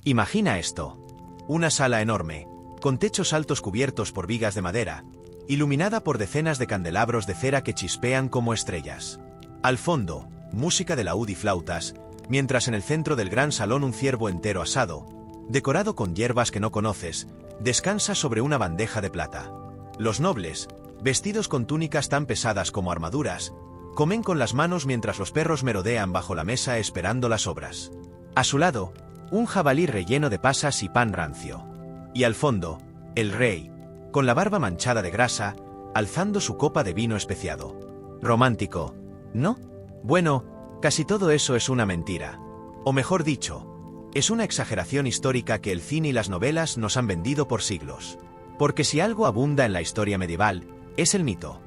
Imagina esto. Una sala enorme, con techos altos cubiertos por vigas de madera, iluminada por decenas de candelabros de cera que chispean como estrellas. Al fondo, música de laúd y flautas, mientras en el centro del gran salón un ciervo entero asado, decorado con hierbas que no conoces, descansa sobre una bandeja de plata. Los nobles, vestidos con túnicas tan pesadas como armaduras, comen con las manos mientras los perros merodean bajo la mesa esperando las sobras. A su lado, un jabalí relleno de pasas y pan rancio. Y al fondo, el rey, con la barba manchada de grasa, alzando su copa de vino especiado. Romántico, ¿no? Bueno, casi todo eso es una mentira. O mejor dicho, es una exageración histórica que el cine y las novelas nos han vendido por siglos. Porque si algo abunda en la historia medieval, es el mito.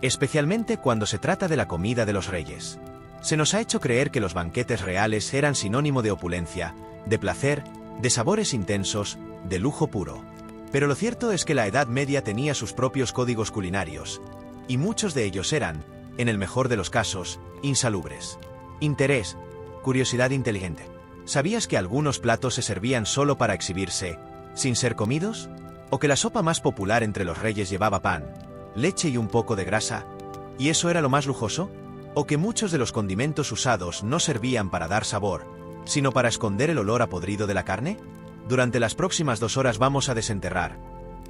Especialmente cuando se trata de la comida de los reyes. Se nos ha hecho creer que los banquetes reales eran sinónimo de opulencia, de placer, de sabores intensos, de lujo puro. Pero lo cierto es que la Edad Media tenía sus propios códigos culinarios, y muchos de ellos eran, en el mejor de los casos, insalubres. Interés, curiosidad inteligente. ¿Sabías que algunos platos se servían solo para exhibirse, sin ser comidos? ¿O que la sopa más popular entre los reyes llevaba pan, leche y un poco de grasa? ¿Y eso era lo más lujoso? ¿O que muchos de los condimentos usados no servían para dar sabor, sino para esconder el olor a podrido de la carne? Durante las próximas 2 horas vamos a desenterrar,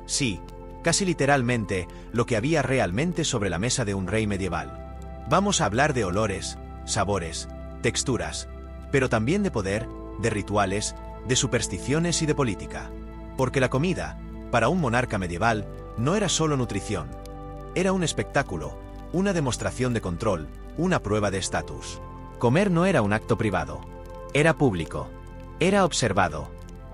sí, casi literalmente, lo que había realmente sobre la mesa de un rey medieval. Vamos a hablar de olores, sabores, texturas, pero también de poder, de rituales, de supersticiones y de política. Porque la comida, para un monarca medieval, no era solo nutrición. Era un espectáculo, una demostración de control, una prueba de estatus. Comer no era un acto privado. Era público. Era observado.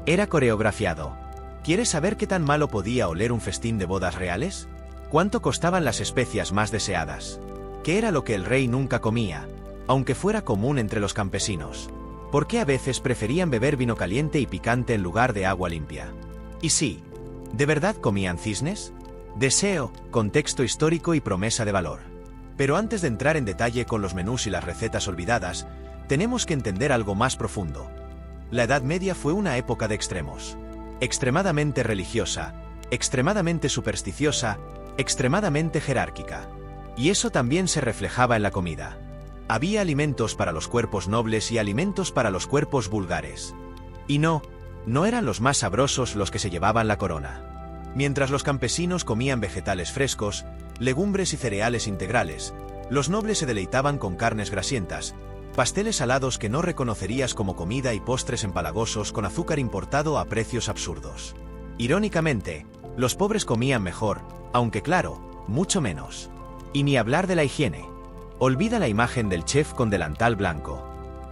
Era coreografiado. ¿Quieres saber qué tan malo podía oler un festín de bodas reales? ¿Cuánto costaban las especias más deseadas? ¿Qué era lo que el rey nunca comía, aunque fuera común entre los campesinos? ¿Por qué a veces preferían beber vino caliente y picante en lugar de agua limpia? Y sí, ¿de verdad comían cisnes? Deseo, contexto histórico y promesa de valor. Pero antes de entrar en detalle con los menús y las recetas olvidadas, tenemos que entender algo más profundo. La Edad Media fue una época de extremos. Extremadamente religiosa, extremadamente supersticiosa, extremadamente jerárquica. Y eso también se reflejaba en la comida. Había alimentos para los cuerpos nobles y alimentos para los cuerpos vulgares. Y no eran los más sabrosos los que se llevaban la corona. Mientras los campesinos comían vegetales frescos, legumbres y cereales integrales, los nobles se deleitaban con carnes grasientas, pasteles salados que no reconocerías como comida y postres empalagosos con azúcar importado a precios absurdos. Irónicamente, los pobres comían mejor, aunque claro, mucho menos. Y ni hablar de la higiene. Olvida la imagen del chef con delantal blanco.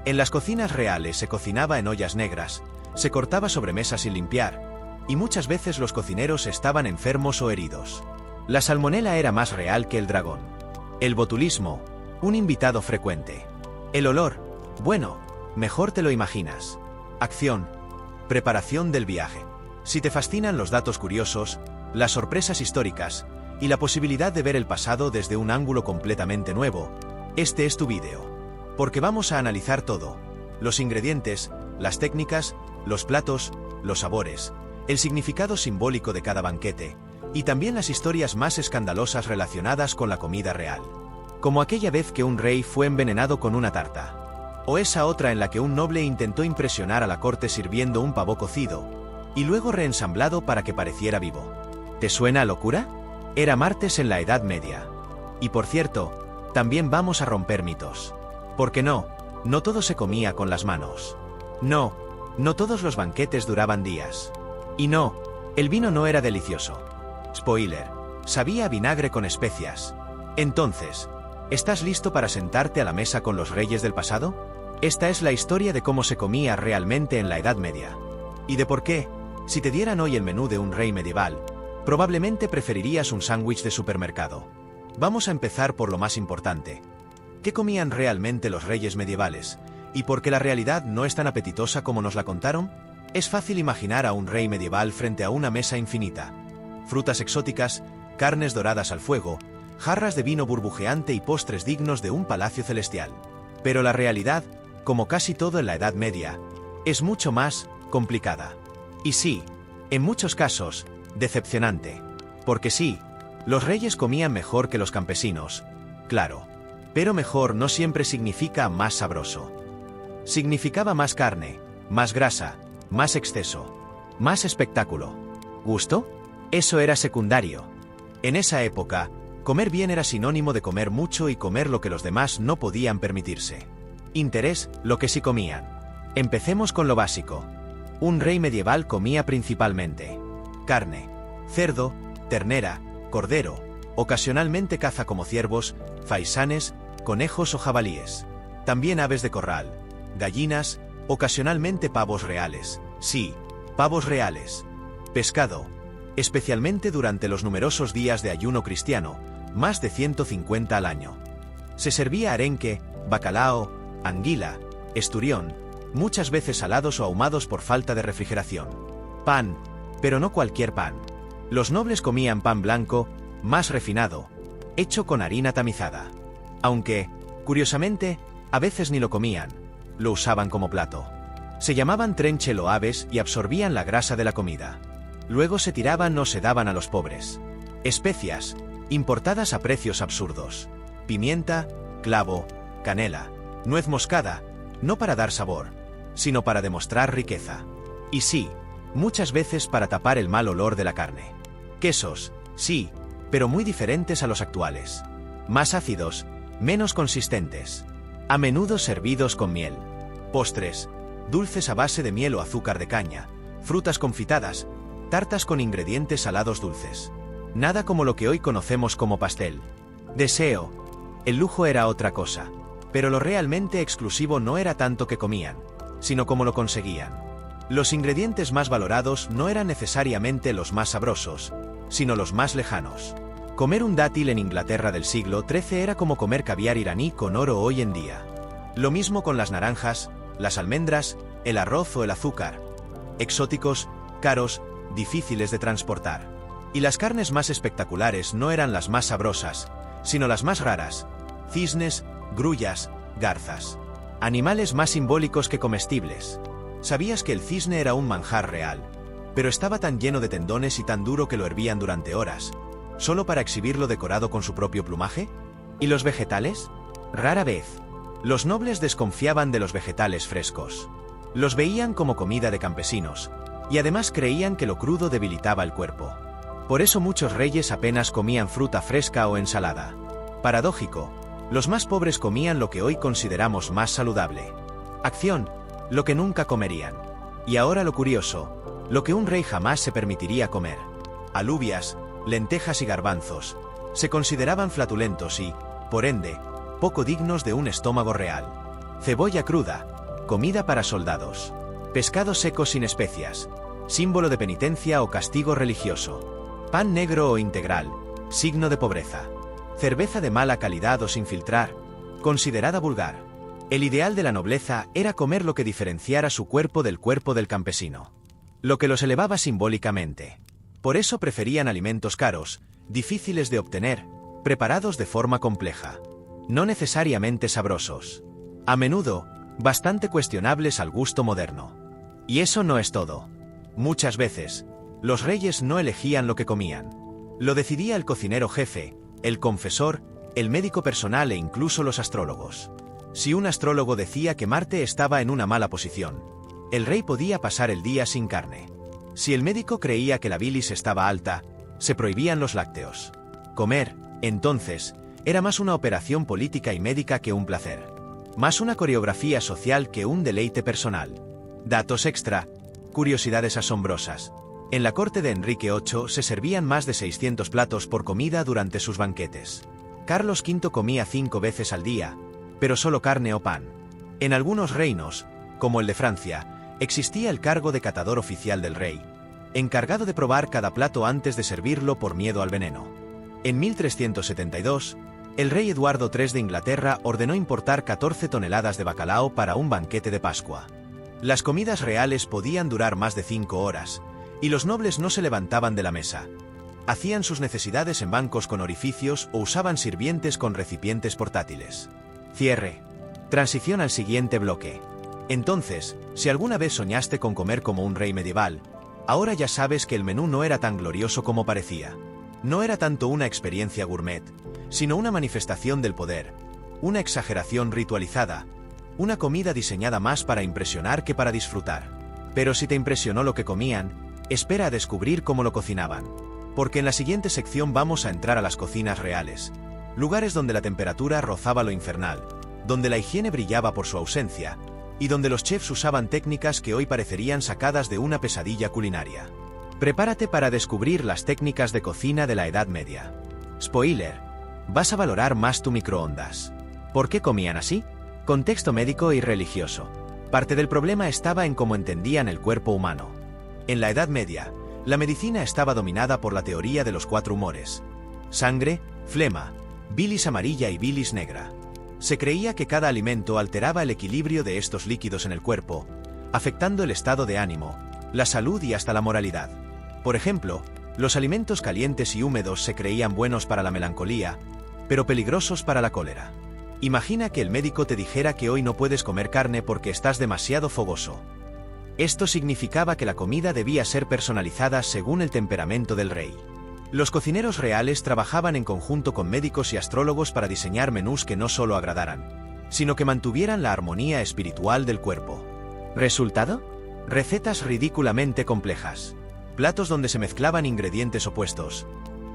En las cocinas reales se cocinaba en ollas negras, se cortaba sobremesa sin limpiar, y muchas veces los cocineros estaban enfermos o heridos. La salmonela era más real que el dragón. El botulismo, un invitado frecuente. El olor, bueno, mejor te lo imaginas. Acción, preparación del viaje. Si te fascinan los datos curiosos, las sorpresas históricas, y la posibilidad de ver el pasado desde un ángulo completamente nuevo, este es tu vídeo. Porque vamos a analizar todo. Los ingredientes, las técnicas, los platos, los sabores, el significado simbólico de cada banquete, y también las historias más escandalosas relacionadas con la comida real. Como aquella vez que un rey fue envenenado con una tarta. O esa otra en la que un noble intentó impresionar a la corte sirviendo un pavo cocido, y luego reensamblado para que pareciera vivo. ¿Te suena a locura? Era martes en la Edad Media. Y por cierto, también vamos a romper mitos. Porque no todo se comía con las manos. No todos los banquetes duraban días. Y no, el vino no era delicioso. Spoiler, sabía a vinagre con especias. Entonces, ¿estás listo para sentarte a la mesa con los reyes del pasado? Esta es la historia de cómo se comía realmente en la Edad Media. Y de por qué, si te dieran hoy el menú de un rey medieval, probablemente preferirías un sándwich de supermercado. Vamos a empezar por lo más importante. ¿Qué comían realmente los reyes medievales? ¿Y por qué la realidad no es tan apetitosa como nos la contaron? Es fácil imaginar a un rey medieval frente a una mesa infinita. Frutas exóticas, carnes doradas al fuego, jarras de vino burbujeante y postres dignos de un palacio celestial. Pero la realidad, como casi todo en la Edad Media, es mucho más complicada. Y sí, en muchos casos, decepcionante. Porque sí, los reyes comían mejor que los campesinos, claro. Pero mejor no siempre significa más sabroso. Significaba más carne, más grasa, más exceso, más espectáculo. ¿Gusto? Eso era secundario. En esa época, comer bien era sinónimo de comer mucho y comer lo que los demás no podían permitirse. Interés, lo que sí comían. Empecemos con lo básico. Un rey medieval comía principalmente carne, cerdo, ternera, cordero, ocasionalmente caza como ciervos, faisanes, conejos o jabalíes. También aves de corral, gallinas, ocasionalmente pavos reales. Sí, pavos reales. Pescado, especialmente durante los numerosos días de ayuno cristiano, más de 150 al año. Se servía arenque, bacalao, anguila, esturión, muchas veces salados o ahumados por falta de refrigeración. Pan, pero no cualquier pan. Los nobles comían pan blanco, más refinado, hecho con harina tamizada. Aunque, curiosamente, a veces ni lo comían, lo usaban como plato. Se llamaban trenchel o aves y absorbían la grasa de la comida. Luego se tiraban o se daban a los pobres. Especias, importadas a precios absurdos. Pimienta, clavo, canela, nuez moscada, no para dar sabor, sino para demostrar riqueza. Y sí, muchas veces para tapar el mal olor de la carne. Quesos, sí, pero muy diferentes a los actuales. Más ácidos, menos consistentes. A menudo servidos con miel. Postres, dulces a base de miel o azúcar de caña, frutas confitadas, tartas con ingredientes salados dulces. Nada como lo que hoy conocemos como pastel. Deseo. El lujo era otra cosa. Pero lo realmente exclusivo no era tanto que comían, sino cómo lo conseguían. Los ingredientes más valorados no eran necesariamente los más sabrosos, sino los más lejanos. Comer un dátil en Inglaterra del siglo XIII era como comer caviar iraní con oro hoy en día. Lo mismo con las naranjas, las almendras, el arroz o el azúcar. Exóticos, caros, difíciles de transportar. Y las carnes más espectaculares no eran las más sabrosas, sino las más raras. Cisnes, grullas, garzas. Animales más simbólicos que comestibles. ¿Sabías que el cisne era un manjar real? Pero estaba tan lleno de tendones y tan duro que lo hervían durante horas, solo para exhibirlo decorado con su propio plumaje. ¿Y los vegetales? Rara vez. Los nobles desconfiaban de los vegetales frescos. Los veían como comida de campesinos, y además creían que lo crudo debilitaba el cuerpo. Por eso muchos reyes apenas comían fruta fresca o ensalada. Paradójico, los más pobres comían lo que hoy consideramos más saludable. Acción, lo que nunca comerían. Y ahora lo curioso, lo que un rey jamás se permitiría comer. Alubias, lentejas y garbanzos. Se consideraban flatulentos y, por ende, poco dignos de un estómago real. Cebolla cruda, comida para soldados. Pescado seco sin especias, símbolo de penitencia o castigo religioso. Pan negro o integral, signo de pobreza. Cerveza de mala calidad o sin filtrar, considerada vulgar. El ideal de la nobleza era comer lo que diferenciara su cuerpo del campesino. Lo que los elevaba simbólicamente. Por eso preferían alimentos caros, difíciles de obtener, preparados de forma compleja. No necesariamente sabrosos. A menudo, bastante cuestionables al gusto moderno. Y eso no es todo. Muchas veces, los reyes no elegían lo que comían. Lo decidía el cocinero jefe, el confesor, el médico personal e incluso los astrólogos. Si un astrólogo decía que Marte estaba en una mala posición, el rey podía pasar el día sin carne. Si el médico creía que la bilis estaba alta, se prohibían los lácteos. Comer, entonces, era más una operación política y médica que un placer. Más una coreografía social que un deleite personal. Datos extra, curiosidades asombrosas. En la corte de Enrique VIII se servían más de 600 platos por comida durante sus banquetes. Carlos V comía 5 veces al día, pero solo carne o pan. En algunos reinos, como el de Francia, existía el cargo de catador oficial del rey, encargado de probar cada plato antes de servirlo por miedo al veneno. En 1372, el rey Eduardo III de Inglaterra ordenó importar 14 toneladas de bacalao para un banquete de Pascua. Las comidas reales podían durar más de 5 horas, y los nobles no se levantaban de la mesa. Hacían sus necesidades en bancos con orificios o usaban sirvientes con recipientes portátiles. Cierre. Transición al siguiente bloque. Entonces, si alguna vez soñaste con comer como un rey medieval, ahora ya sabes que el menú no era tan glorioso como parecía. No era tanto una experiencia gourmet, sino una manifestación del poder, una exageración ritualizada, una comida diseñada más para impresionar que para disfrutar. Pero si te impresionó lo que comían, espera a descubrir cómo lo cocinaban. Porque en la siguiente sección vamos a entrar a las cocinas reales, lugares donde la temperatura rozaba lo infernal, donde la higiene brillaba por su ausencia, y donde los chefs usaban técnicas que hoy parecerían sacadas de una pesadilla culinaria. Prepárate para descubrir las técnicas de cocina de la Edad Media. Spoiler: vas a valorar más tu microondas. ¿Por qué comían así? Contexto médico y religioso. Parte del problema estaba en cómo entendían el cuerpo humano. En la Edad Media, la medicina estaba dominada por la teoría de los 4 humores: sangre, flema, bilis amarilla y bilis negra. Se creía que cada alimento alteraba el equilibrio de estos líquidos en el cuerpo, afectando el estado de ánimo, la salud y hasta la moralidad. Por ejemplo, los alimentos calientes y húmedos se creían buenos para la melancolía, pero peligrosos para la cólera. Imagina que el médico te dijera que hoy no puedes comer carne porque estás demasiado fogoso. Esto significaba que la comida debía ser personalizada según el temperamento del rey. Los cocineros reales trabajaban en conjunto con médicos y astrólogos para diseñar menús que no solo agradaran, sino que mantuvieran la armonía espiritual del cuerpo. ¿Resultado? Recetas ridículamente complejas. Platos donde se mezclaban ingredientes opuestos: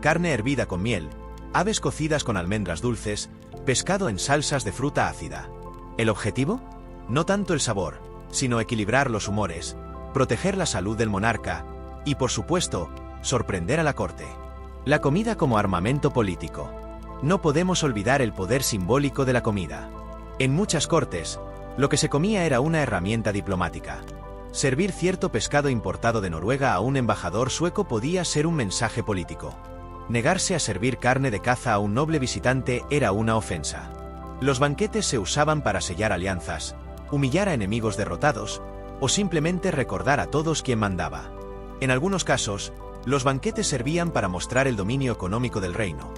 carne hervida con miel, aves cocidas con almendras dulces, pescado en salsas de fruta ácida. ¿El objetivo? No tanto el sabor, sino equilibrar los humores, proteger la salud del monarca y, por supuesto, sorprender a la corte. La comida como armamento político. No podemos olvidar el poder simbólico de la comida. En muchas cortes, lo que se comía era una herramienta diplomática. Servir cierto pescado importado de Noruega a un embajador sueco podía ser un mensaje político. Negarse a servir carne de caza a un noble visitante era una ofensa. Los banquetes se usaban para sellar alianzas, humillar a enemigos derrotados, o simplemente recordar a todos quién mandaba. En algunos casos, los banquetes servían para mostrar el dominio económico del reino.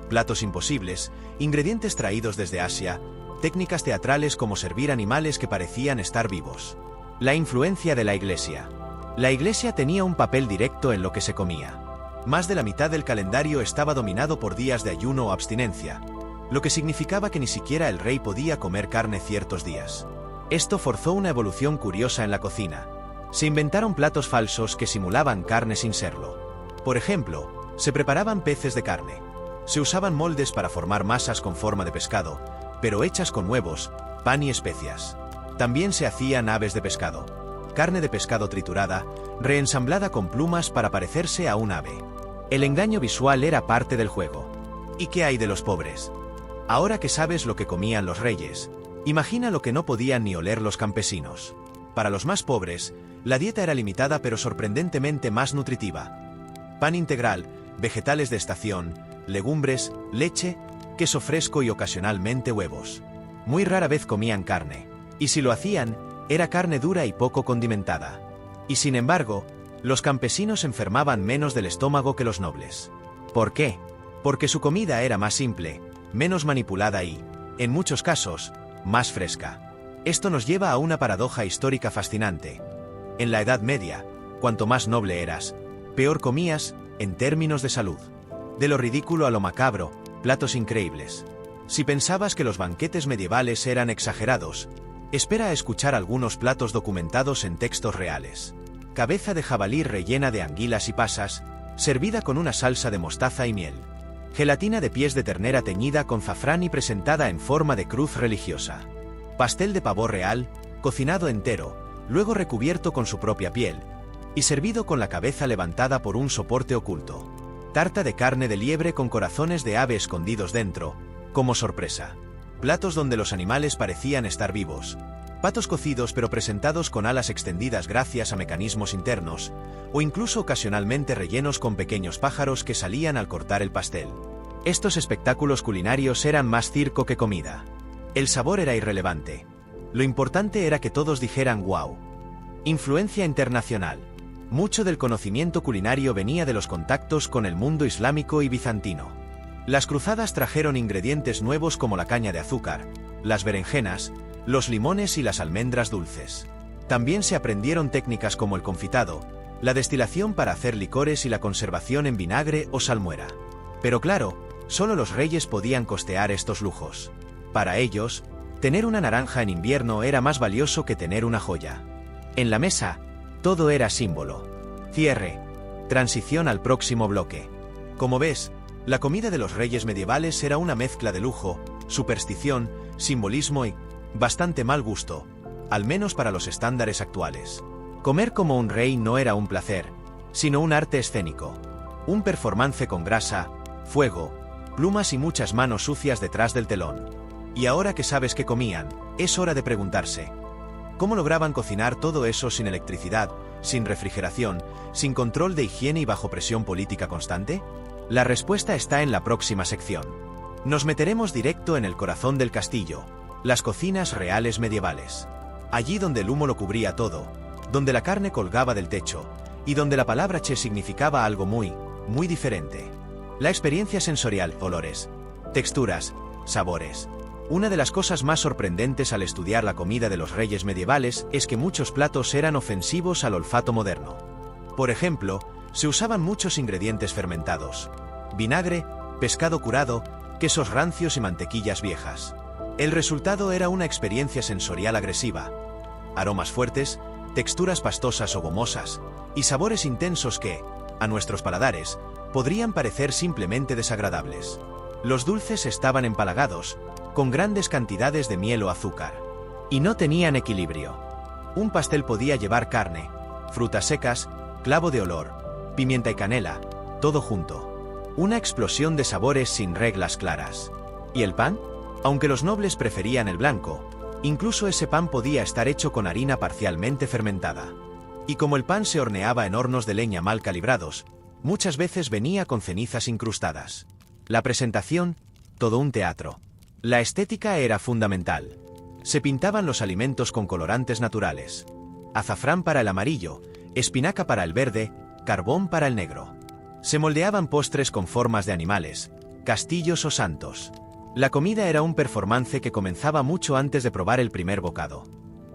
Platos imposibles, ingredientes traídos desde Asia, técnicas teatrales como servir animales que parecían estar vivos. La influencia de la Iglesia. La Iglesia tenía un papel directo en lo que se comía. Más de la mitad del calendario estaba dominado por días de ayuno o abstinencia, lo que significaba que ni siquiera el rey podía comer carne ciertos días. Esto forzó una evolución curiosa en la cocina. Se inventaron platos falsos que simulaban carne sin serlo. Por ejemplo, se preparaban peces de carne. Se usaban moldes para formar masas con forma de pescado, pero hechas con huevos, pan y especias. También se hacían aves de pescado. Carne de pescado triturada, reensamblada con plumas para parecerse a un ave. El engaño visual era parte del juego. ¿Y qué hay de los pobres? Ahora que sabes lo que comían los reyes, imagina lo que no podían ni oler los campesinos. Para los más pobres, la dieta era limitada pero sorprendentemente más nutritiva. Pan integral, vegetales de estación, legumbres, leche, queso fresco y ocasionalmente huevos. Muy rara vez comían carne, y si lo hacían, era carne dura y poco condimentada. Y sin embargo, los campesinos enfermaban menos del estómago que los nobles. ¿Por qué? Porque su comida era más simple, menos manipulada y, en muchos casos, más fresca. Esto nos lleva a una paradoja histórica fascinante. En la Edad Media, cuanto más noble eras, peor comías, en términos de salud. De lo ridículo a lo macabro, platos increíbles. Si pensabas que los banquetes medievales eran exagerados, espera a escuchar algunos platos documentados en textos reales. Cabeza de jabalí rellena de anguilas y pasas, servida con una salsa de mostaza y miel. Gelatina de pies de ternera teñida con zafrán y presentada en forma de cruz religiosa. Pastel de pavo real, cocinado entero, luego recubierto con su propia piel, y servido con la cabeza levantada por un soporte oculto. Tarta de carne de liebre con corazones de ave escondidos dentro, como sorpresa. Platos donde los animales parecían estar vivos. Patos cocidos pero presentados con alas extendidas gracias a mecanismos internos, o incluso ocasionalmente rellenos con pequeños pájaros que salían al cortar el pastel. Estos espectáculos culinarios eran más circo que comida. El sabor era irrelevante. Lo importante era que todos dijeran «wow». Influencia internacional. Mucho del conocimiento culinario venía de los contactos con el mundo islámico y bizantino. Las cruzadas trajeron ingredientes nuevos como la caña de azúcar, las berenjenas, los limones y las almendras dulces. También se aprendieron técnicas como el confitado, la destilación para hacer licores y la conservación en vinagre o salmuera. Pero claro, solo los reyes podían costear estos lujos. Para ellos, tener una naranja en invierno era más valioso que tener una joya. En la mesa, todo era símbolo. Cierre. Transición al próximo bloque. Como ves, la comida de los reyes medievales era una mezcla de lujo, superstición, simbolismo y bastante mal gusto, al menos para los estándares actuales. Comer como un rey no era un placer, sino un arte escénico. Un performance con grasa, fuego, plumas y muchas manos sucias detrás del telón. Y ahora que sabes qué comían, es hora de preguntarse: ¿cómo lograban cocinar todo eso sin electricidad, sin refrigeración, sin control de higiene y bajo presión política constante? La respuesta está en la próxima sección. Nos meteremos directo en el corazón del castillo, las cocinas reales medievales. Allí donde el humo lo cubría todo, donde la carne colgaba del techo, y donde la palabra che significaba algo muy diferente. La experiencia sensorial, olores, texturas, sabores. Una de las cosas más sorprendentes al estudiar la comida de los reyes medievales es que muchos platos eran ofensivos al olfato moderno. Por ejemplo, se usaban muchos ingredientes fermentados: vinagre, pescado curado, quesos rancios y mantequillas viejas. El resultado era una experiencia sensorial agresiva. Aromas fuertes, texturas pastosas o gomosas, y sabores intensos que, a nuestros paladares, podrían parecer simplemente desagradables. Los dulces estaban empalagados, con grandes cantidades de miel o azúcar. Y no tenían equilibrio. Un pastel podía llevar carne, frutas secas, clavo de olor, pimienta y canela, todo junto. Una explosión de sabores sin reglas claras. ¿Y el pan? Aunque los nobles preferían el blanco, incluso ese pan podía estar hecho con harina parcialmente fermentada. Y como el pan se horneaba en hornos de leña mal calibrados, muchas veces venía con cenizas incrustadas. La presentación, todo un teatro. La estética era fundamental. Se pintaban los alimentos con colorantes naturales: azafrán para el amarillo, espinaca para el verde, carbón para el negro. Se moldeaban postres con formas de animales, castillos o santos. La comida era un performance que comenzaba mucho antes de probar el primer bocado.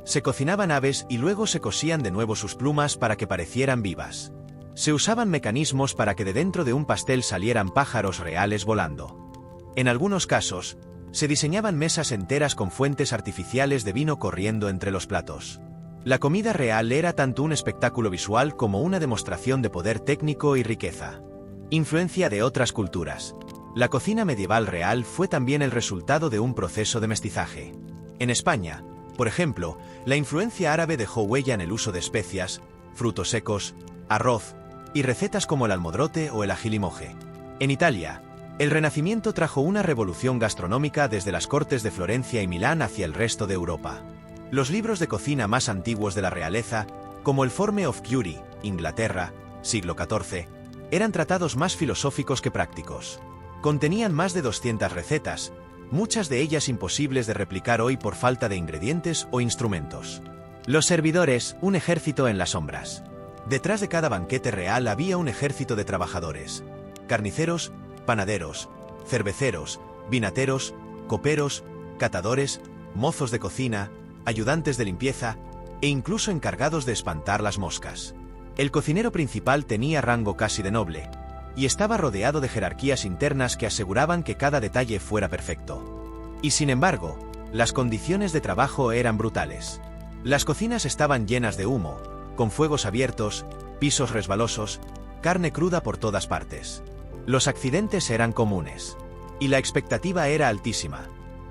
Se cocinaban aves y luego se cosían de nuevo sus plumas para que parecieran vivas. Se usaban mecanismos para que de dentro de un pastel salieran pájaros reales volando. En algunos casos, se diseñaban mesas enteras con fuentes artificiales de vino corriendo entre los platos. La comida real era tanto un espectáculo visual como una demostración de poder técnico y riqueza. Influencia de otras culturas. La cocina medieval real fue también el resultado de un proceso de mestizaje. En España, por ejemplo, la influencia árabe dejó huella en el uso de especias, frutos secos, arroz, y recetas como el almodrote o el ají limoje. En Italia, el Renacimiento trajo una revolución gastronómica desde las cortes de Florencia y Milán hacia el resto de Europa. Los libros de cocina más antiguos de la realeza, como el Forme of Cury, Inglaterra, siglo XIV, eran tratados más filosóficos que prácticos. Contenían más de 200 recetas, muchas de ellas imposibles de replicar hoy por falta de ingredientes o instrumentos. Los servidores, un ejército en las sombras. Detrás de cada banquete real había un ejército de trabajadores: carniceros, panaderos, cerveceros, vinateros, coperos, catadores, mozos de cocina, ayudantes de limpieza, e incluso encargados de espantar las moscas. El cocinero principal tenía rango casi de noble, y estaba rodeado de jerarquías internas que aseguraban que cada detalle fuera perfecto. Y sin embargo, las condiciones de trabajo eran brutales. Las cocinas estaban llenas de humo, con fuegos abiertos, pisos resbalosos, carne cruda por todas partes. Los accidentes eran comunes. Y la expectativa era altísima.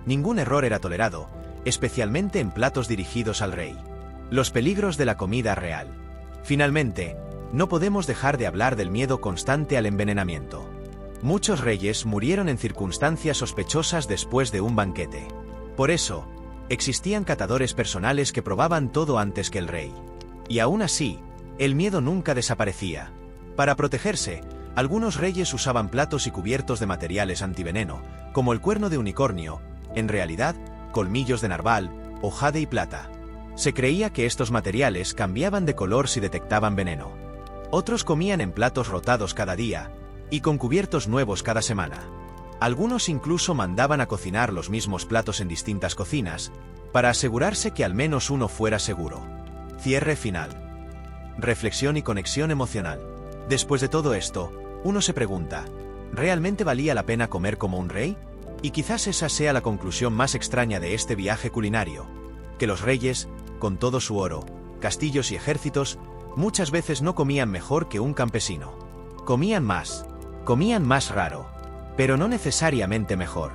Ningún error era tolerado, especialmente en platos dirigidos al rey. Los peligros de la comida real. Finalmente, no podemos dejar de hablar del miedo constante al envenenamiento. Muchos reyes murieron en circunstancias sospechosas después de un banquete. Por eso, existían catadores personales que probaban todo antes que el rey. Y aún así, el miedo nunca desaparecía. Para protegerse, algunos reyes usaban platos y cubiertos de materiales antiveneno, como el cuerno de unicornio, en realidad, colmillos de narval, o jade y plata. Se creía que estos materiales cambiaban de color si detectaban veneno. Otros comían en platos rotados cada día, y con cubiertos nuevos cada semana. Algunos incluso mandaban a cocinar los mismos platos en distintas cocinas, para asegurarse que al menos uno fuera seguro. Cierre final. Reflexión y conexión emocional. Después de todo esto, uno se pregunta, ¿realmente valía la pena comer como un rey? Y quizás esa sea la conclusión más extraña de este viaje culinario, que los reyes, con todo su oro, castillos y ejércitos, muchas veces no comían mejor que un campesino. Comían más raro, pero no necesariamente mejor.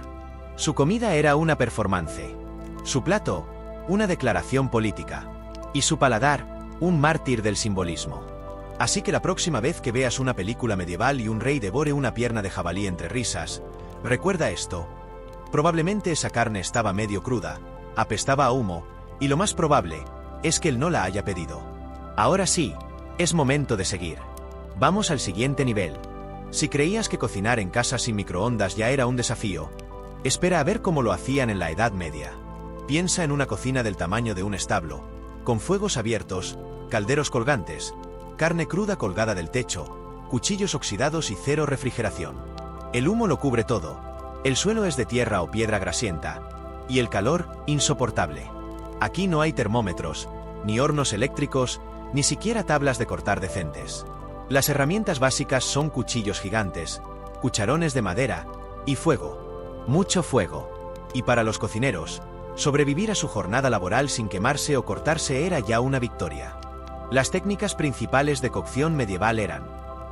Su comida era una performance, su plato, una declaración política, y su paladar, un mártir del simbolismo. Así que la próxima vez que veas una película medieval y un rey devore una pierna de jabalí entre risas, recuerda esto. Probablemente esa carne estaba medio cruda, apestaba a humo, y lo más probable es que él no la haya pedido. Ahora sí, es momento de seguir. Vamos al siguiente nivel. Si creías que cocinar en casa sin microondas ya era un desafío, espera a ver cómo lo hacían en la Edad Media. Piensa en una cocina del tamaño de un establo, con fuegos abiertos, calderos colgantes, carne cruda colgada del techo, cuchillos oxidados y cero refrigeración. El humo lo cubre todo, el suelo es de tierra o piedra grasienta, y el calor, insoportable. Aquí no hay termómetros, ni hornos eléctricos, ni siquiera tablas de cortar decentes. Las herramientas básicas son cuchillos gigantes, cucharones de madera, y fuego. Mucho fuego. Y para los cocineros, sobrevivir a su jornada laboral sin quemarse o cortarse era ya una victoria. Las técnicas principales de cocción medieval eran: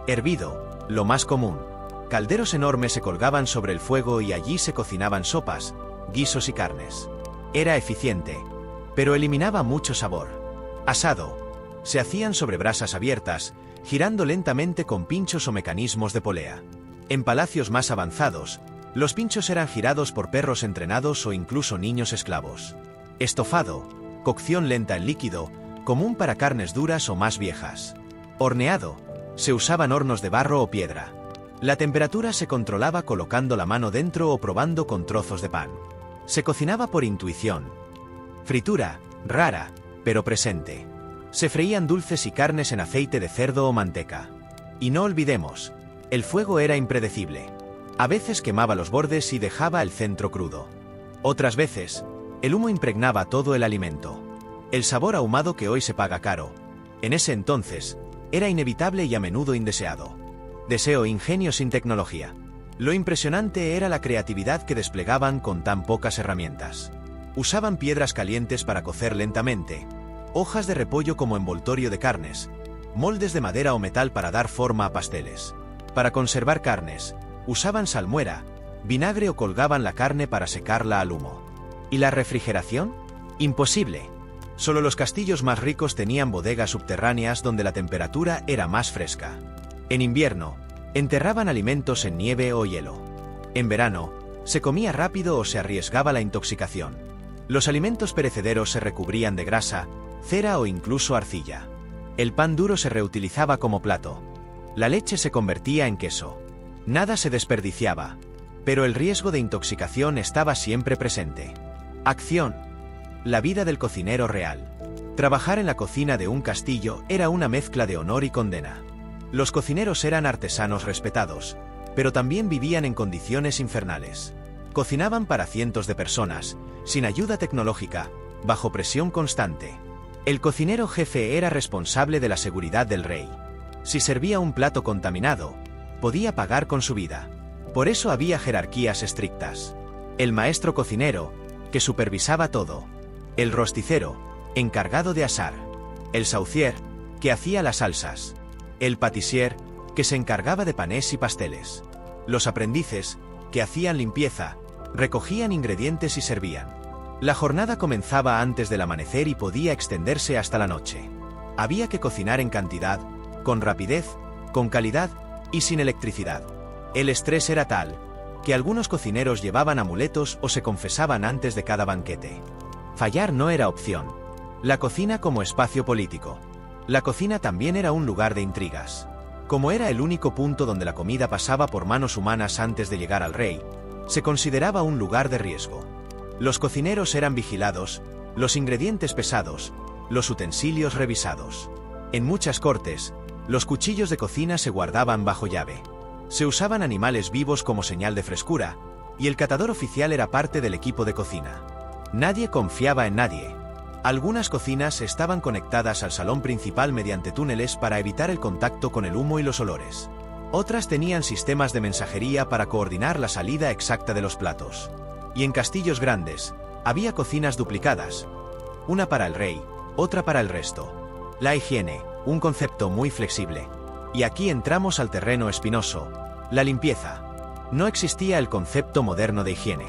hervido, lo más común. Calderos enormes se colgaban sobre el fuego y allí se cocinaban sopas, guisos y carnes. Era eficiente, pero eliminaba mucho sabor. Asado. Se hacían sobre brasas abiertas, girando lentamente con pinchos o mecanismos de polea. En palacios más avanzados, los pinchos eran girados por perros entrenados o incluso niños esclavos. Estofado. Cocción lenta en líquido, común para carnes duras o más viejas. Horneado. Se usaban hornos de barro o piedra. La temperatura se controlaba colocando la mano dentro o probando con trozos de pan. Se cocinaba por intuición. Fritura, rara, pero presente. Se freían dulces y carnes en aceite de cerdo o manteca. Y no olvidemos, el fuego era impredecible. A veces quemaba los bordes y dejaba el centro crudo. Otras veces, el humo impregnaba todo el alimento. El sabor ahumado que hoy se paga caro, en ese entonces, era inevitable y a menudo indeseado. Deseo ingenio sin tecnología. Lo impresionante era la creatividad que desplegaban con tan pocas herramientas. Usaban piedras calientes para cocer lentamente, hojas de repollo como envoltorio de carnes, moldes de madera o metal para dar forma a pasteles. Para conservar carnes, usaban salmuera, vinagre o colgaban la carne para secarla al humo. ¿Y la refrigeración? Imposible. Solo los castillos más ricos tenían bodegas subterráneas donde la temperatura era más fresca. En invierno, enterraban alimentos en nieve o hielo. En verano, se comía rápido o se arriesgaba la intoxicación. Los alimentos perecederos se recubrían de grasa, cera o incluso arcilla. El pan duro se reutilizaba como plato. La leche se convertía en queso. Nada se desperdiciaba, pero el riesgo de intoxicación estaba siempre presente. Acción. La vida del cocinero real. Trabajar en la cocina de un castillo era una mezcla de honor y condena. Los cocineros eran artesanos respetados, pero también vivían en condiciones infernales. Cocinaban para cientos de personas, sin ayuda tecnológica, bajo presión constante. El cocinero jefe era responsable de la seguridad del rey. Si servía un plato contaminado, podía pagar con su vida. Por eso había jerarquías estrictas. El maestro cocinero, que supervisaba todo. El rosticero, encargado de asar. El saucier, que hacía las salsas. El patissier, que se encargaba de panés y pasteles. Los aprendices, que hacían limpieza, recogían ingredientes y servían. La jornada comenzaba antes del amanecer y podía extenderse hasta la noche. Había que cocinar en cantidad, con rapidez, con calidad y sin electricidad. El estrés era tal, que algunos cocineros llevaban amuletos o se confesaban antes de cada banquete. Fallar no era opción. La cocina como espacio político. La cocina también era un lugar de intrigas. Como era el único punto donde la comida pasaba por manos humanas antes de llegar al rey, se consideraba un lugar de riesgo. Los cocineros eran vigilados, los ingredientes pesados, los utensilios revisados. En muchas cortes, los cuchillos de cocina se guardaban bajo llave. Se usaban animales vivos como señal de frescura, y el catador oficial era parte del equipo de cocina. Nadie confiaba en nadie. Algunas cocinas estaban conectadas al salón principal mediante túneles para evitar el contacto con el humo y los olores. Otras tenían sistemas de mensajería para coordinar la salida exacta de los platos. Y en castillos grandes, había cocinas duplicadas. Una para el rey, otra para el resto. La higiene, un concepto muy flexible. Y aquí entramos al terreno espinoso, la limpieza. No existía el concepto moderno de higiene.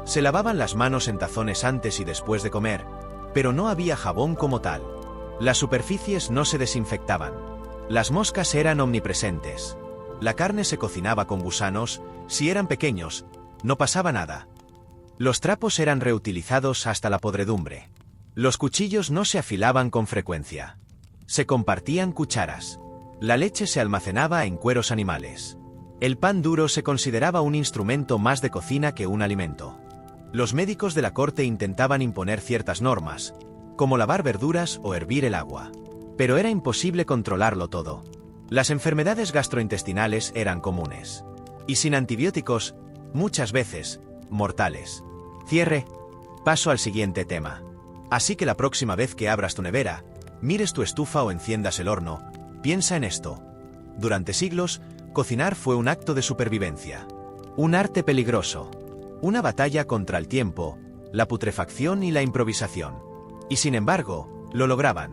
Se lavaban las manos en tazones antes y después de comer, pero no había jabón como tal. Las superficies no se desinfectaban. Las moscas eran omnipresentes. La carne se cocinaba con gusanos, si eran pequeños, no pasaba nada. Los trapos eran reutilizados hasta la podredumbre. Los cuchillos no se afilaban con frecuencia. Se compartían cucharas. La leche se almacenaba en cueros animales. El pan duro se consideraba un instrumento más de cocina que un alimento. Los médicos de la corte intentaban imponer ciertas normas, como lavar verduras o hervir el agua. Pero era imposible controlarlo todo. Las enfermedades gastrointestinales eran comunes. Y sin antibióticos, muchas veces, mortales. Cierre. Paso al siguiente tema. Así que la próxima vez que abras tu nevera, mires tu estufa o enciendas el horno, piensa en esto. Durante siglos, cocinar fue un acto de supervivencia. Un arte peligroso. Una batalla contra el tiempo, la putrefacción y la improvisación. Y sin embargo, lo lograban.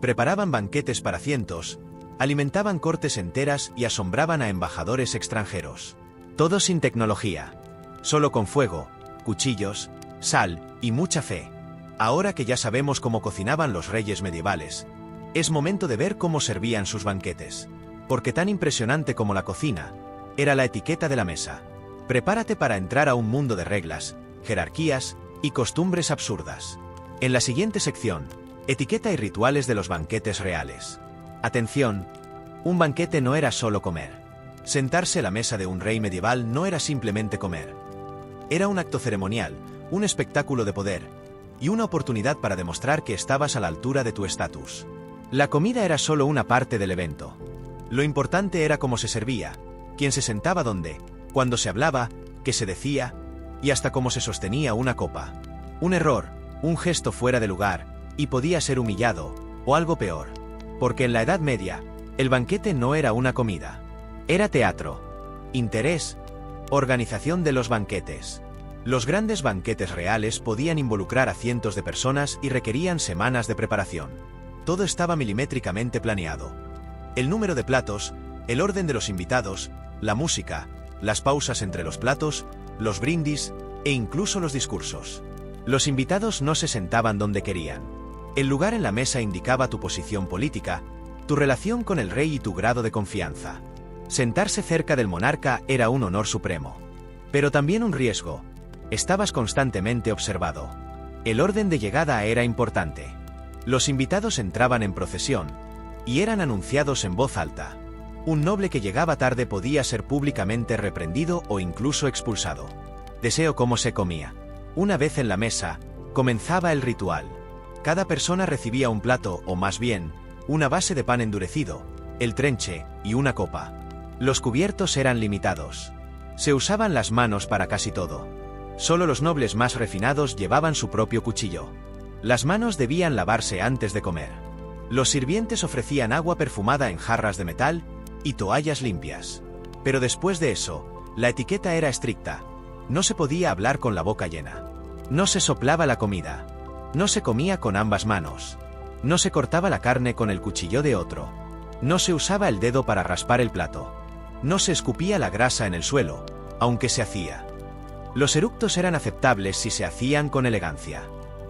Preparaban banquetes para cientos, alimentaban cortes enteras y asombraban a embajadores extranjeros. Todo sin tecnología. Solo con fuego, cuchillos, sal y mucha fe. Ahora que ya sabemos cómo cocinaban los reyes medievales, es momento de ver cómo servían sus banquetes. Porque tan impresionante como la cocina, era la etiqueta de la mesa. Prepárate para entrar a un mundo de reglas, jerarquías y costumbres absurdas. En la siguiente sección, etiqueta y rituales de los banquetes reales. Atención, un banquete no era solo comer. Sentarse a la mesa de un rey medieval no era simplemente comer. Era un acto ceremonial, un espectáculo de poder, y una oportunidad para demostrar que estabas a la altura de tu estatus. La comida era solo una parte del evento. Lo importante era cómo se servía, quién se sentaba dónde, cuándo se hablaba, qué se decía, y hasta cómo se sostenía una copa. Un error, un gesto fuera de lugar, y podía ser humillado, o algo peor. Porque en la Edad Media, el banquete no era una comida. Era teatro, interés, organización de los banquetes. Los grandes banquetes reales podían involucrar a cientos de personas y requerían semanas de preparación. Todo estaba milimétricamente planeado. El número de platos, el orden de los invitados, la música, las pausas entre los platos, los brindis e incluso los discursos. Los invitados no se sentaban donde querían. El lugar en la mesa indicaba tu posición política, tu relación con el rey y tu grado de confianza. Sentarse cerca del monarca era un honor supremo. Pero también un riesgo. Estabas constantemente observado. El orden de llegada era importante. Los invitados entraban en procesión y eran anunciados en voz alta. Un noble que llegaba tarde podía ser públicamente reprendido o incluso expulsado. Deseo cómo se comía. Una vez en la mesa, comenzaba el ritual. Cada persona recibía un plato, o más bien, una base de pan endurecido, el trenche y una copa. Los cubiertos eran limitados. Se usaban las manos para casi todo. Solo los nobles más refinados llevaban su propio cuchillo. Las manos debían lavarse antes de comer. Los sirvientes ofrecían agua perfumada en jarras de metal y toallas limpias. Pero después de eso, la etiqueta era estricta. No se podía hablar con la boca llena. No se soplaba la comida. No se comía con ambas manos. No se cortaba la carne con el cuchillo de otro. No se usaba el dedo para raspar el plato. No se escupía la grasa en el suelo, aunque se hacía. Los eructos eran aceptables si se hacían con elegancia.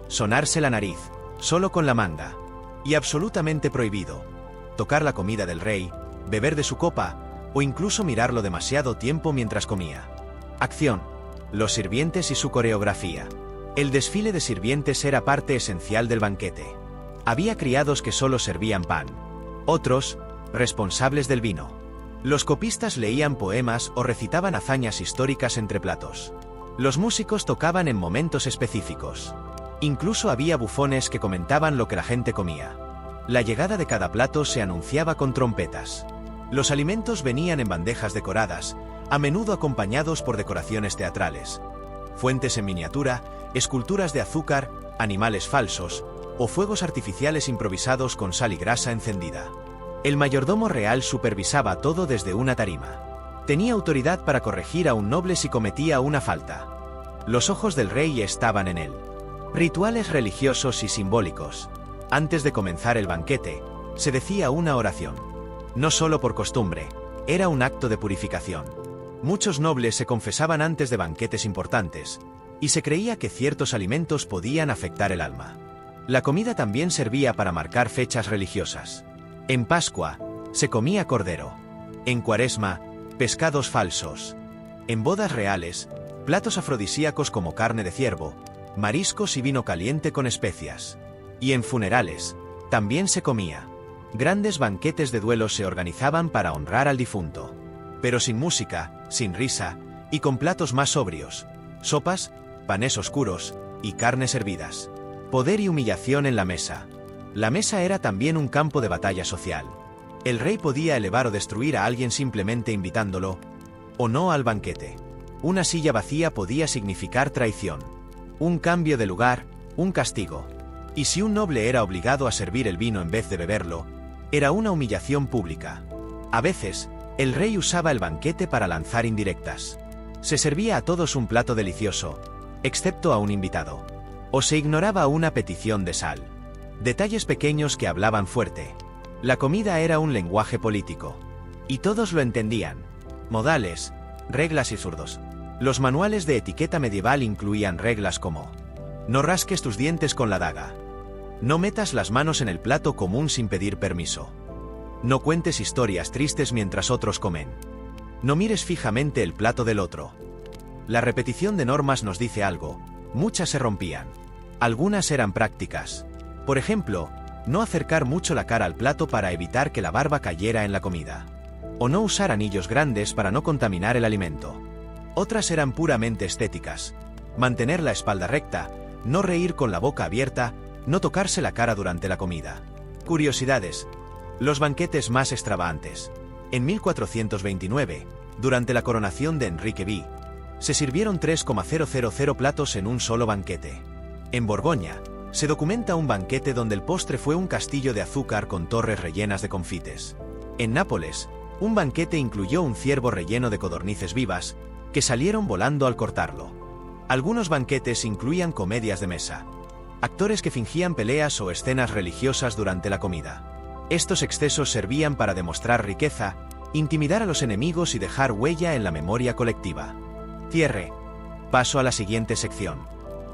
Sonarse la nariz, solo con la manga. Y absolutamente prohibido. Tocar la comida del rey, beber de su copa, o incluso mirarlo demasiado tiempo mientras comía. Acción. Los sirvientes y su coreografía. El desfile de sirvientes era parte esencial del banquete. Había criados que solo servían pan. Otros, responsables del vino. Los copistas leían poemas o recitaban hazañas históricas entre platos. Los músicos tocaban en momentos específicos. Incluso había bufones que comentaban lo que la gente comía. La llegada de cada plato se anunciaba con trompetas. Los alimentos venían en bandejas decoradas, a menudo acompañados por decoraciones teatrales. Fuentes en miniatura, esculturas de azúcar, animales falsos, o fuegos artificiales improvisados con sal y grasa encendida. El mayordomo real supervisaba todo desde una tarima. Tenía autoridad para corregir a un noble si cometía una falta. Los ojos del rey estaban en él. Rituales religiosos y simbólicos. Antes de comenzar el banquete, se decía una oración. No solo por costumbre, era un acto de purificación. Muchos nobles se confesaban antes de banquetes importantes, y se creía que ciertos alimentos podían afectar el alma. La comida también servía para marcar fechas religiosas. En Pascua, se comía cordero. En Cuaresma, pescados falsos. En bodas reales, platos afrodisíacos como carne de ciervo, mariscos y vino caliente con especias. Y en funerales, también se comía. Grandes banquetes de duelo se organizaban para honrar al difunto. Pero sin música, sin risa, y con platos más sobrios. Sopas, panes oscuros, y carnes hervidas. Poder y humillación en la mesa. La mesa era también un campo de batalla social. El rey podía elevar o destruir a alguien simplemente invitándolo, o no al banquete. Una silla vacía podía significar traición. Un cambio de lugar, un castigo. Y si un noble era obligado a servir el vino en vez de beberlo, era una humillación pública. A veces, el rey usaba el banquete para lanzar indirectas. Se servía a todos un plato delicioso, excepto a un invitado. O se ignoraba una petición de sal. Detalles pequeños que hablaban fuerte. La comida era un lenguaje político. Y todos lo entendían. Modales, reglas y zurdos. Los manuales de etiqueta medieval incluían reglas como: no rasques tus dientes con la daga. No metas las manos en el plato común sin pedir permiso. No cuentes historias tristes mientras otros comen. No mires fijamente el plato del otro. La repetición de normas nos dice algo. Muchas se rompían. Algunas eran prácticas. Por ejemplo, no acercar mucho la cara al plato para evitar que la barba cayera en la comida. O no usar anillos grandes para no contaminar el alimento. Otras eran puramente estéticas. Mantener la espalda recta, no reír con la boca abierta, no tocarse la cara durante la comida. Curiosidades. Los banquetes más extravagantes. En 1429, durante la coronación de Enrique V, se sirvieron 3,000 platos en un solo banquete. En Borgoña, se documenta un banquete donde el postre fue un castillo de azúcar con torres rellenas de confites. En Nápoles, un banquete incluyó un ciervo relleno de codornices vivas, que salieron volando al cortarlo. Algunos banquetes incluían comedias de mesa. Actores que fingían peleas o escenas religiosas durante la comida. Estos excesos servían para demostrar riqueza, intimidar a los enemigos y dejar huella en la memoria colectiva. Cierre. Paso a la siguiente sección.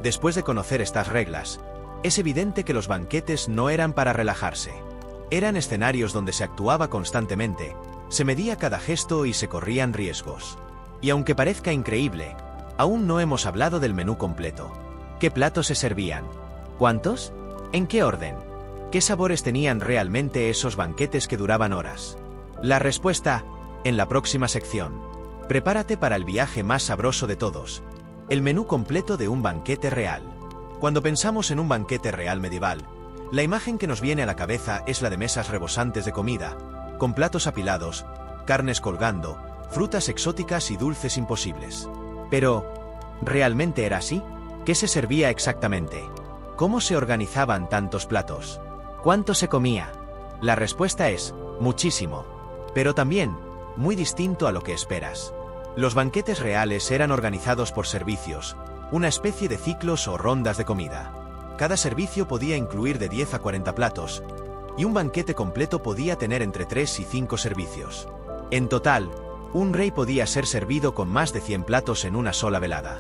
Después de conocer estas reglas, es evidente que los banquetes no eran para relajarse. Eran escenarios donde se actuaba constantemente, se medía cada gesto y se corrían riesgos. Y aunque parezca increíble, aún no hemos hablado del menú completo. ¿Qué platos se servían? ¿Cuántos? ¿En qué orden? ¿Qué sabores tenían realmente esos banquetes que duraban horas? La respuesta, en la próxima sección. Prepárate para el viaje más sabroso de todos. El menú completo de un banquete real. Cuando pensamos en un banquete real medieval, la imagen que nos viene a la cabeza es la de mesas rebosantes de comida, con platos apilados, carnes colgando, frutas exóticas y dulces imposibles. Pero, ¿realmente era así? ¿Qué se servía exactamente? ¿Cómo se organizaban tantos platos? ¿Cuánto se comía? La respuesta es, muchísimo. Pero también, muy distinto a lo que esperas. Los banquetes reales eran organizados por servicios, una especie de ciclos o rondas de comida. Cada servicio podía incluir de 10 a 40 platos, y un banquete completo podía tener entre 3 y 5 servicios. En total, un rey podía ser servido con más de 100 platos en una sola velada.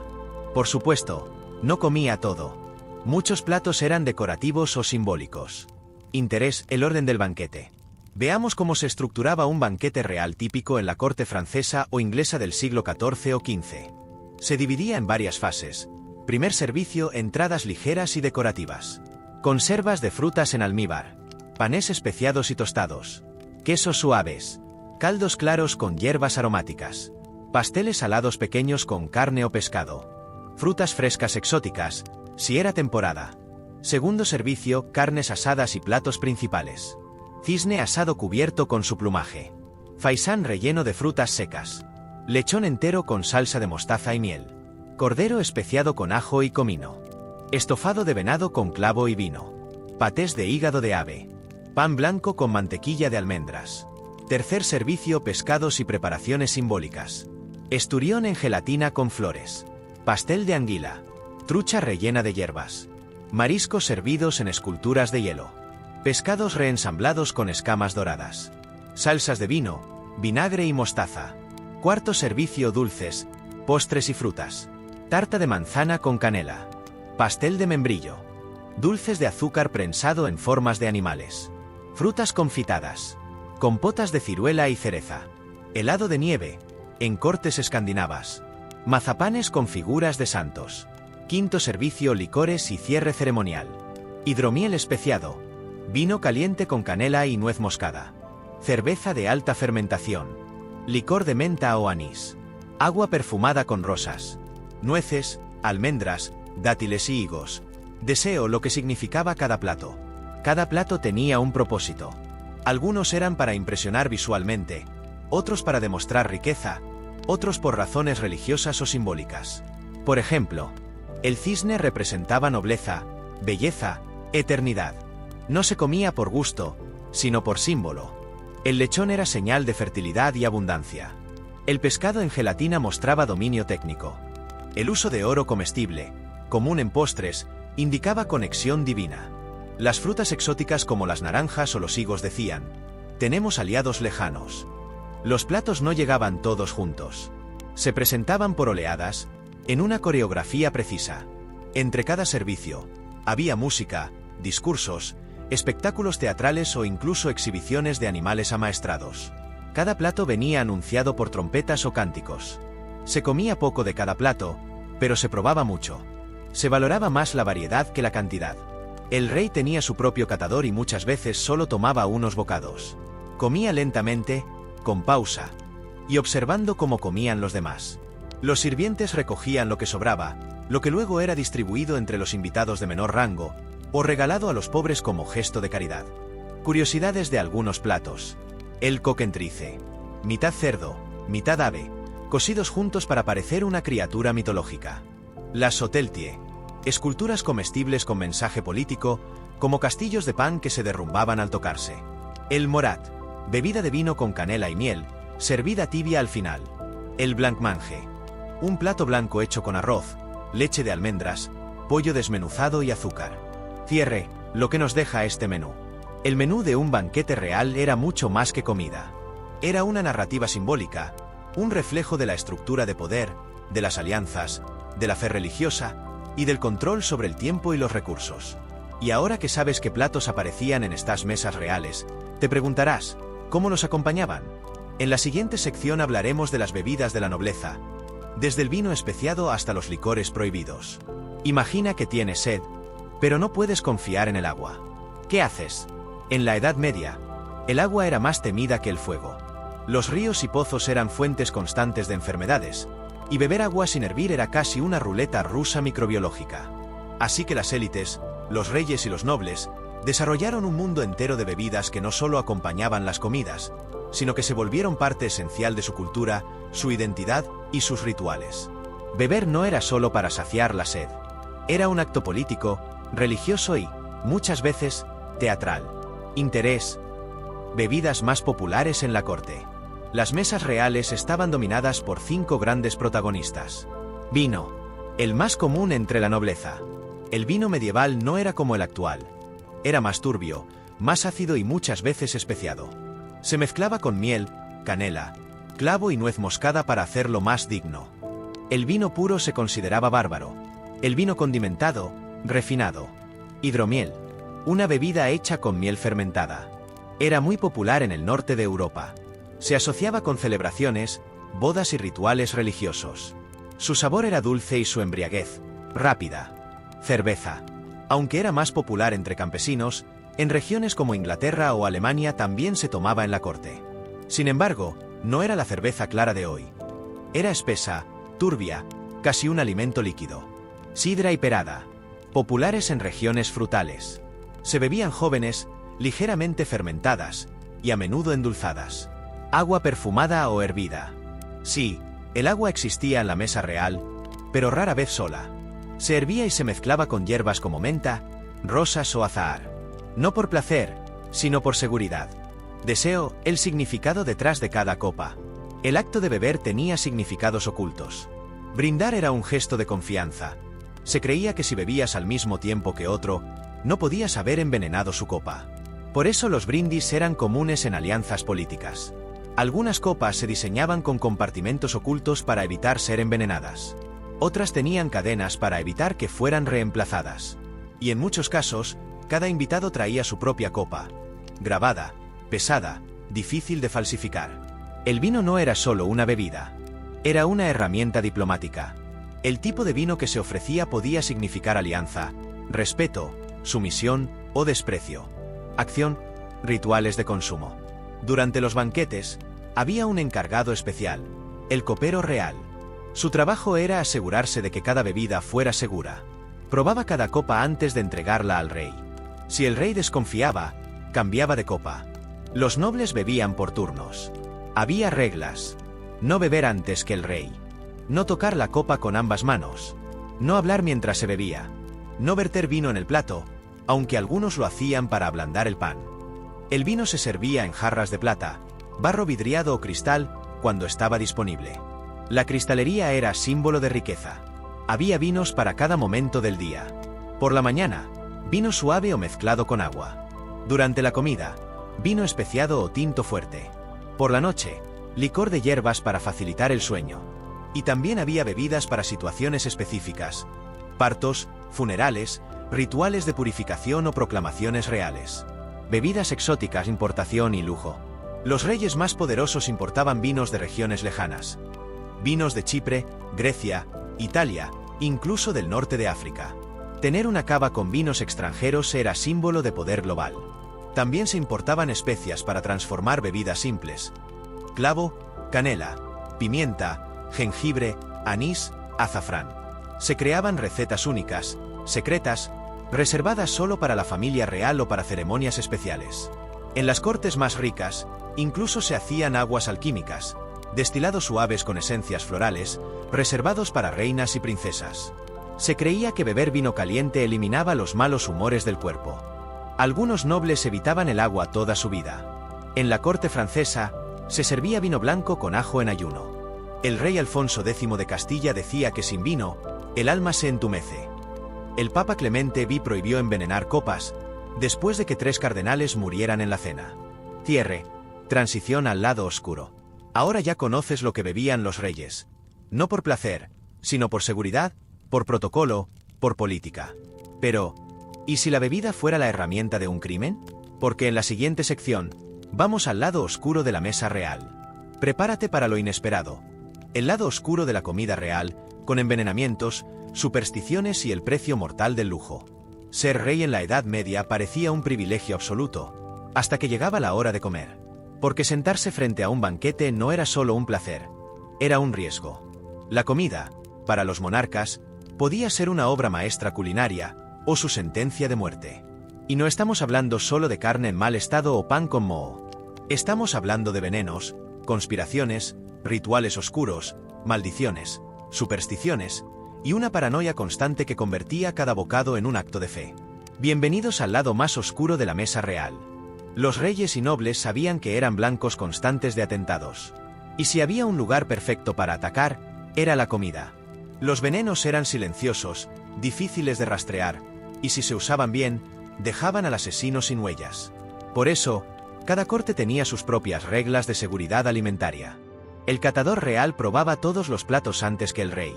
Por supuesto, no comía todo. Muchos platos eran decorativos o simbólicos. Interés, el orden del banquete. Veamos cómo se estructuraba un banquete real típico en la corte francesa o inglesa del siglo XIV o XV. Se dividía en varias fases. Primer servicio, entradas ligeras y decorativas. Conservas de frutas en almíbar. Panés especiados y tostados. Quesos suaves. Caldos claros con hierbas aromáticas. Pasteles salados pequeños con carne o pescado. Frutas frescas exóticas, si era temporada. Segundo servicio, carnes asadas y platos principales. Cisne asado cubierto con su plumaje. Faisán relleno de frutas secas. Lechón entero con salsa de mostaza y miel. Cordero especiado con ajo y comino. estofado de venado con clavo y vino, patés de hígado de ave, pan blanco con mantequilla de almendras. Tercer servicio: pescados y preparaciones simbólicas. Esturión en gelatina con flores, pastel de anguila, trucha rellena de hierbas, mariscos servidos en esculturas de hielo, pescados reensamblados con escamas doradas, salsas de vino, vinagre y mostaza. Cuarto servicio: dulces, postres y frutas, tarta de manzana con canela, pastel de membrillo, dulces de azúcar prensado en formas de animales, frutas confitadas, compotas de ciruela y cereza, helado de nieve, en cortes escandinavas, mazapanes con figuras de santos. Quinto servicio: licores y cierre ceremonial, hidromiel especiado, vino caliente con canela y nuez moscada, cerveza de alta fermentación, licor de menta o anís, agua perfumada con rosas, nueces, almendras, dátiles y higos. Deseo: lo que significaba cada plato. Cada plato tenía un propósito. Algunos eran para impresionar visualmente, otros para demostrar riqueza, otros por razones religiosas o simbólicas. Por ejemplo, el cisne representaba nobleza, belleza, eternidad. No se comía por gusto, sino por símbolo. El lechón era señal de fertilidad y abundancia. El pescado en gelatina mostraba dominio técnico. El uso de oro comestible, común en postres, indicaba conexión divina. Las frutas exóticas como las naranjas o los higos decían: tenemos aliados lejanos. Los platos no llegaban todos juntos. Se presentaban por oleadas, en una coreografía precisa. Entre cada servicio, había música, discursos, espectáculos teatrales o incluso exhibiciones de animales amaestrados. Cada plato venía anunciado por trompetas o cánticos. Se comía poco de cada plato, pero se probaba mucho. Se valoraba más la variedad que la cantidad. El rey tenía su propio catador y muchas veces solo tomaba unos bocados. Comía lentamente, con pausa, y observando cómo comían los demás. Los sirvientes recogían lo que sobraba, lo que luego era distribuido entre los invitados de menor rango, o regalado a los pobres como gesto de caridad. Curiosidades de algunos platos. El coquentrice, mitad cerdo, mitad ave, cosidos juntos para parecer una criatura mitológica. La soteltie, esculturas comestibles con mensaje político, como castillos de pan que se derrumbaban al tocarse. El morat, bebida de vino con canela y miel, servida tibia al final. El blancmange, un plato blanco hecho con arroz, leche de almendras, pollo desmenuzado y azúcar. Cierre, lo que nos deja este menú. El menú de un banquete real era mucho más que comida. Era una narrativa simbólica, un reflejo de la estructura de poder, de las alianzas, de la fe religiosa y del control sobre el tiempo y los recursos. Y ahora que sabes qué platos aparecían en estas mesas reales, te preguntarás, ¿cómo los acompañaban? En la siguiente sección hablaremos de las bebidas de la nobleza, desde el vino especiado hasta los licores prohibidos. Imagina que tienes sed, pero no puedes confiar en el agua. ¿Qué haces? En la Edad Media, el agua era más temida que el fuego. Los ríos y pozos eran fuentes constantes de enfermedades, y beber agua sin hervir era casi una ruleta rusa microbiológica. Así que las élites, los reyes y los nobles, desarrollaron un mundo entero de bebidas que no solo acompañaban las comidas, sino que se volvieron parte esencial de su cultura, su identidad y sus rituales. Beber no era solo para saciar la sed. Era un acto político, religioso y, muchas veces, teatral. Interés. Bebidas más populares en la corte. Las mesas reales estaban dominadas por 5 grandes protagonistas. Vino. El más común entre la nobleza. El vino medieval no era como el actual. Era más turbio, más ácido y muchas veces especiado. Se mezclaba con miel, canela, clavo y nuez moscada para hacerlo más digno. El vino puro se consideraba bárbaro. El vino condimentado, refinado. Hidromiel. Una bebida hecha con miel fermentada. Era muy popular en el norte de Europa. Se asociaba con celebraciones, bodas y rituales religiosos. Su sabor era dulce y su embriaguez, rápida. Cerveza. Aunque era más popular entre campesinos, en regiones como Inglaterra o Alemania también se tomaba en la corte. Sin embargo, no era la cerveza clara de hoy. Era espesa, turbia, casi un alimento líquido. Sidra y perada. Populares en regiones frutales. Se bebían jóvenes, ligeramente fermentadas, y a menudo endulzadas. Agua perfumada o hervida. Sí, el agua existía en la mesa real, pero rara vez sola. Se hervía y se mezclaba con hierbas como menta, rosas o azahar. No por placer, sino por seguridad. Deseo, el significado detrás de cada copa. El acto de beber tenía significados ocultos. Brindar era un gesto de confianza. Se creía que si bebías al mismo tiempo que otro, no podías haber envenenado su copa. Por eso los brindis eran comunes en alianzas políticas. Algunas copas se diseñaban con compartimentos ocultos para evitar ser envenenadas. Otras tenían cadenas para evitar que fueran reemplazadas. Y en muchos casos, cada invitado traía su propia copa. Grabada, pesada, difícil de falsificar. El vino no era solo una bebida. Era una herramienta diplomática. El tipo de vino que se ofrecía podía significar alianza, respeto, sumisión o desprecio. Acción, rituales de consumo. Durante los banquetes, había un encargado especial, el copero real. Su trabajo era asegurarse de que cada bebida fuera segura. Probaba cada copa antes de entregarla al rey. Si el rey desconfiaba, cambiaba de copa. Los nobles bebían por turnos. Había reglas. No beber antes que el rey. No tocar la copa con ambas manos. No hablar mientras se bebía. No verter vino en el plato, aunque algunos lo hacían para ablandar el pan. El vino se servía en jarras de plata, barro vidriado o cristal, cuando estaba disponible. La cristalería era símbolo de riqueza. Había vinos para cada momento del día. Por la mañana, vino suave o mezclado con agua. Durante la comida, vino especiado o tinto fuerte. Por la noche, licor de hierbas para facilitar el sueño. Y también había bebidas para situaciones específicas: partos, funerales, rituales de purificación o proclamaciones reales. Bebidas exóticas, importación y lujo. Los reyes más poderosos importaban vinos de regiones lejanas. Vinos de Chipre, Grecia, Italia, incluso del norte de África. Tener una cava con vinos extranjeros era símbolo de poder global. También se importaban especias para transformar bebidas simples: clavo, canela, pimienta, jengibre, anís, azafrán. Se creaban recetas únicas, secretas, reservadas solo para la familia real o para ceremonias especiales. En las cortes más ricas, incluso se hacían aguas alquímicas, destilados suaves con esencias florales, reservados para reinas y princesas. Se creía que beber vino caliente eliminaba los malos humores del cuerpo. Algunos nobles evitaban el agua toda su vida. En la corte francesa, se servía vino blanco con ajo en ayuno. El rey Alfonso X de Castilla decía que sin vino, el alma se entumece. El Papa Clemente V prohibió envenenar copas, después de que 3 cardenales murieran en la cena. Cierre. Transición al lado oscuro. Ahora ya conoces lo que bebían los reyes. No por placer, sino por seguridad, por protocolo, por política. Pero, ¿y si la bebida fuera la herramienta de un crimen? Porque en la siguiente sección, vamos al lado oscuro de la mesa real. Prepárate para lo inesperado. El lado oscuro de la comida real, con envenenamientos, supersticiones y el precio mortal del lujo. Ser rey en la Edad Media parecía un privilegio absoluto, hasta que llegaba la hora de comer. Porque sentarse frente a un banquete no era solo un placer, era un riesgo. La comida, para los monarcas, podía ser una obra maestra culinaria, o su sentencia de muerte. Y no estamos hablando solo de carne en mal estado o pan con moho. Estamos hablando de venenos, conspiraciones, rituales oscuros, maldiciones, supersticiones, y una paranoia constante que convertía cada bocado en un acto de fe. Bienvenidos al lado más oscuro de la mesa real. Los reyes y nobles sabían que eran blancos constantes de atentados. Y si había un lugar perfecto para atacar, era la comida. Los venenos eran silenciosos, difíciles de rastrear, y si se usaban bien, dejaban al asesino sin huellas. Por eso, cada corte tenía sus propias reglas de seguridad alimentaria. El catador real probaba todos los platos antes que el rey.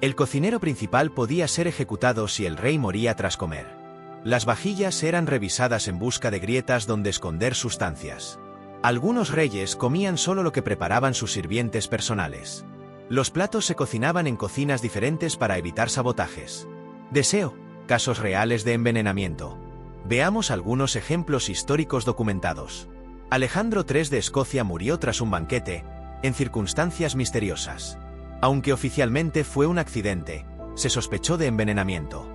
El cocinero principal podía ser ejecutado si el rey moría tras comer. Las vajillas eran revisadas en busca de grietas donde esconder sustancias. Algunos reyes comían solo lo que preparaban sus sirvientes personales. Los platos se cocinaban en cocinas diferentes para evitar sabotajes. Deseo. Casos reales de envenenamiento. Veamos algunos ejemplos históricos documentados. Alejandro III de Escocia murió tras un banquete, en circunstancias misteriosas. Aunque oficialmente fue un accidente, se sospechó de envenenamiento.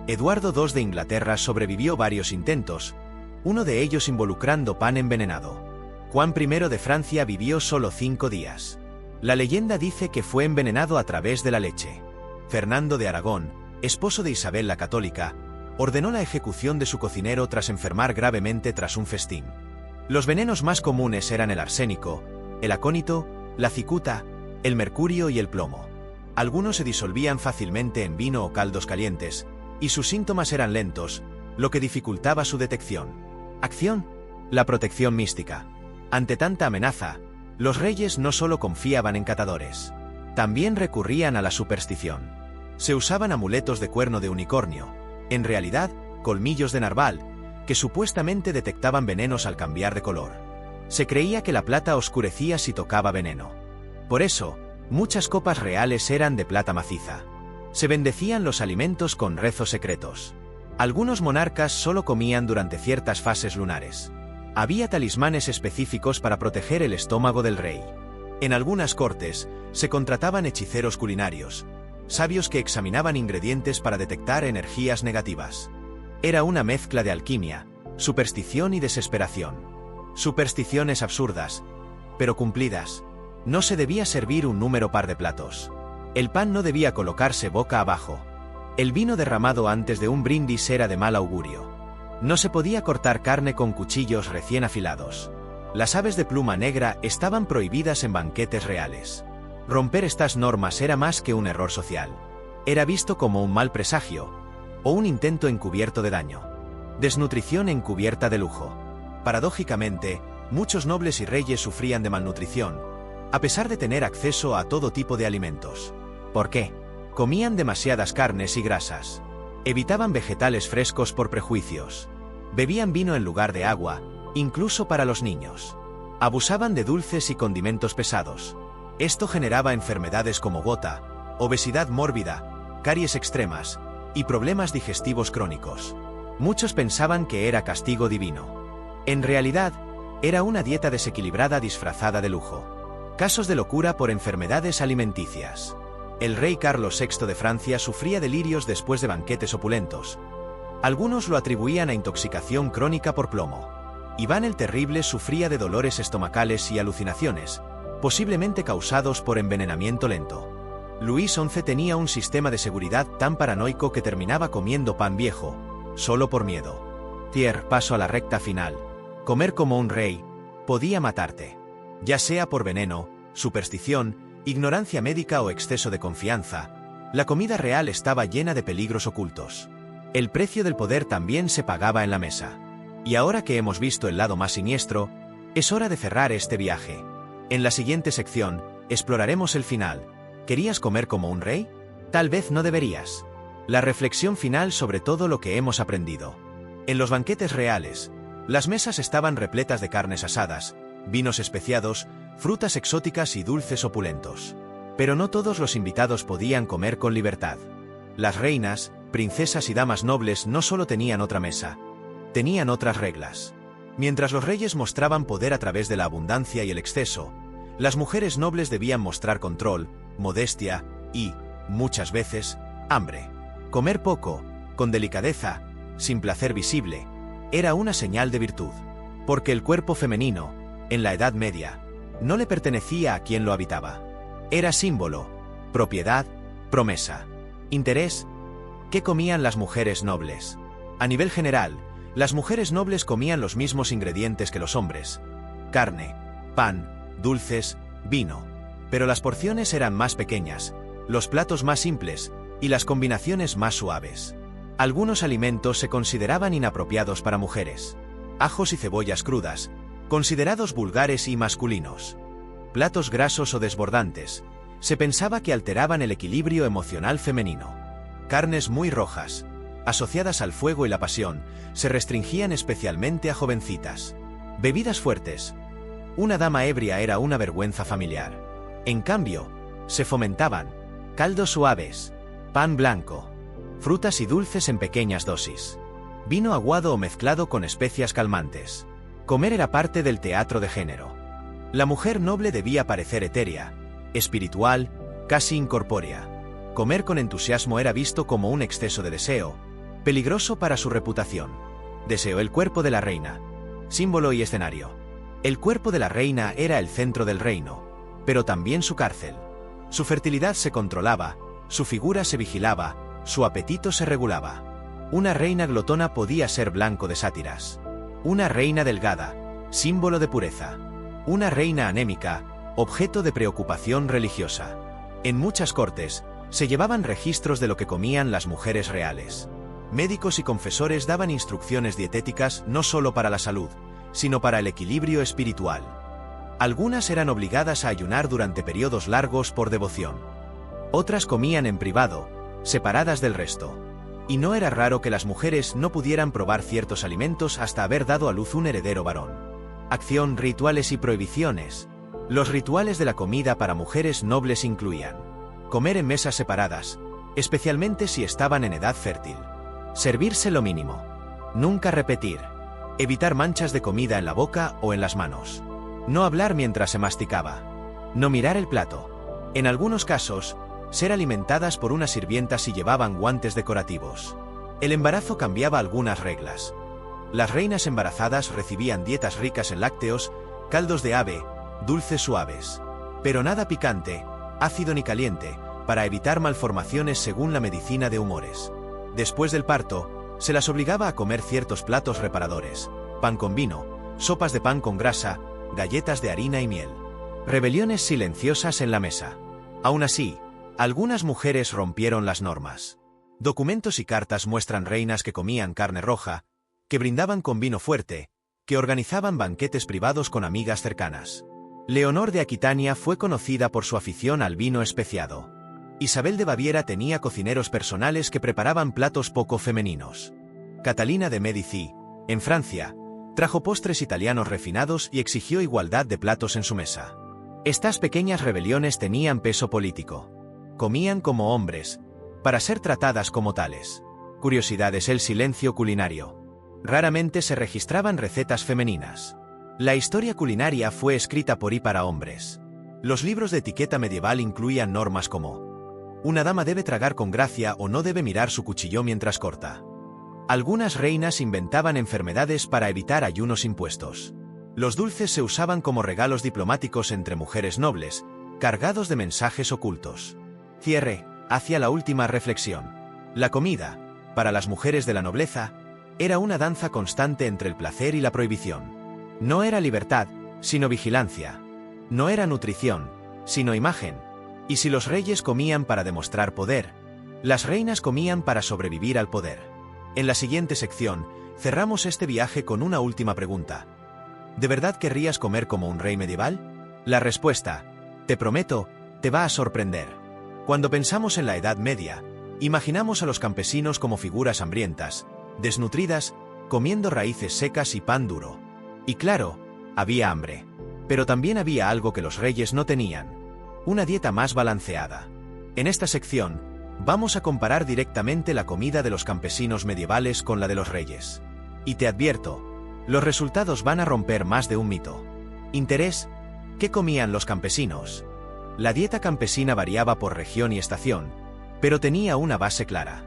Eduardo II de Inglaterra sobrevivió varios intentos, uno de ellos involucrando pan envenenado. Juan I de Francia vivió solo 5 días. La leyenda dice que fue envenenado a través de la leche. Fernando de Aragón, esposo de Isabel la Católica, ordenó la ejecución de su cocinero tras enfermar gravemente tras un festín. Los venenos más comunes eran el arsénico, el acónito, la cicuta, el mercurio y el plomo. Algunos se disolvían fácilmente en vino o caldos calientes, y sus síntomas eran lentos, lo que dificultaba su detección. Acción: la protección mística. Ante tanta amenaza, los reyes no solo confiaban en catadores, también recurrían a la superstición. Se usaban amuletos de cuerno de unicornio, en realidad, colmillos de narval, que supuestamente detectaban venenos al cambiar de color. Se creía que la plata oscurecía si tocaba veneno. Por eso, muchas copas reales eran de plata maciza. Se bendecían los alimentos con rezos secretos. Algunos monarcas solo comían durante ciertas fases lunares. Había talismanes específicos para proteger el estómago del rey. En algunas cortes, se contrataban hechiceros culinarios, sabios que examinaban ingredientes para detectar energías negativas. Era una mezcla de alquimia, superstición y desesperación. Supersticiones absurdas, pero cumplidas. No se debía servir un número par de platos. El pan no debía colocarse boca abajo. El vino derramado antes de un brindis era de mal augurio. No se podía cortar carne con cuchillos recién afilados. Las aves de pluma negra estaban prohibidas en banquetes reales. Romper estas normas era más que un error social. Era visto como un mal presagio, o un intento encubierto de daño. Desnutrición encubierta de lujo. Paradójicamente, muchos nobles y reyes sufrían de malnutrición, a pesar de tener acceso a todo tipo de alimentos. ¿Por qué? Comían demasiadas carnes y grasas. Evitaban vegetales frescos por prejuicios. Bebían vino en lugar de agua, incluso para los niños. Abusaban de dulces y condimentos pesados. Esto generaba enfermedades como gota, obesidad mórbida, caries extremas y problemas digestivos crónicos. Muchos pensaban que era castigo divino. En realidad, era una dieta desequilibrada disfrazada de lujo. Casos de locura por enfermedades alimenticias. El rey Carlos VI de Francia sufría delirios después de banquetes opulentos. Algunos lo atribuían a intoxicación crónica por plomo. Iván el Terrible sufría de dolores estomacales y alucinaciones, posiblemente causados por envenenamiento lento. Luis XI tenía un sistema de seguridad tan paranoico que terminaba comiendo pan viejo, solo por miedo. Paso a la recta final. Comer como un rey podía matarte. Ya sea por veneno, superstición, ignorancia médica o exceso de confianza, la comida real estaba llena de peligros ocultos. El precio del poder también se pagaba en la mesa. Y ahora que hemos visto el lado más siniestro, es hora de cerrar este viaje. En la siguiente sección, exploraremos el final. ¿Querías comer como un rey? Tal vez no deberías. La reflexión final sobre todo lo que hemos aprendido. En los banquetes reales, las mesas estaban repletas de carnes asadas, vinos especiados, frutas exóticas y dulces opulentos. Pero no todos los invitados podían comer con libertad. Las reinas, princesas y damas nobles no solo tenían otra mesa, tenían otras reglas. Mientras los reyes mostraban poder a través de la abundancia y el exceso, las mujeres nobles debían mostrar control, modestia y, muchas veces, hambre. Comer poco, con delicadeza, sin placer visible, era una señal de virtud. Porque el cuerpo femenino, en la Edad Media, no le pertenecía a quien lo habitaba. Era símbolo, propiedad, promesa, interés. ¿Qué comían las mujeres nobles? A nivel general, las mujeres nobles comían los mismos ingredientes que los hombres: carne, pan, dulces, vino. Pero las porciones eran más pequeñas, los platos más simples y las combinaciones más suaves. Algunos alimentos se consideraban inapropiados para mujeres. Ajos y cebollas crudas, considerados vulgares y masculinos. Platos grasos o desbordantes, se pensaba que alteraban el equilibrio emocional femenino. Carnes muy rojas, asociadas al fuego y la pasión, se restringían especialmente a jovencitas. Bebidas fuertes. Una dama ebria era una vergüenza familiar. En cambio, se fomentaban caldos suaves, pan blanco, frutas y dulces en pequeñas dosis, vino aguado o mezclado con especias calmantes. Comer era parte del teatro de género. La mujer noble debía parecer etérea, espiritual, casi incorpórea. Comer con entusiasmo era visto como un exceso de deseo, peligroso para su reputación. Deseó el cuerpo de la reina. Símbolo y escenario. El cuerpo de la reina era el centro del reino, pero también su cárcel. Su fertilidad se controlaba, su figura se vigilaba, su apetito se regulaba. Una reina glotona podía ser blanco de sátiras. Una reina delgada, símbolo de pureza. Una reina anémica, objeto de preocupación religiosa. En muchas cortes, se llevaban registros de lo que comían las mujeres reales. Médicos y confesores daban instrucciones dietéticas no solo para la salud, sino para el equilibrio espiritual. Algunas eran obligadas a ayunar durante periodos largos por devoción. Otras comían en privado, separadas del resto. Y no era raro que las mujeres no pudieran probar ciertos alimentos hasta haber dado a luz un heredero varón. Acción, rituales y prohibiciones. Los rituales de la comida para mujeres nobles incluían comer en mesas separadas, especialmente si estaban en edad fértil. Servirse lo mínimo. Nunca repetir. Evitar manchas de comida en la boca o en las manos. No hablar mientras se masticaba. No mirar el plato. En algunos casos, ser alimentadas por una sirvienta si llevaban guantes decorativos. El embarazo cambiaba algunas reglas. Las reinas embarazadas recibían dietas ricas en lácteos, caldos de ave, dulces suaves. Pero nada picante, ácido ni caliente, para evitar malformaciones según la medicina de humores. Después del parto, se las obligaba a comer ciertos platos reparadores: pan con vino, sopas de pan con grasa, galletas de harina y miel. Rebeliones silenciosas en la mesa. Aún así, algunas mujeres rompieron las normas. Documentos y cartas muestran reinas que comían carne roja, que brindaban con vino fuerte, que organizaban banquetes privados con amigas cercanas. Leonor de Aquitania fue conocida por su afición al vino especiado. Isabel de Baviera tenía cocineros personales que preparaban platos poco femeninos. Catalina de Médici, en Francia, trajo postres italianos refinados y exigió igualdad de platos en su mesa. Estas pequeñas rebeliones tenían peso político. Comían como hombres, para ser tratadas como tales. Curiosidades: el silencio culinario. Raramente se registraban recetas femeninas. La historia culinaria fue escrita por y para hombres. Los libros de etiqueta medieval incluían normas como: una dama debe tragar con gracia o no debe mirar su cuchillo mientras corta. Algunas reinas inventaban enfermedades para evitar ayunos impuestos. Los dulces se usaban como regalos diplomáticos entre mujeres nobles, cargados de mensajes ocultos. Cierre, hacia la última reflexión. La comida, para las mujeres de la nobleza, era una danza constante entre el placer y la prohibición. No era libertad, sino vigilancia. No era nutrición, sino imagen. Y si los reyes comían para demostrar poder, las reinas comían para sobrevivir al poder. En la siguiente sección, cerramos este viaje con una última pregunta. ¿De verdad querrías comer como un rey medieval? La respuesta, te prometo, te va a sorprender. Cuando pensamos en la Edad Media, imaginamos a los campesinos como figuras hambrientas, desnutridas, comiendo raíces secas y pan duro. Y claro, había hambre. Pero también había algo que los reyes no tenían: una dieta más balanceada. En esta sección, vamos a comparar directamente la comida de los campesinos medievales con la de los reyes. Y te advierto, los resultados van a romper más de un mito. Interés: ¿qué comían los campesinos? La dieta campesina variaba por región y estación, pero tenía una base clara.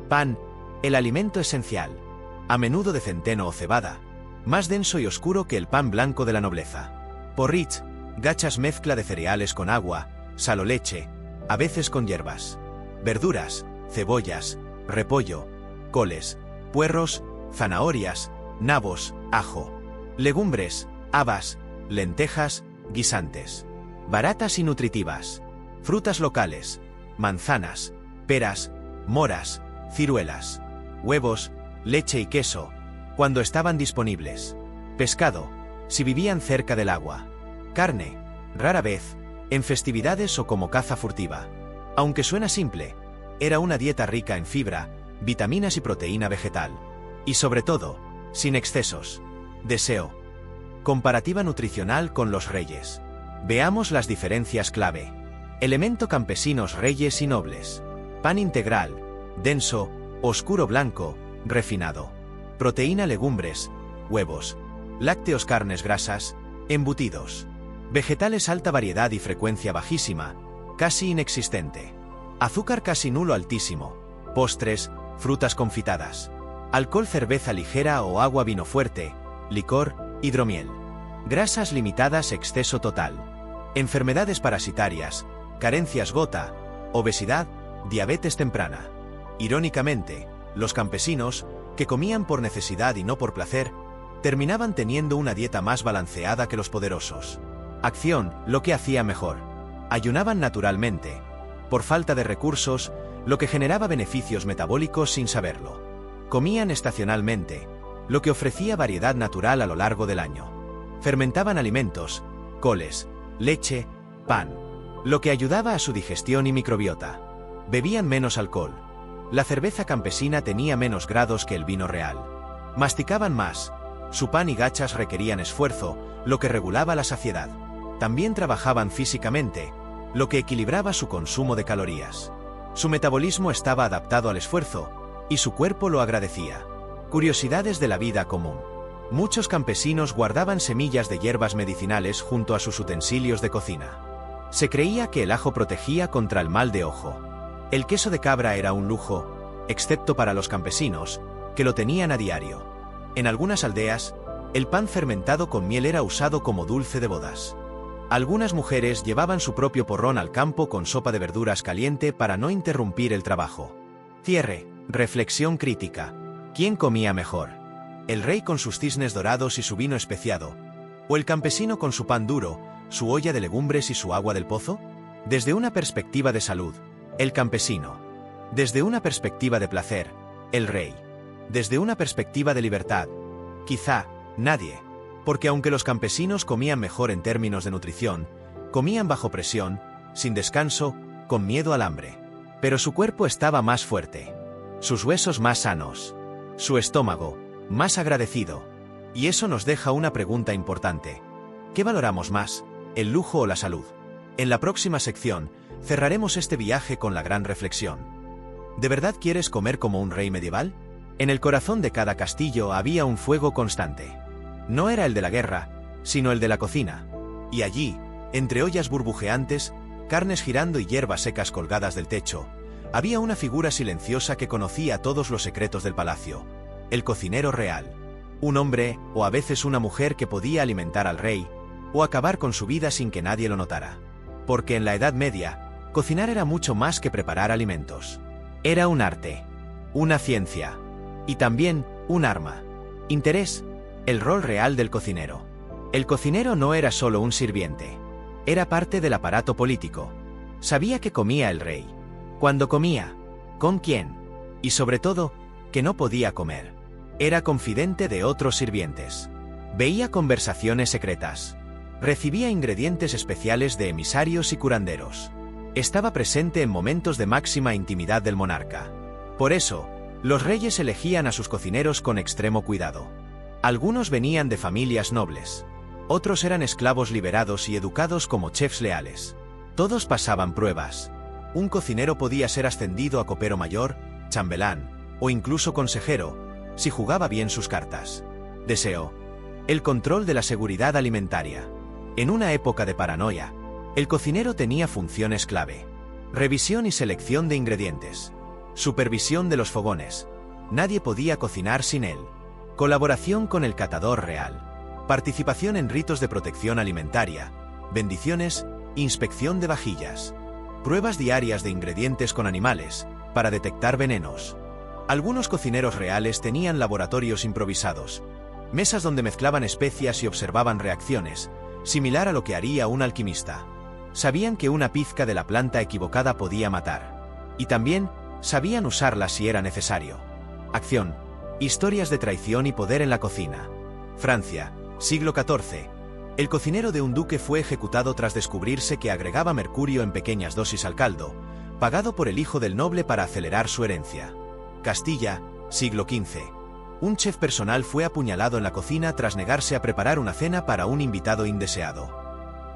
Pan, el alimento esencial, a menudo de centeno o cebada, más denso y oscuro que el pan blanco de la nobleza. Porridge, gachas mezcla de cereales con agua, sal o leche, a veces con hierbas. Verduras, cebollas, repollo, coles, puerros, zanahorias, nabos, ajo. Legumbres, habas, lentejas, guisantes. Baratas y nutritivas. Frutas locales, manzanas, peras, moras, ciruelas. Huevos, leche y queso, cuando estaban disponibles. Pescado, si vivían cerca del agua. Carne, rara vez, en festividades o como caza furtiva. Aunque suena simple, era una dieta rica en fibra, vitaminas y proteína vegetal. Y sobre todo, sin excesos. Deseo. Comparativa nutricional con los reyes. Veamos las diferencias clave. Elemento: campesinos, reyes y nobles. Pan integral, denso, oscuro blanco, refinado. Proteína: legumbres, huevos. Lácteos: carnes grasas, embutidos. Vegetales: alta variedad y frecuencia bajísima, casi inexistente. Azúcar: casi nulo, altísimo. Postres: frutas confitadas. Alcohol: cerveza ligera o agua, vino fuerte, licor, hidromiel. Grasas limitadas, exceso total. Enfermedades parasitarias, carencias: gota, obesidad, diabetes temprana. Irónicamente, los campesinos, que comían por necesidad y no por placer, terminaban teniendo una dieta más balanceada que los poderosos. Acción, lo que hacía mejor. Ayunaban naturalmente, por falta de recursos, lo que generaba beneficios metabólicos sin saberlo. Comían estacionalmente, lo que ofrecía variedad natural a lo largo del año. Fermentaban alimentos, coles, leche, pan, lo que ayudaba a su digestión y microbiota. Bebían menos alcohol. La cerveza campesina tenía menos grados que el vino real. Masticaban más. Su pan y gachas requerían esfuerzo, lo que regulaba la saciedad. También trabajaban físicamente, lo que equilibraba su consumo de calorías. Su metabolismo estaba adaptado al esfuerzo, y su cuerpo lo agradecía. Curiosidades de la vida común. Muchos campesinos guardaban semillas de hierbas medicinales junto a sus utensilios de cocina. Se creía que el ajo protegía contra el mal de ojo. El queso de cabra era un lujo, excepto para los campesinos, que lo tenían a diario. En algunas aldeas, el pan fermentado con miel era usado como dulce de bodas. Algunas mujeres llevaban su propio porrón al campo con sopa de verduras caliente para no interrumpir el trabajo. Cierre. Reflexión crítica. ¿Quién comía mejor? ¿El rey con sus cisnes dorados y su vino especiado? ¿O el campesino con su pan duro, su olla de legumbres y su agua del pozo? Desde una perspectiva de salud, el campesino. Desde una perspectiva de placer, el rey. Desde una perspectiva de libertad, quizá, nadie. Porque aunque los campesinos comían mejor en términos de nutrición, comían bajo presión, sin descanso, con miedo al hambre. Pero su cuerpo estaba más fuerte. Sus huesos más sanos. Su estómago, más agradecido. Y eso nos deja una pregunta importante. ¿Qué valoramos más, el lujo o la salud? En la próxima sección, cerraremos este viaje con la gran reflexión. ¿De verdad quieres comer como un rey medieval? En el corazón de cada castillo había un fuego constante. No era el de la guerra, sino el de la cocina. Y allí, entre ollas burbujeantes, carnes girando y hierbas secas colgadas del techo, había una figura silenciosa que conocía todos los secretos del palacio. El cocinero real. Un hombre, o a veces una mujer que podía alimentar al rey, o acabar con su vida sin que nadie lo notara. Porque en la Edad Media, cocinar era mucho más que preparar alimentos. Era un arte, una ciencia, y también un arma. Interés. El rol real del cocinero. El cocinero no era solo un sirviente. Era parte del aparato político. Sabía que comía el rey. Cuando comía, ¿con quién? Y sobre todo, que no podía comer. Era confidente de otros sirvientes. Veía conversaciones secretas. Recibía ingredientes especiales de emisarios y curanderos. Estaba presente en momentos de máxima intimidad del monarca. Por eso, los reyes elegían a sus cocineros con extremo cuidado. Algunos venían de familias nobles. Otros eran esclavos liberados y educados como chefs leales. Todos pasaban pruebas. Un cocinero podía ser ascendido a copero mayor, chambelán, o incluso consejero, si jugaba bien sus cartas. Deseo. El control de la seguridad alimentaria. En una época de paranoia, el cocinero tenía funciones clave. Revisión y selección de ingredientes. Supervisión de los fogones. Nadie podía cocinar sin él. Colaboración con el catador real. Participación en ritos de protección alimentaria. Bendiciones, inspección de vajillas. Pruebas diarias de ingredientes con animales, para detectar venenos. Algunos cocineros reales tenían laboratorios improvisados. Mesas donde mezclaban especias y observaban reacciones, similar a lo que haría un alquimista. Sabían que una pizca de la planta equivocada podía matar. Y también, sabían usarla si era necesario. Acción. Historias de traición y poder en la cocina. Francia, siglo XIV. El cocinero de un duque fue ejecutado tras descubrirse que agregaba mercurio en pequeñas dosis al caldo, pagado por el hijo del noble para acelerar su herencia. Castilla, siglo XV. Un chef personal fue apuñalado en la cocina tras negarse a preparar una cena para un invitado indeseado.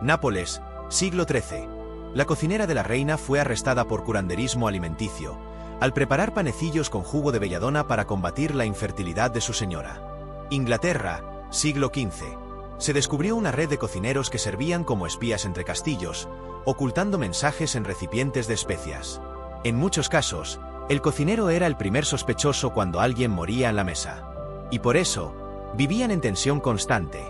Nápoles, siglo XIII. La cocinera de la reina fue arrestada por curanderismo alimenticio, al preparar panecillos con jugo de belladona para combatir la infertilidad de su señora. Inglaterra, siglo XV. Se descubrió una red de cocineros que servían como espías entre castillos, ocultando mensajes en recipientes de especias. En muchos casos, el cocinero era el primer sospechoso cuando alguien moría en la mesa. Y por eso, vivían en tensión constante.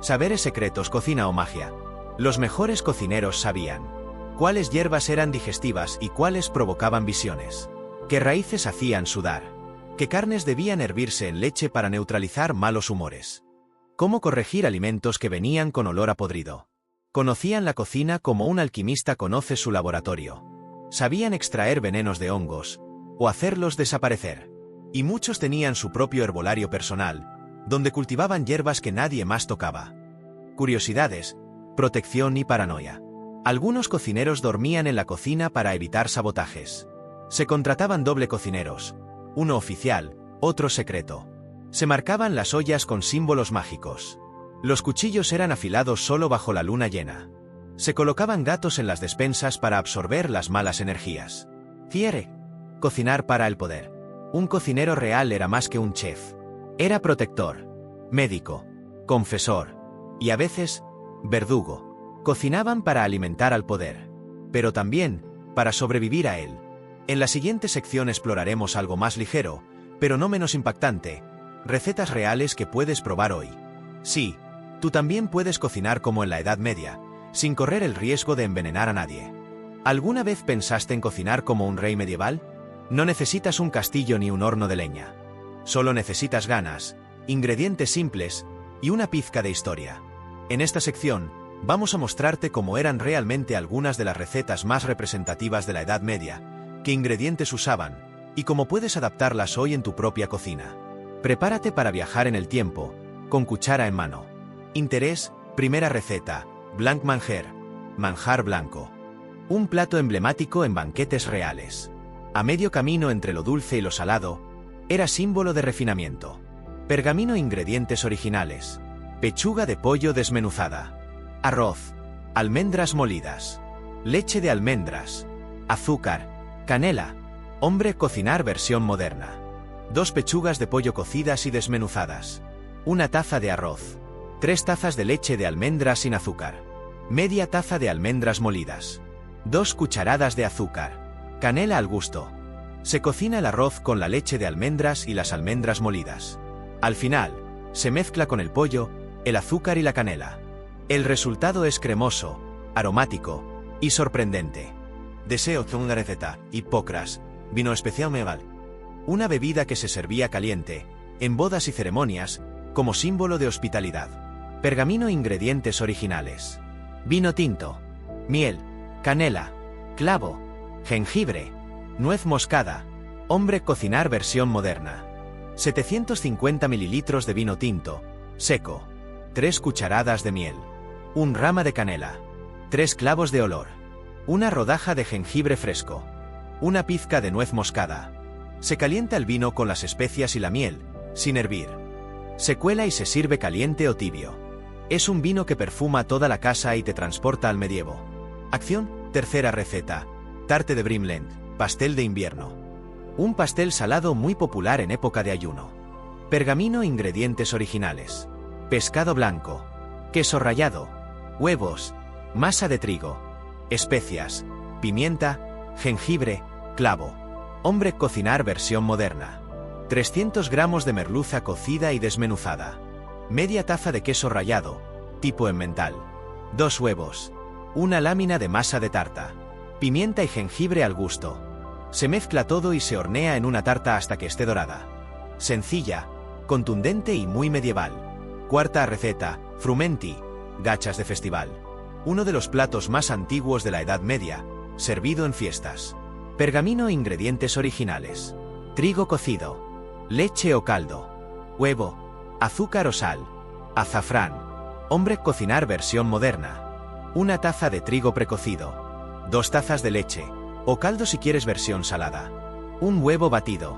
Saberes secretos, cocina o magia. Los mejores cocineros sabían cuáles hierbas eran digestivas y cuáles provocaban visiones. qué raíces hacían sudar, qué carnes debían hervirse en leche para neutralizar malos humores, cómo corregir alimentos que venían con olor a podrido. Conocían la cocina como un alquimista conoce su laboratorio. Sabían extraer venenos de hongos, o hacerlos desaparecer. Y muchos tenían su propio herbolario personal, donde cultivaban hierbas que nadie más tocaba. Curiosidades, protección y paranoia. Algunos cocineros dormían en la cocina para evitar sabotajes. Se contrataban doble cocineros, uno oficial, otro secreto. Se marcaban las ollas con símbolos mágicos. Los cuchillos eran afilados solo bajo la luna llena. Se colocaban gatos en las despensas para absorber las malas energías. Cierre. Cocinar para el poder. Un cocinero real era más que un chef. Era protector, médico, confesor y a veces, verdugo. Cocinaban para alimentar al poder, pero también para sobrevivir a él. En la siguiente sección exploraremos algo más ligero, pero no menos impactante, recetas reales que puedes probar hoy. Sí, tú también puedes cocinar como en la Edad Media, sin correr el riesgo de envenenar a nadie. ¿Alguna vez pensaste en cocinar como un rey medieval? No necesitas un castillo ni un horno de leña. Solo necesitas ganas, ingredientes simples y una pizca de historia. En esta sección, vamos a mostrarte cómo eran realmente algunas de las recetas más representativas de la Edad Media, qué ingredientes usaban, y cómo puedes adaptarlas hoy en tu propia cocina. Prepárate para viajar en el tiempo, con cuchara en mano. Interés, primera receta, blanc manger, manjar blanco. Un plato emblemático en banquetes reales. A medio camino entre lo dulce y lo salado, era símbolo de refinamiento. Pergamino ingredientes originales. Pechuga de pollo desmenuzada. Arroz. Almendras molidas. Leche de almendras. Azúcar. Canela. Hombre cocinar versión moderna. 2 pechugas de pollo cocidas y desmenuzadas. 1 taza de arroz. 3 tazas de leche de almendras sin azúcar. Media taza de almendras molidas. 2 cucharadas de azúcar. Canela al gusto. Se cocina el arroz con la leche de almendras y las almendras molidas. Al final, se mezcla con el pollo, el azúcar y la canela. El resultado es cremoso, aromático y sorprendente. Deseo una receta, Hipócras, vino especial medieval. Una bebida que se servía caliente, en bodas y ceremonias, como símbolo de hospitalidad. Pergamino ingredientes originales. Vino tinto. Miel. Canela. Clavo. Jengibre. Nuez moscada. Hombre cocinar versión moderna. 750 ml de vino tinto, seco. 3 cucharadas de miel. 1 rama de canela. 3 clavos de olor. 1 rodaja de jengibre fresco. 1 pizca de nuez moscada. Se calienta el vino con las especias y la miel, sin hervir. Se cuela y se sirve caliente o tibio. Es un vino que perfuma toda la casa y te transporta al medievo. Acción, tercera receta. Tarte de Brimland, pastel de invierno. Un pastel salado muy popular en época de ayuno. Pergamino ingredientes originales. Pescado blanco. Queso rallado. Huevos. Masa de trigo. Especias. Pimienta. Jengibre. Clavo. Hombre cocinar versión moderna. 300 gramos de merluza cocida y desmenuzada. Media taza de queso rallado, tipo emmental. 2 huevos. 1 lámina de masa de tarta. Pimienta y jengibre al gusto. Se mezcla todo y se hornea en una tarta hasta que esté dorada. Sencilla, contundente y muy medieval. Cuarta receta, frumenti, gachas de festival. Uno de los platos más antiguos de la Edad Media, servido en fiestas. Pergamino ingredientes originales. Trigo cocido. Leche o caldo. Huevo. Azúcar o sal. Azafrán. Hombre cocinar versión moderna. 1 taza de trigo precocido. 2 tazas de leche. O caldo si quieres versión salada. 1 huevo batido.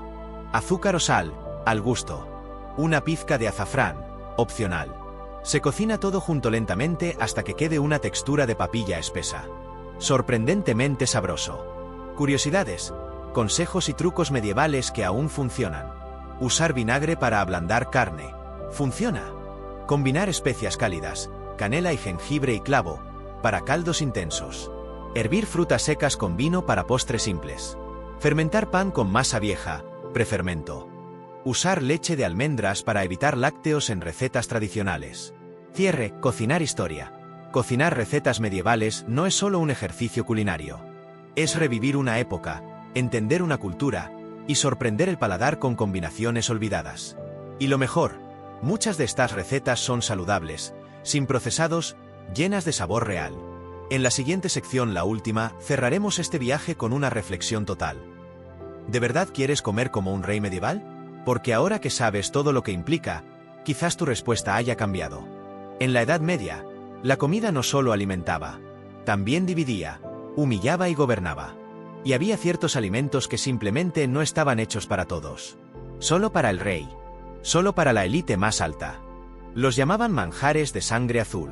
Azúcar o sal, al gusto. 1 pizca de azafrán, opcional. Se cocina todo junto lentamente hasta que quede una textura de papilla espesa. Sorprendentemente sabroso. Curiosidades, consejos y trucos medievales que aún funcionan. Usar vinagre para ablandar carne. Funciona. Combinar especias cálidas, canela y jengibre y clavo, para caldos intensos. Hervir frutas secas con vino para postres simples. Fermentar pan con masa vieja, prefermento. Usar leche de almendras para evitar lácteos en recetas tradicionales. Cierre, cocinar historia. Cocinar recetas medievales no es solo un ejercicio culinario. Es revivir una época, entender una cultura y sorprender el paladar con combinaciones olvidadas. Y lo mejor, muchas de estas recetas son saludables, sin procesados, llenas de sabor real. En la siguiente sección, la última, cerraremos este viaje con una reflexión total. ¿De verdad quieres comer como un rey medieval? Porque ahora que sabes todo lo que implica, quizás tu respuesta haya cambiado. En la Edad Media, la comida no solo alimentaba, también dividía, humillaba y gobernaba. Y había ciertos alimentos que simplemente no estaban hechos para todos. Solo para el rey. Solo para la élite más alta. Los llamaban manjares de sangre azul.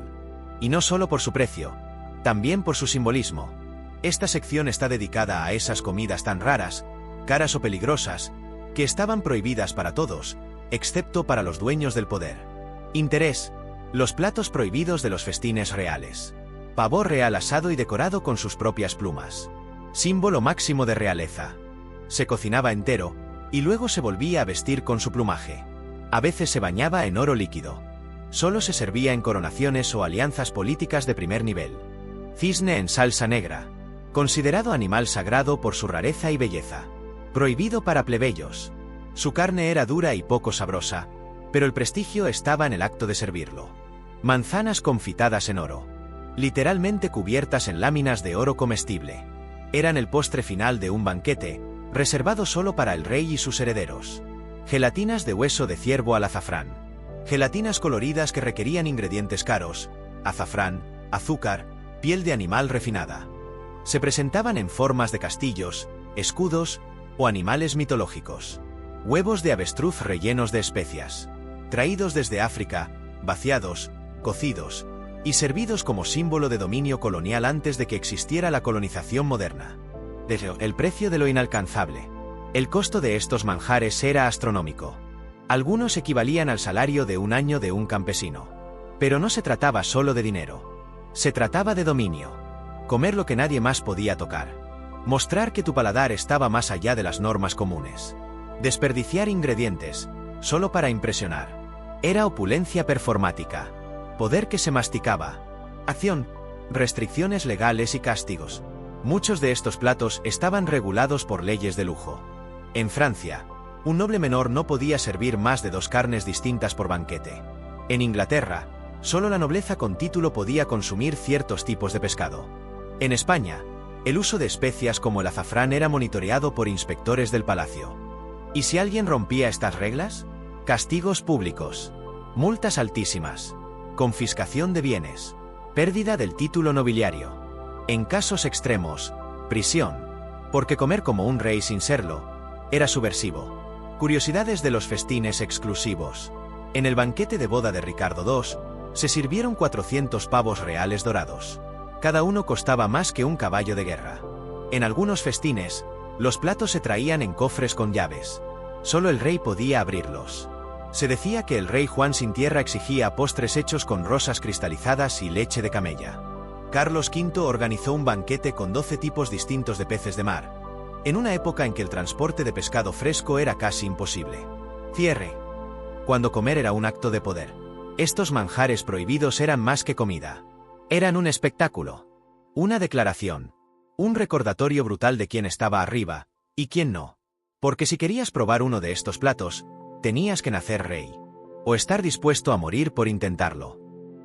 Y no solo por su precio, también por su simbolismo. Esta sección está dedicada a esas comidas tan raras, caras o peligrosas, que estaban prohibidas para todos, excepto para los dueños del poder. Interés: los platos prohibidos de los festines reales. Pavo real asado y decorado con sus propias plumas. Símbolo máximo de realeza. Se cocinaba entero, y luego se volvía a vestir con su plumaje. A veces se bañaba en oro líquido. Solo se servía en coronaciones o alianzas políticas de primer nivel. Cisne en salsa negra. Considerado animal sagrado por su rareza y belleza. Prohibido para plebeyos. Su carne era dura y poco sabrosa, pero el prestigio estaba en el acto de servirlo. Manzanas confitadas en oro. Literalmente cubiertas en láminas de oro comestible. Eran el postre final de un banquete, reservado solo para el rey y sus herederos. Gelatinas de hueso de ciervo al azafrán. Gelatinas coloridas que requerían ingredientes caros, azafrán, azúcar, piel de animal refinada. Se presentaban en formas de castillos, escudos o animales mitológicos. Huevos de avestruz rellenos de especias. Traídos desde África, vaciados, cocidos y servidos como símbolo de dominio colonial antes de que existiera la colonización moderna. El precio de lo inalcanzable. El costo de estos manjares era astronómico. Algunos equivalían al salario de un año de un campesino. Pero no se trataba solo de dinero. Se trataba de dominio. Comer lo que nadie más podía tocar. Mostrar que tu paladar estaba más allá de las normas comunes. Desperdiciar ingredientes, solo para impresionar. Era opulencia performática. Poder que se masticaba. Acción, restricciones legales y castigos. Muchos de estos platos estaban regulados por leyes de lujo. En Francia, un noble menor no podía servir más de 2 carnes distintas por banquete. En Inglaterra, solo la nobleza con título podía consumir ciertos tipos de pescado. En España, el uso de especias como el azafrán era monitoreado por inspectores del palacio. ¿Y si alguien rompía estas reglas? Castigos públicos. Multas altísimas. Confiscación de bienes. Pérdida del título nobiliario. En casos extremos, prisión. Porque comer como un rey sin serlo era subversivo. Curiosidades de los festines exclusivos. En el banquete de boda de Ricardo II, se sirvieron 400 pavos reales dorados. Cada uno costaba más que un caballo de guerra. En algunos festines, los platos se traían en cofres con llaves. Solo el rey podía abrirlos. Se decía que el rey Juan sin tierra exigía postres hechos con rosas cristalizadas y leche de camella. Carlos V organizó un banquete con 12 tipos distintos de peces de mar, en una época en que el transporte de pescado fresco era casi imposible. Cierre. Cuando comer era un acto de poder. Estos manjares prohibidos eran más que comida. Eran un espectáculo. Una declaración. Un recordatorio brutal de quién estaba arriba, y quién no. Porque si querías probar uno de estos platos, tenías que nacer rey. O estar dispuesto a morir por intentarlo.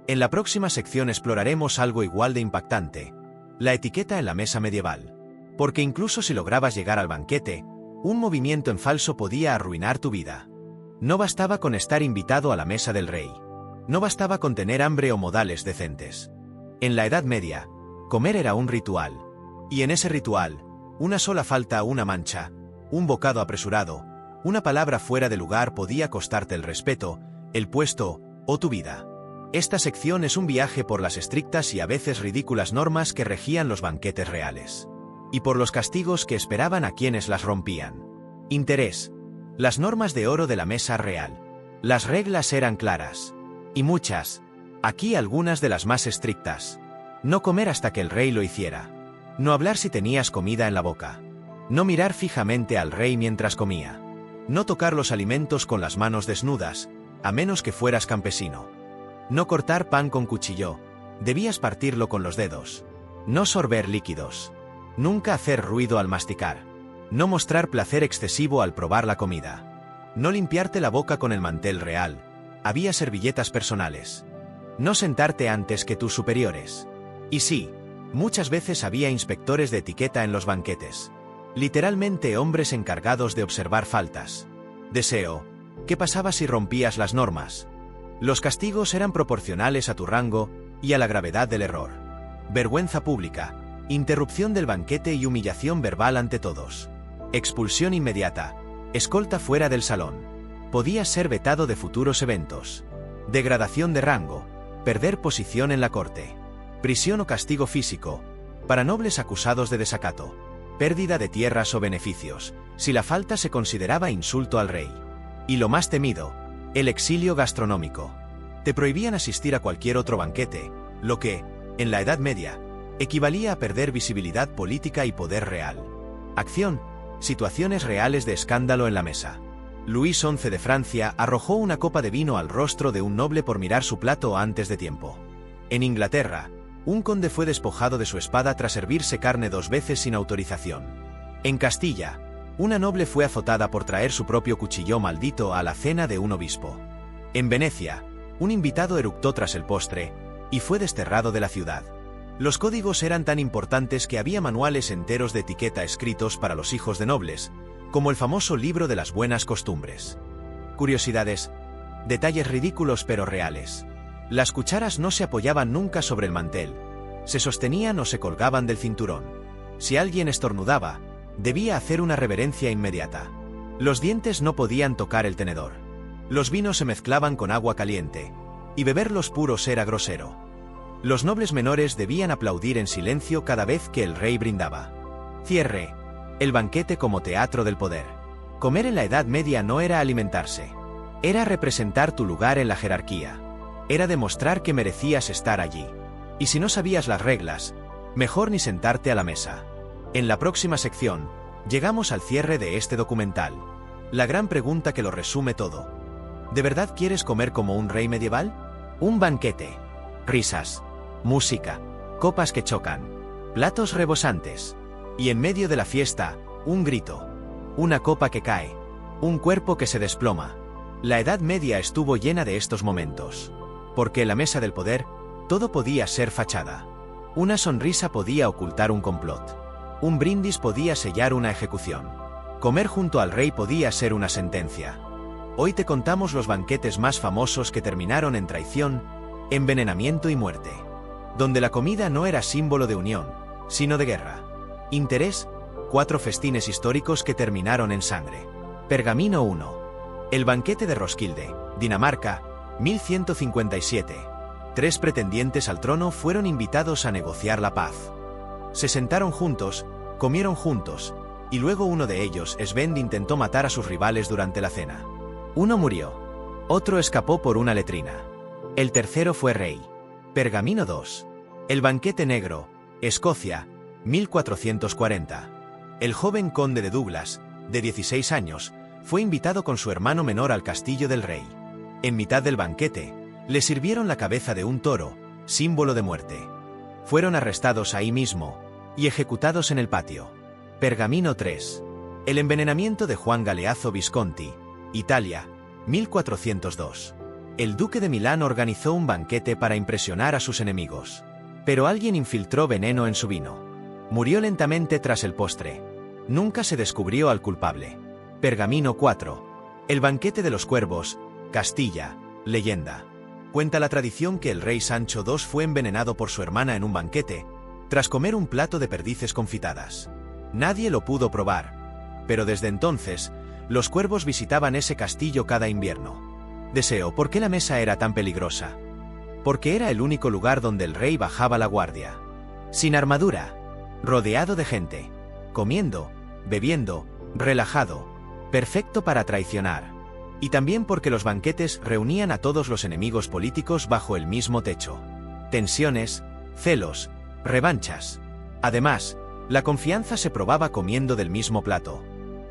En la próxima sección exploraremos algo igual de impactante. La etiqueta en la mesa medieval. Porque incluso si lograbas llegar al banquete, un movimiento en falso podía arruinar tu vida. No bastaba con estar invitado a la mesa del rey. No bastaba con tener hambre o modales decentes. En la Edad Media, comer era un ritual. Y en ese ritual, una sola falta o una mancha, un bocado apresurado, una palabra fuera de lugar podía costarte el respeto, el puesto o tu vida. Esta sección es un viaje por las estrictas y a veces ridículas normas que regían los banquetes reales. Y por los castigos que esperaban a quienes las rompían. Interés. Las normas de oro de la mesa real. Las reglas eran claras. Y muchas. Aquí algunas de las más estrictas. No comer hasta que el rey lo hiciera. No hablar si tenías comida en la boca. No mirar fijamente al rey mientras comía. No tocar los alimentos con las manos desnudas, a menos que fueras campesino. No cortar pan con cuchillo, debías partirlo con los dedos. No sorber líquidos. Nunca hacer ruido al masticar. No mostrar placer excesivo al probar la comida. No limpiarte la boca con el mantel real. Había servilletas personales. No sentarte antes que tus superiores. Y sí, muchas veces había inspectores de etiqueta en los banquetes. Literalmente hombres encargados de observar faltas. Deseo. ¿Qué pasaba si rompías las normas? Los castigos eran proporcionales a tu rango y a la gravedad del error. Vergüenza pública, interrupción del banquete y humillación verbal ante todos. Expulsión inmediata, escolta fuera del salón. Podías ser vetado de futuros eventos. Degradación de rango, perder posición en la corte. Prisión o castigo físico, para nobles acusados de desacato. Pérdida de tierras o beneficios, si la falta se consideraba insulto al rey. Y lo más temido, el exilio gastronómico. Te prohibían asistir a cualquier otro banquete, lo que, en la Edad Media, equivalía a perder visibilidad política y poder real. Acción, situaciones reales de escándalo en la mesa. Luis XI de Francia arrojó una copa de vino al rostro de un noble por mirar su plato antes de tiempo. En Inglaterra, un conde fue despojado de su espada tras servirse carne 2 veces sin autorización. En Castilla, una noble fue azotada por traer su propio cuchillo maldito a la cena de un obispo. En Venecia, un invitado eructó tras el postre y fue desterrado de la ciudad. Los códigos eran tan importantes que había manuales enteros de etiqueta escritos para los hijos de nobles, como el famoso libro de las buenas costumbres. Curiosidades. Detalles ridículos pero reales. Las cucharas no se apoyaban nunca sobre el mantel. Se sostenían o se colgaban del cinturón. Si alguien estornudaba, debía hacer una reverencia inmediata. Los dientes no podían tocar el tenedor. Los vinos se mezclaban con agua caliente, y beberlos puros era grosero. Los nobles menores debían aplaudir en silencio cada vez que el rey brindaba. Cierre. El banquete como teatro del poder. Comer en la Edad Media no era alimentarse. Era representar tu lugar en la jerarquía. Era demostrar que merecías estar allí. Y si no sabías las reglas, mejor ni sentarte a la mesa. En la próxima sección, llegamos al cierre de este documental. La gran pregunta que lo resume todo. ¿De verdad quieres comer como un rey medieval? Un banquete. Risas. Música. Copas que chocan. Platos rebosantes. Y en medio de la fiesta, un grito. Una copa que cae. Un cuerpo que se desploma. La Edad Media estuvo llena de estos momentos. Porque en la mesa del poder, todo podía ser fachada. Una sonrisa podía ocultar un complot. Un brindis podía sellar una ejecución. Comer junto al rey podía ser una sentencia. Hoy te contamos los banquetes más famosos que terminaron en traición, envenenamiento y muerte. Donde la comida no era símbolo de unión, sino de guerra. Interés, 4 festines históricos que terminaron en sangre. Pergamino 1. El banquete de Roskilde, Dinamarca, 1157. 3 pretendientes al trono fueron invitados a negociar la paz. Se sentaron juntos, comieron juntos, y luego uno de ellos, Svend, intentó matar a sus rivales durante la cena. Uno murió. Otro escapó por una letrina. El tercero fue rey. Pergamino 2. El banquete negro, Escocia, 1440. El joven conde de Douglas, de 16 años, fue invitado con su hermano menor al castillo del rey. En mitad del banquete, le sirvieron la cabeza de un toro, símbolo de muerte. Fueron arrestados ahí mismo y ejecutados en el patio. Pergamino 3. El envenenamiento de Juan Galeazzo Visconti, Italia, 1402. El duque de Milán organizó un banquete para impresionar a sus enemigos. Pero alguien infiltró veneno en su vino. Murió lentamente tras el postre. Nunca se descubrió al culpable. Pergamino 4. El banquete de los cuervos, Castilla, leyenda. Cuenta la tradición que el rey Sancho II fue envenenado por su hermana en un banquete, tras comer un plato de perdices confitadas. Nadie lo pudo probar. Pero desde entonces, los cuervos visitaban ese castillo cada invierno. Deseo, ¿por qué la mesa era tan peligrosa? Porque era el único lugar donde el rey bajaba la guardia. Sin armadura, rodeado de gente, comiendo, bebiendo, relajado, perfecto para traicionar. Y también porque los banquetes reunían a todos los enemigos políticos bajo el mismo techo. Tensiones, celos, revanchas. Además, la confianza se probaba comiendo del mismo plato.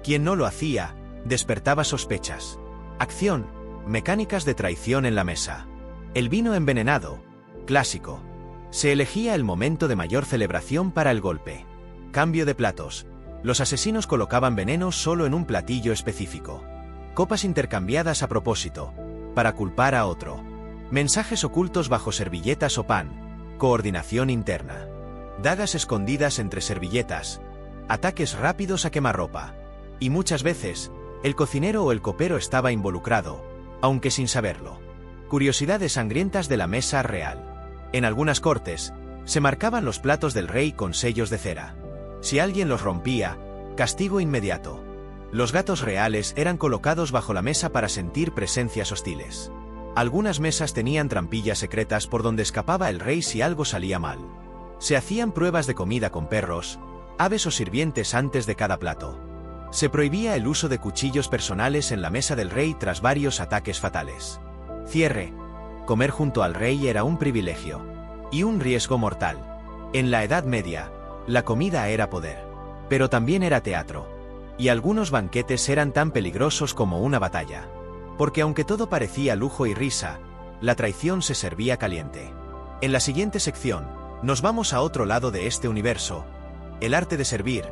Quien no lo hacía, despertaba sospechas. Acción, mecánicas de traición en la mesa. El vino envenenado, clásico. Se elegía el momento de mayor celebración para el golpe. Cambio de platos. Los asesinos colocaban veneno solo en un platillo específico. Copas intercambiadas a propósito, para culpar a otro. Mensajes ocultos bajo servilletas o pan. Coordinación interna. Dagas escondidas entre servilletas. Ataques rápidos a quemarropa. Y muchas veces, el cocinero o el copero estaba involucrado, aunque sin saberlo. Curiosidades sangrientas de la mesa real. En algunas cortes, se marcaban los platos del rey con sellos de cera. Si alguien los rompía, castigo inmediato. Los gatos reales eran colocados bajo la mesa para sentir presencias hostiles. Algunas mesas tenían trampillas secretas por donde escapaba el rey si algo salía mal. Se hacían pruebas de comida con perros, aves o sirvientes antes de cada plato. Se prohibía el uso de cuchillos personales en la mesa del rey tras varios ataques fatales. Cierre. Comer junto al rey era un privilegio. Y un riesgo mortal. En la Edad Media, la comida era poder. Pero también era teatro. Y algunos banquetes eran tan peligrosos como una batalla. Porque aunque todo parecía lujo y risa, la traición se servía caliente. En la siguiente sección, nos vamos a otro lado de este universo. El arte de servir,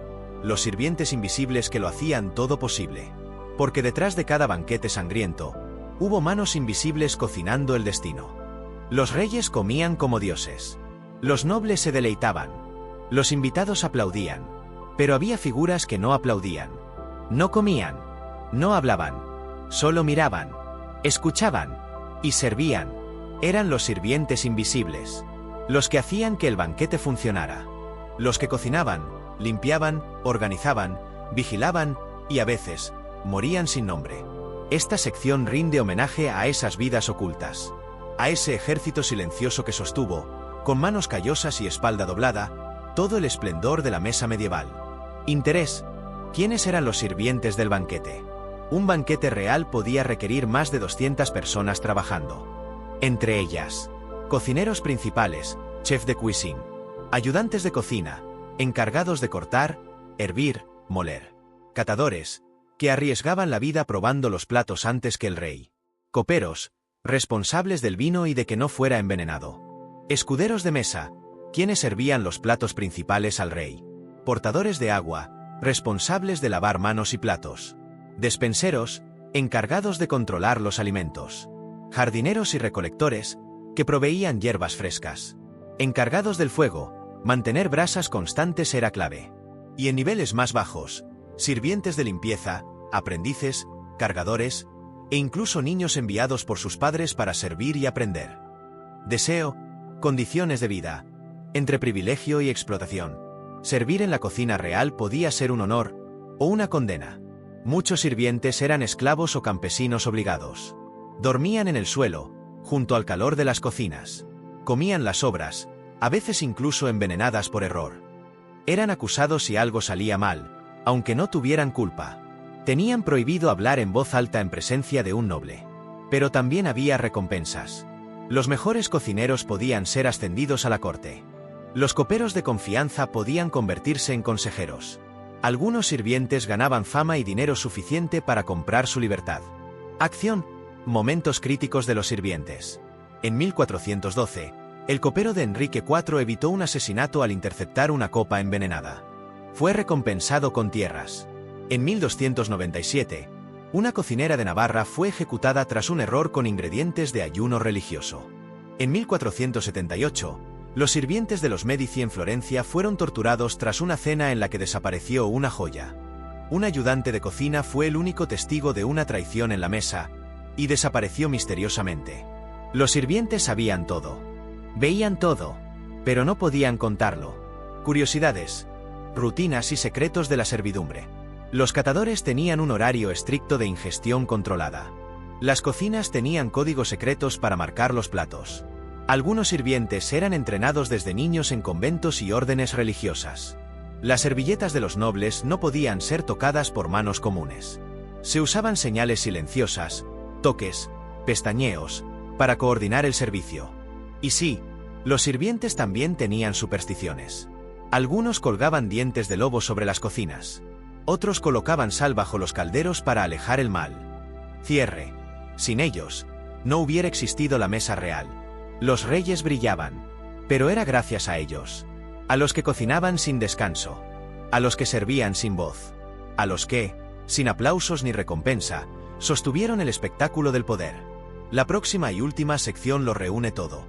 los sirvientes invisibles que lo hacían todo posible. Porque detrás de cada banquete sangriento, hubo manos invisibles cocinando el destino. Los reyes comían como dioses. Los nobles se deleitaban. Los invitados aplaudían. Pero había figuras que no aplaudían. No comían. No hablaban. Solo miraban. Escuchaban. Y servían. Eran los sirvientes invisibles. Los que hacían que el banquete funcionara. Los que cocinaban, limpiaban, organizaban, vigilaban, y a veces, morían sin nombre. Esta sección rinde homenaje a esas vidas ocultas. A ese ejército silencioso que sostuvo, con manos callosas y espalda doblada, todo el esplendor de la mesa medieval. Interés. ¿Quiénes eran los sirvientes del banquete? Un banquete real podía requerir más de 200 personas trabajando. Entre ellas, cocineros principales, chef de cuisine, ayudantes de cocina, encargados de cortar, hervir, moler, catadores, que arriesgaban la vida probando los platos antes que el rey, coperos, responsables del vino y de que no fuera envenenado, escuderos de mesa, quienes servían los platos principales al rey, portadores de agua, responsables de lavar manos y platos, despenseros, encargados de controlar los alimentos, jardineros y recolectores, que proveían hierbas frescas, encargados del fuego, mantener brasas constantes era clave, y en niveles más bajos, sirvientes de limpieza, aprendices, cargadores, e incluso niños enviados por sus padres para servir y aprender. Deseo, condiciones de vida, entre privilegio y explotación. Servir en la cocina real podía ser un honor, o una condena. Muchos sirvientes eran esclavos o campesinos obligados. Dormían en el suelo, junto al calor de las cocinas. Comían las sobras, a veces incluso envenenadas por error. Eran acusados si algo salía mal, aunque no tuvieran culpa. Tenían prohibido hablar en voz alta en presencia de un noble. Pero también había recompensas. Los mejores cocineros podían ser ascendidos a la corte. Los coperos de confianza podían convertirse en consejeros. Algunos sirvientes ganaban fama y dinero suficiente para comprar su libertad. Acción. Momentos críticos de los sirvientes. En 1412, el copero de Enrique IV evitó un asesinato al interceptar una copa envenenada. Fue recompensado con tierras. En 1297, una cocinera de Navarra fue ejecutada tras un error con ingredientes de ayuno religioso. En 1478, los sirvientes de los Medici en Florencia fueron torturados tras una cena en la que desapareció una joya. Un ayudante de cocina fue el único testigo de una traición en la mesa, y desapareció misteriosamente. Los sirvientes sabían todo. Veían todo, pero no podían contarlo. Curiosidades, rutinas y secretos de la servidumbre. Los catadores tenían un horario estricto de ingestión controlada. Las cocinas tenían códigos secretos para marcar los platos. Algunos sirvientes eran entrenados desde niños en conventos y órdenes religiosas. Las servilletas de los nobles no podían ser tocadas por manos comunes. Se usaban señales silenciosas, toques, pestañeos, para coordinar el servicio. Y sí, los sirvientes también tenían supersticiones. Algunos colgaban dientes de lobo sobre las cocinas. Otros colocaban sal bajo los calderos para alejar el mal. Cierre. Sin ellos, no hubiera existido la mesa real. Los reyes brillaban. Pero era gracias a ellos. A los que cocinaban sin descanso. a los que servían sin voz, a los que, sin aplausos ni recompensa, sostuvieron el espectáculo del poder. La próxima y última sección lo reúne todo.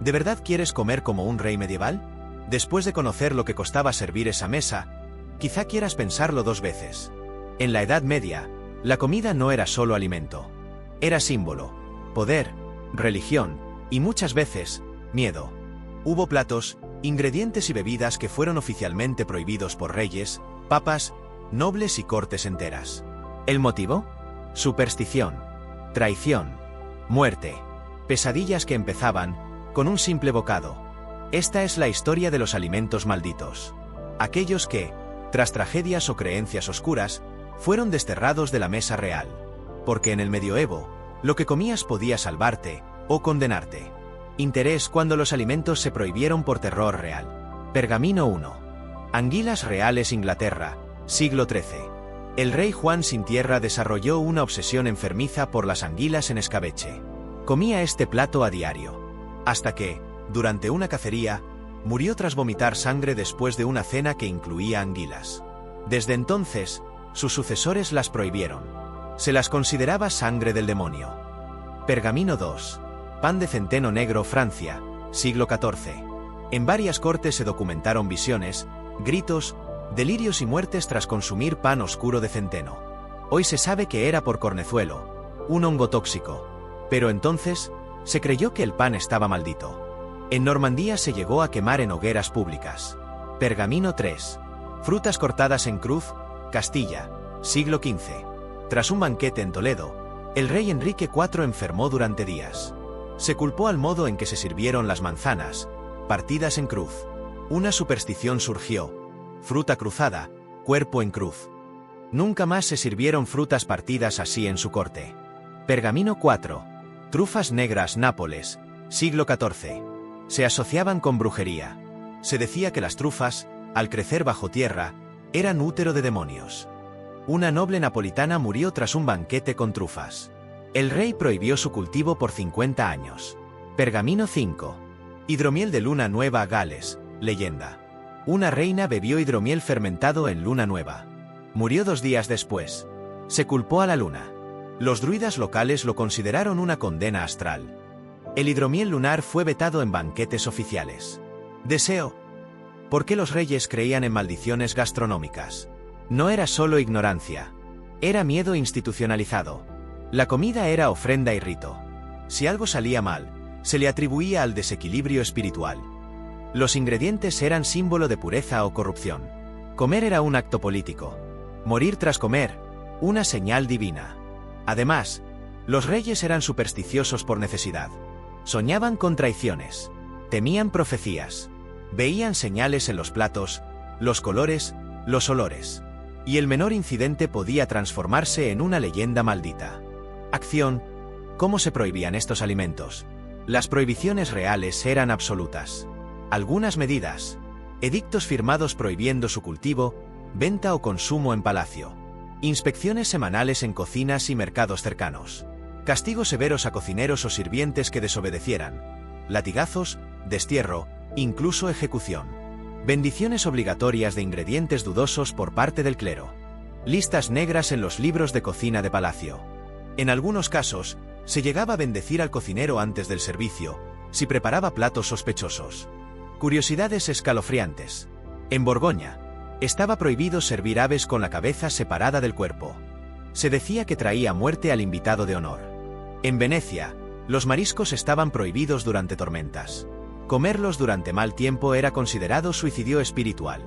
¿De verdad quieres comer como un rey medieval? Después de conocer lo que costaba servir esa mesa, quizá quieras pensarlo 2 veces. En la Edad Media, la comida no era solo alimento. Era símbolo, poder, religión y muchas veces, miedo. Hubo platos, ingredientes y bebidas que fueron oficialmente prohibidos por reyes, papas, nobles y cortes enteras. ¿El motivo? Superstición, traición, muerte, pesadillas que empezaban con un simple bocado. Esta es la historia de los alimentos malditos. Aquellos que, tras tragedias o creencias oscuras, fueron desterrados de la mesa real. Porque en el medioevo, lo que comías podía salvarte o condenarte. Interés cuando los alimentos se prohibieron por terror real. Pergamino 1. Anguilas reales Inglaterra, siglo XIII. El rey Juan sin tierra desarrolló una obsesión enfermiza por las anguilas en escabeche. Comía este plato a diario. Hasta que, durante una cacería, murió tras vomitar sangre después de una cena que incluía anguilas. Desde entonces, sus sucesores las prohibieron. Se las consideraba sangre del demonio. Pergamino 2. Pan de centeno negro Francia, siglo XIV. En varias cortes se documentaron visiones, gritos, delirios y muertes tras consumir pan oscuro de centeno. Hoy se sabe que era por cornezuelo, un hongo tóxico. Pero entonces, se creyó que el pan estaba maldito. En Normandía se llegó a quemar en hogueras públicas. Pergamino 3. Frutas cortadas en cruz, Castilla, siglo XV. Tras un banquete en Toledo, el rey Enrique IV enfermó durante días. Se culpó al modo en que se sirvieron las manzanas, partidas en cruz. Una superstición surgió: fruta cruzada, cuerpo en cruz. Nunca más se sirvieron frutas partidas así en su corte. Pergamino 4. Trufas negras Nápoles, siglo XIV. Se asociaban con brujería. Se decía que las trufas, al crecer bajo tierra, eran útero de demonios. Una noble napolitana murió tras un banquete con trufas. El rey prohibió su cultivo por 50 años. Pergamino 5. Hidromiel de luna nueva Gales, leyenda. Una reina bebió hidromiel fermentado en luna nueva. Murió 2 días después. Se culpó a la luna. Los druidas locales lo consideraron una condena astral. El hidromiel lunar fue vetado en banquetes oficiales. Deseo. ¿Por qué los reyes creían en maldiciones gastronómicas? No era solo ignorancia. Era miedo institucionalizado. La comida era ofrenda y rito. Si algo salía mal, se le atribuía al desequilibrio espiritual. Los ingredientes eran símbolo de pureza o corrupción. Comer era un acto político. Morir tras comer, una señal divina. Además, los reyes eran supersticiosos por necesidad. Soñaban con traiciones. Temían profecías. Veían señales en los platos, los colores, los olores. Y el menor incidente podía transformarse en una leyenda maldita. Acción. ¿Cómo se prohibían estos alimentos? Las prohibiciones reales eran absolutas. Algunas medidas. Edictos firmados prohibiendo su cultivo, venta o consumo en palacio. Inspecciones semanales en cocinas y mercados cercanos. Castigos severos a cocineros o sirvientes que desobedecieran. Latigazos, destierro, incluso ejecución. Bendiciones obligatorias de ingredientes dudosos por parte del clero. Listas negras en los libros de cocina de palacio. En algunos casos, se llegaba a bendecir al cocinero antes del servicio, si preparaba platos sospechosos. Curiosidades escalofriantes. En Borgoña, estaba prohibido servir aves con la cabeza separada del cuerpo. Se decía que traía muerte al invitado de honor. En Venecia, los mariscos estaban prohibidos durante tormentas. Comerlos durante mal tiempo era considerado suicidio espiritual.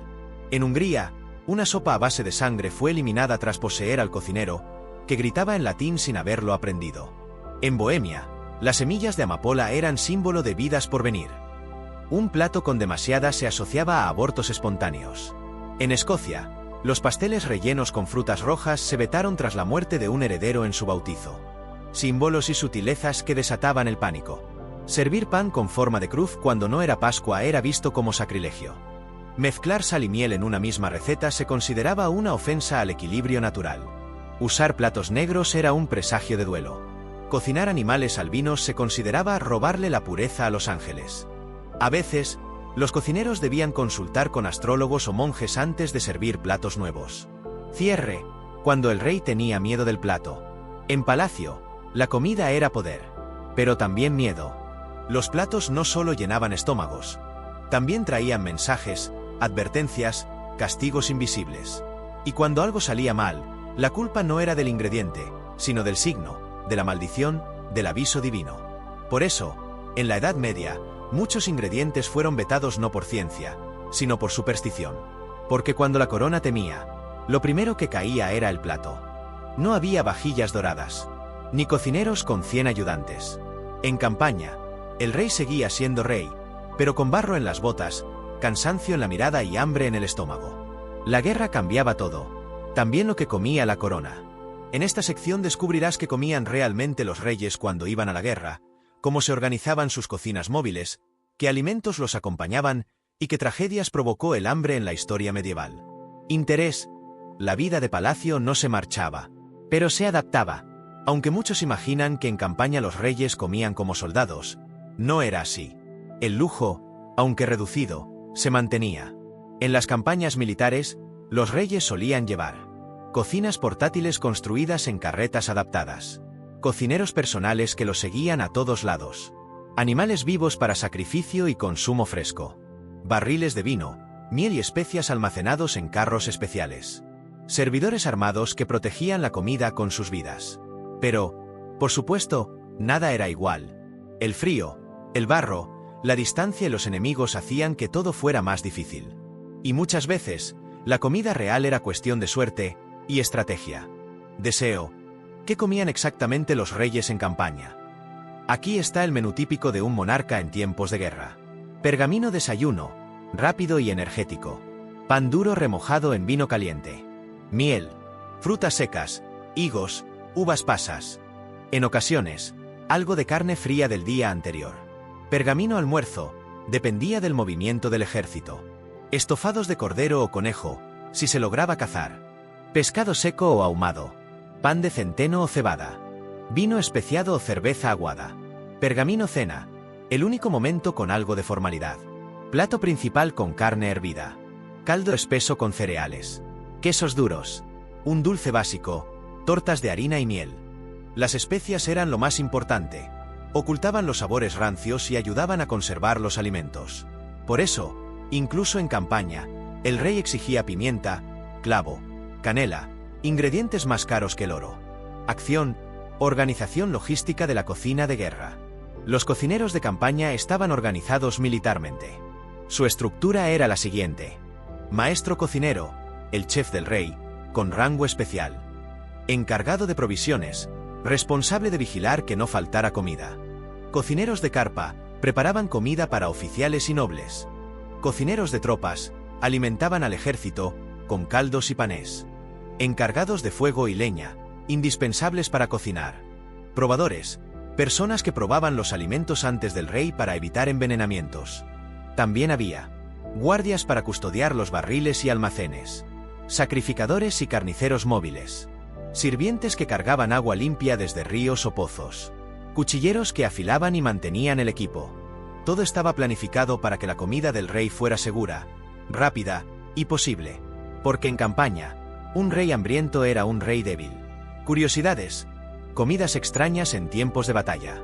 En Hungría, una sopa a base de sangre fue eliminada tras poseer al cocinero, que gritaba en latín sin haberlo aprendido. En Bohemia, las semillas de amapola eran símbolo de vidas por venir. Un plato con demasiada se asociaba a abortos espontáneos. En Escocia, los pasteles rellenos con frutas rojas se vetaron tras la muerte de un heredero en su bautizo. Símbolos y sutilezas que desataban el pánico. Servir pan con forma de cruz cuando no era Pascua era visto como sacrilegio. Mezclar sal y miel en una misma receta se consideraba una ofensa al equilibrio natural. Usar platos negros era un presagio de duelo. Cocinar animales albinos se consideraba robarle la pureza a los ángeles. A veces, Los cocineros debían consultar con astrólogos o monjes antes de servir platos nuevos. Cierre, cuando el rey tenía miedo del plato. En palacio, la comida era poder, pero también miedo. Los platos no solo llenaban estómagos, también traían mensajes, advertencias, castigos invisibles. Y cuando algo salía mal, la culpa no era del ingrediente, sino del signo, de la maldición, del aviso divino. Por eso, en la Edad Media, muchos ingredientes fueron vetados no por ciencia, sino por superstición. Porque cuando la corona temía, lo primero que caía era el plato. No había vajillas doradas, ni cocineros con 100 ayudantes. En campaña, el rey seguía siendo rey, pero con barro en las botas, cansancio en la mirada y hambre en el estómago. La guerra cambiaba todo, también lo que comía la corona. En esta sección descubrirás qué comían realmente los reyes cuando iban a la guerra, cómo se organizaban sus cocinas móviles, qué alimentos los acompañaban y qué tragedias provocó el hambre en la historia medieval. Interés. La vida de palacio no se marchaba, pero se adaptaba. Aunque muchos imaginan que en campaña los reyes comían como soldados, no era así. El lujo, aunque reducido, se mantenía. En las campañas militares, los reyes solían llevar cocinas portátiles construidas en carretas adaptadas, cocineros personales que los seguían a todos lados, animales vivos para sacrificio y consumo fresco, barriles de vino, miel y especias almacenados en carros especiales, servidores armados que protegían la comida con sus vidas. Pero, por supuesto, nada era igual. El frío, el barro, la distancia y los enemigos hacían que todo fuera más difícil. Y muchas veces, la comida real era cuestión de suerte y estrategia. Deseo. ¿Qué comían exactamente los reyes en campaña? Aquí está el menú típico de un monarca en tiempos de guerra. Pergamino desayuno, rápido y energético. Pan duro remojado en vino caliente. Miel. Frutas secas, higos, uvas pasas. En ocasiones, algo de carne fría del día anterior. Pergamino almuerzo, dependía del movimiento del ejército. Estofados de cordero o conejo, si se lograba cazar. Pescado seco o ahumado. Pan de centeno o cebada. Vino especiado o cerveza aguada. Pergamino cena, el único momento con algo de formalidad. Plato principal con carne hervida. Caldo espeso con cereales. Quesos duros. Un dulce básico. Tortas de harina y miel. Las especias eran lo más importante. Ocultaban los sabores rancios y ayudaban a conservar los alimentos. Por eso, incluso en campaña, el rey exigía pimienta, clavo, canela, ingredientes más caros que el oro. Acción, organización logística de la cocina de guerra. Los cocineros de campaña estaban organizados militarmente. Su estructura era la siguiente. Maestro cocinero, el chef del rey, con rango especial. Encargado de provisiones, responsable de vigilar que no faltara comida. Cocineros de carpa, preparaban comida para oficiales y nobles. Cocineros de tropas, alimentaban al ejército, con caldos y panés. Encargados de fuego y leña, indispensables para cocinar. Probadores, personas que probaban los alimentos antes del rey para evitar envenenamientos. También había guardias para custodiar los barriles y almacenes. Sacrificadores y carniceros móviles. Sirvientes que cargaban agua limpia desde ríos o pozos. Cuchilleros que afilaban y mantenían el equipo. Todo estaba planificado para que la comida del rey fuera segura, rápida y posible. Porque en campaña, un rey hambriento era un rey débil. Curiosidades. Comidas extrañas en tiempos de batalla.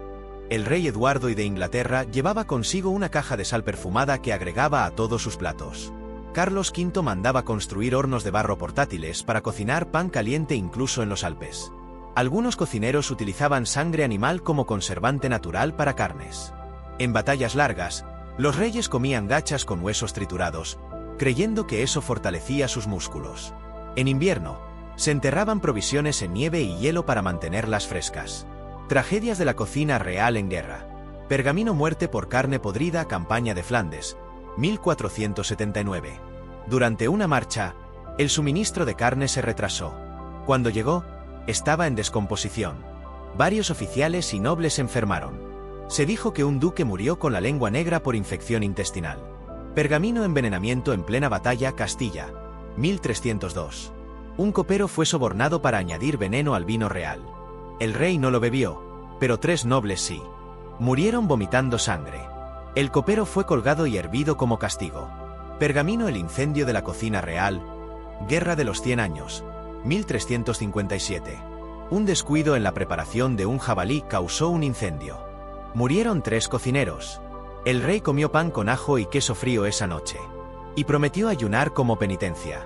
El rey Eduardo I de Inglaterra llevaba consigo una caja de sal perfumada que agregaba a todos sus platos. Carlos V mandaba construir hornos de barro portátiles para cocinar pan caliente incluso en los Alpes. Algunos cocineros utilizaban sangre animal como conservante natural para carnes. En batallas largas, los reyes comían gachas con huesos triturados, creyendo que eso fortalecía sus músculos. En invierno, se enterraban provisiones en nieve y hielo para mantenerlas frescas. Tragedias de la cocina real en guerra. Pergamino muerte por carne podrida, campaña de Flandes, 1479. Durante una marcha, el suministro de carne se retrasó. Cuando llegó, estaba en descomposición. Varios oficiales y nobles enfermaron. Se dijo que un duque murió con la lengua negra por infección intestinal. Pergamino envenenamiento en plena batalla, Castilla, 1302. Un copero fue sobornado para añadir veneno al vino real. El rey no lo bebió, pero 3 nobles sí. Murieron vomitando sangre. El copero fue colgado y hervido como castigo. Pergamino, el incendio de la cocina real. Guerra de los 100 años. 1357. Un descuido en la preparación de un jabalí causó un incendio. Murieron 3 cocineros. El rey comió pan con ajo y queso frío esa noche. Y prometió ayunar como penitencia.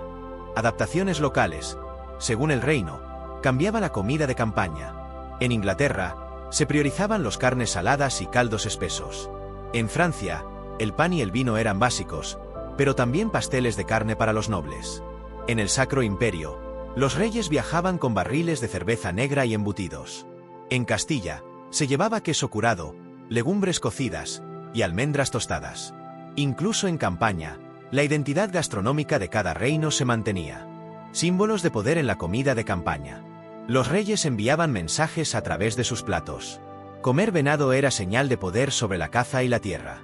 Adaptaciones locales. Según el reino, cambiaba la comida de campaña. En Inglaterra, se priorizaban los carnes saladas y caldos espesos. En Francia, el pan y el vino eran básicos, pero también pasteles de carne para los nobles. En el Sacro Imperio, los reyes viajaban con barriles de cerveza negra y embutidos. En Castilla, se llevaba queso curado, legumbres cocidas y almendras tostadas. Incluso en campaña, la identidad gastronómica de cada reino se mantenía. Símbolos de poder en la comida de campaña. Los reyes enviaban mensajes a través de sus platos. Comer venado era señal de poder sobre la caza y la tierra.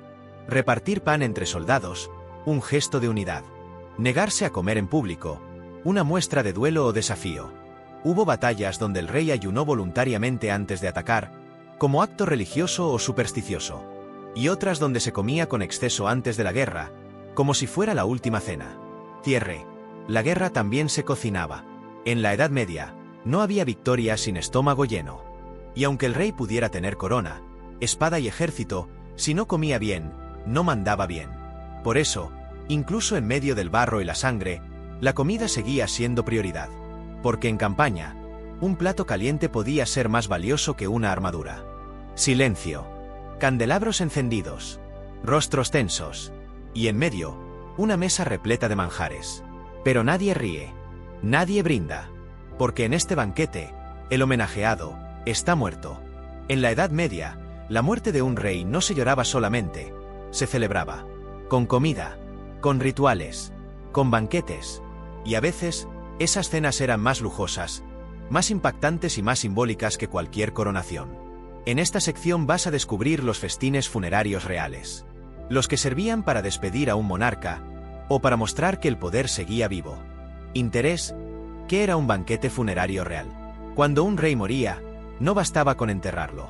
Repartir pan entre soldados, un gesto de unidad. Negarse a comer en público, una muestra de duelo o desafío. Hubo batallas donde el rey ayunó voluntariamente antes de atacar, como acto religioso o supersticioso. Y otras donde se comía con exceso antes de la guerra, como si fuera la última cena. Cierre. La guerra también se cocinaba. En la Edad Media, no había victoria sin estómago lleno. Y aunque el rey pudiera tener corona, espada y ejército, si no comía bien, no mandaba bien. Por eso, incluso en medio del barro y la sangre, la comida seguía siendo prioridad. Porque en campaña, un plato caliente podía ser más valioso que una armadura. Silencio. Candelabros encendidos. Rostros tensos. Y en medio, una mesa repleta de manjares. Pero nadie ríe. Nadie brinda. Porque en este banquete, el homenajeado está muerto. En la Edad Media, la muerte de un rey no se lloraba solamente, se celebraba. Con comida, con rituales, con banquetes. Y a veces, esas cenas eran más lujosas, más impactantes y más simbólicas que cualquier coronación. En esta sección vas a descubrir los festines funerarios reales. Los que servían para despedir a un monarca, o para mostrar que el poder seguía vivo. Interés. ¿Qué era un banquete funerario real? Cuando un rey moría, no bastaba con enterrarlo.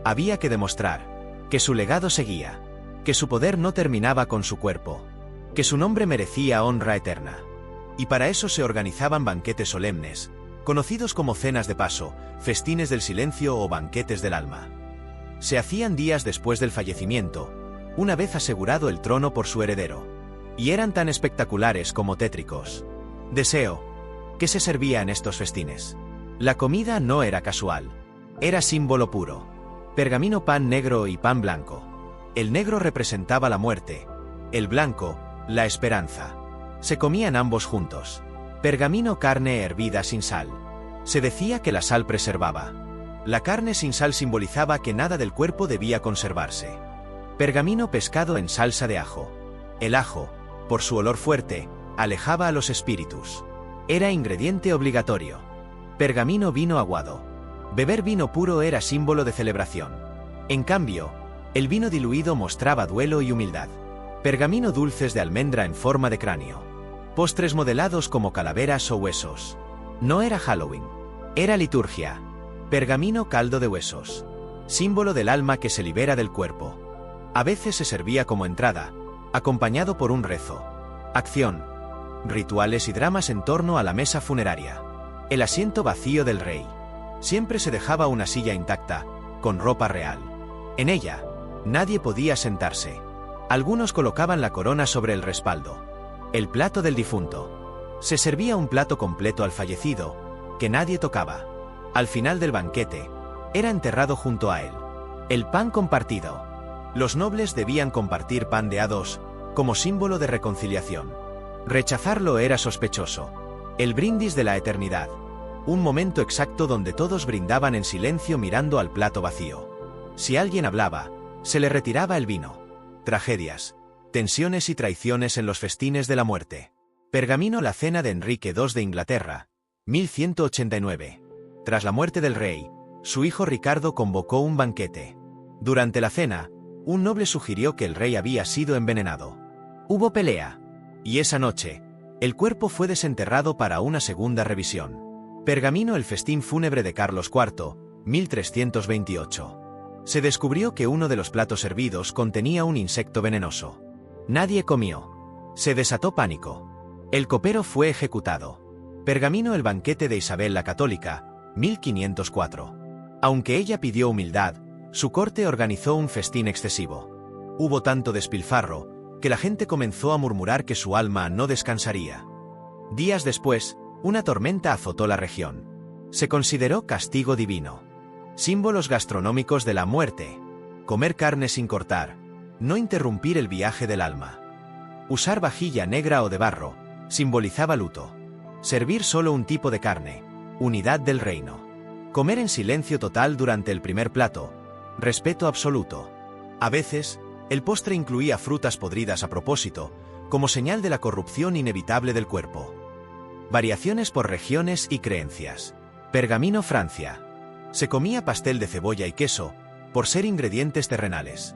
Había que demostrar que su legado seguía, que su poder no terminaba con su cuerpo, que su nombre merecía honra eterna. Y para eso se organizaban banquetes solemnes, conocidos como cenas de paso, festines del silencio o banquetes del alma. Se hacían días después del fallecimiento, una vez asegurado el trono por su heredero. Y eran tan espectaculares como tétricos. Deseo. ¿Qué se servía en estos festines? La comida no era casual. Era símbolo puro. Pergamino, pan negro y pan blanco. El negro representaba la muerte. El blanco, la esperanza. Se comían ambos juntos. Pergamino, carne hervida sin sal. Se decía que la sal preservaba. La carne sin sal simbolizaba que nada del cuerpo debía conservarse. Pergamino, pescado en salsa de ajo. El ajo, por su olor fuerte, alejaba a los espíritus. Era ingrediente obligatorio. Pergamino, vino aguado. Beber vino puro era símbolo de celebración. En cambio, el vino diluido mostraba duelo y humildad. Pergamino, dulces de almendra en forma de cráneo. Postres modelados como calaveras o huesos. No era Halloween. Era liturgia. Pergamino, caldo de huesos. Símbolo del alma que se libera del cuerpo. A veces se servía como entrada, acompañado por un rezo. Acción. Rituales y dramas en torno a la mesa funeraria. El asiento vacío del rey. Siempre se dejaba una silla intacta, con ropa real. En ella, nadie podía sentarse. Algunos colocaban la corona sobre el respaldo. El plato del difunto. Se servía un plato completo al fallecido, que nadie tocaba. Al final del banquete, era enterrado junto a él. El pan compartido. Los nobles debían compartir pan de a dos, como símbolo de reconciliación. Rechazarlo era sospechoso. El brindis de la eternidad. Un momento exacto donde todos brindaban en silencio mirando al plato vacío. Si alguien hablaba, se le retiraba el vino. Tragedias, tensiones y traiciones en los festines de la muerte. Pergamino, la cena de Enrique II de Inglaterra, 1189. Tras la muerte del rey, su hijo Ricardo convocó un banquete. Durante la cena, un noble sugirió que el rey había sido envenenado. Hubo pelea. Y esa noche, el cuerpo fue desenterrado para una segunda revisión. Pergamino, el festín fúnebre de Carlos IV, 1328. Se descubrió que uno de los platos servidos contenía un insecto venenoso. Nadie comió. Se desató pánico. El copero fue ejecutado. Pergamino, el banquete de Isabel la Católica, 1504. Aunque ella pidió humildad, su corte organizó un festín excesivo. Hubo tanto despilfarro, que la gente comenzó a murmurar que su alma no descansaría. Días después, una tormenta azotó la región. Se consideró castigo divino. Símbolos gastronómicos de la muerte: comer carne sin cortar, no interrumpir el viaje del alma. Usar vajilla negra o de barro simbolizaba luto. Servir solo un tipo de carne, unidad del reino. Comer en silencio total durante el primer plato, respeto absoluto. A veces, el postre incluía frutas podridas a propósito, como señal de la corrupción inevitable del cuerpo. Variaciones por regiones y creencias. Pergamino, Francia. Se comía pastel de cebolla y queso, por ser ingredientes terrenales.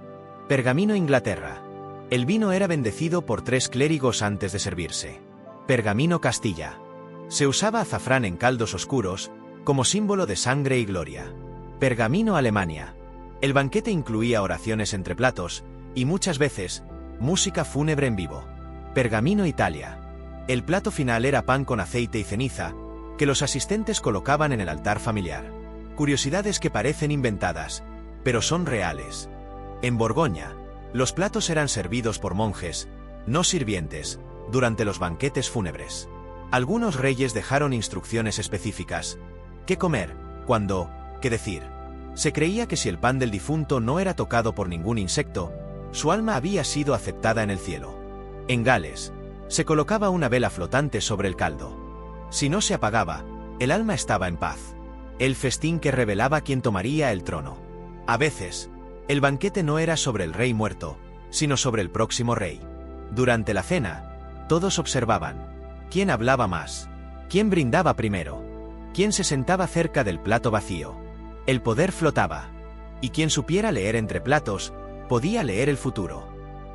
Pergamino, Inglaterra. El vino era bendecido por 3 clérigos antes de servirse. Pergamino, Castilla. Se usaba azafrán en caldos oscuros, como símbolo de sangre y gloria. Pergamino, Alemania. El banquete incluía oraciones entre platos, y muchas veces, música fúnebre en vivo. Pergamino, Italia. El plato final era pan con aceite y ceniza, que los asistentes colocaban en el altar familiar. Curiosidades que parecen inventadas, pero son reales. En Borgoña, los platos eran servidos por monjes, no sirvientes, durante los banquetes fúnebres. Algunos reyes dejaron instrucciones específicas: qué comer, cuándo, qué decir. Se creía que si el pan del difunto no era tocado por ningún insecto, su alma había sido aceptada en el cielo. En Gales, se colocaba una vela flotante sobre el caldo. Si no se apagaba, el alma estaba en paz. El festín que revelaba quién tomaría el trono. A veces, el banquete no era sobre el rey muerto, sino sobre el próximo rey. Durante la cena, todos observaban quién hablaba más, quién brindaba primero, quién se sentaba cerca del plato vacío. El poder flotaba, y quien supiera leer entre platos, podía leer el futuro.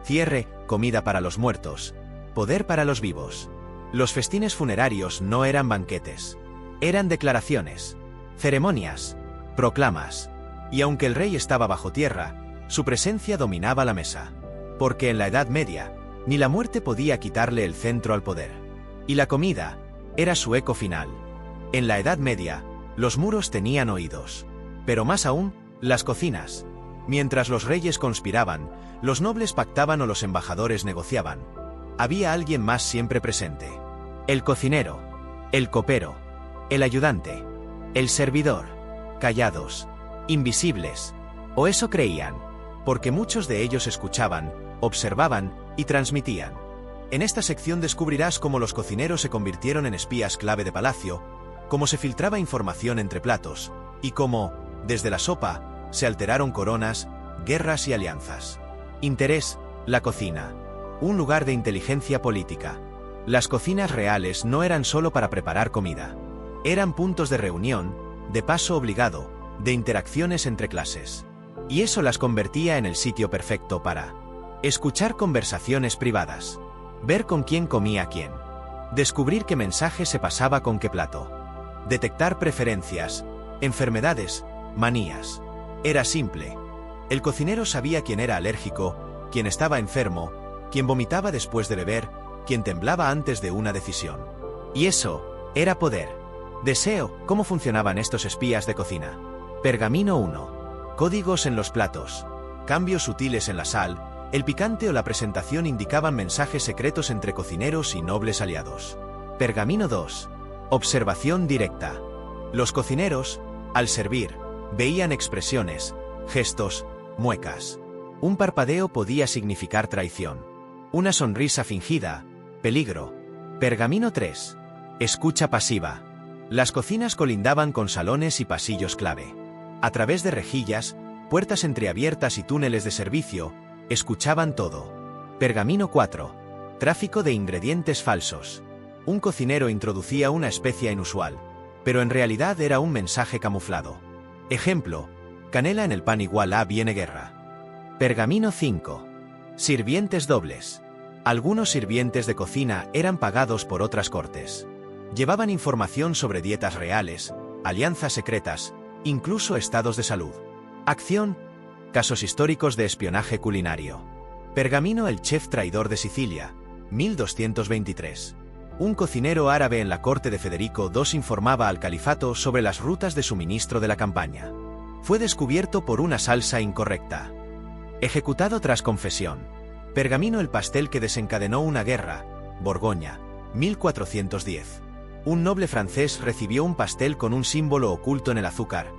Cierre: comida para los muertos, poder para los vivos. Los festines funerarios no eran banquetes, eran declaraciones, ceremonias, proclamas. Y aunque el rey estaba bajo tierra, su presencia dominaba la mesa. Porque en la Edad Media, ni la muerte podía quitarle el centro al poder. Y la comida era su eco final. En la Edad Media, los muros tenían oídos. Pero más aún, las cocinas. Mientras los reyes conspiraban, los nobles pactaban o los embajadores negociaban. Había alguien más siempre presente. El cocinero, el copero, el ayudante, el servidor. Callados, invisibles. O eso creían, porque muchos de ellos escuchaban, observaban y transmitían. En esta sección descubrirás cómo los cocineros se convirtieron en espías clave de palacio, cómo se filtraba información entre platos, y cómo, desde la sopa, se alteraron coronas, guerras y alianzas. Interés: la cocina. Un lugar de inteligencia política. Las cocinas reales no eran solo para preparar comida. Eran puntos de reunión, de paso obligado, de interacciones entre clases. Y eso las convertía en el sitio perfecto para escuchar conversaciones privadas, ver con quién comía quién, descubrir qué mensaje se pasaba con qué plato, detectar preferencias, enfermedades, manías. Era simple. El cocinero sabía quién era alérgico, quién estaba enfermo, quién vomitaba después de beber, quién temblaba antes de una decisión. Y eso era poder. Deseo: ¿cómo funcionaban estos espías de cocina? Pergamino 1. Códigos en los platos. Cambios sutiles en la sal, el picante o la presentación indicaban mensajes secretos entre cocineros y nobles aliados. Pergamino 2. Observación directa. Los cocineros, al servir, veían expresiones, gestos, muecas. Un parpadeo podía significar traición. Una sonrisa fingida, peligro. Pergamino 3. Escucha pasiva. Las cocinas colindaban con salones y pasillos clave. A través de rejillas, puertas entreabiertas y túneles de servicio, escuchaban todo. Pergamino 4. Tráfico de ingredientes falsos. Un cocinero introducía una especia inusual, pero en realidad era un mensaje camuflado. Ejemplo: canela en el pan igual a viene guerra. Pergamino 5. Sirvientes dobles. Algunos sirvientes de cocina eran pagados por otras cortes. Llevaban información sobre dietas reales, alianzas secretas, incluso estados de salud. Acción: Casos históricos de espionaje culinario. Pergamino, el chef traidor de Sicilia, 1223. Un cocinero árabe en la corte de Federico II informaba al califato sobre las rutas de suministro de la campaña. Fue descubierto por una salsa incorrecta. Ejecutado tras confesión. Pergamino, el pastel que desencadenó una guerra, Borgoña, 1410. Un noble francés recibió un pastel con un símbolo oculto en el azúcar,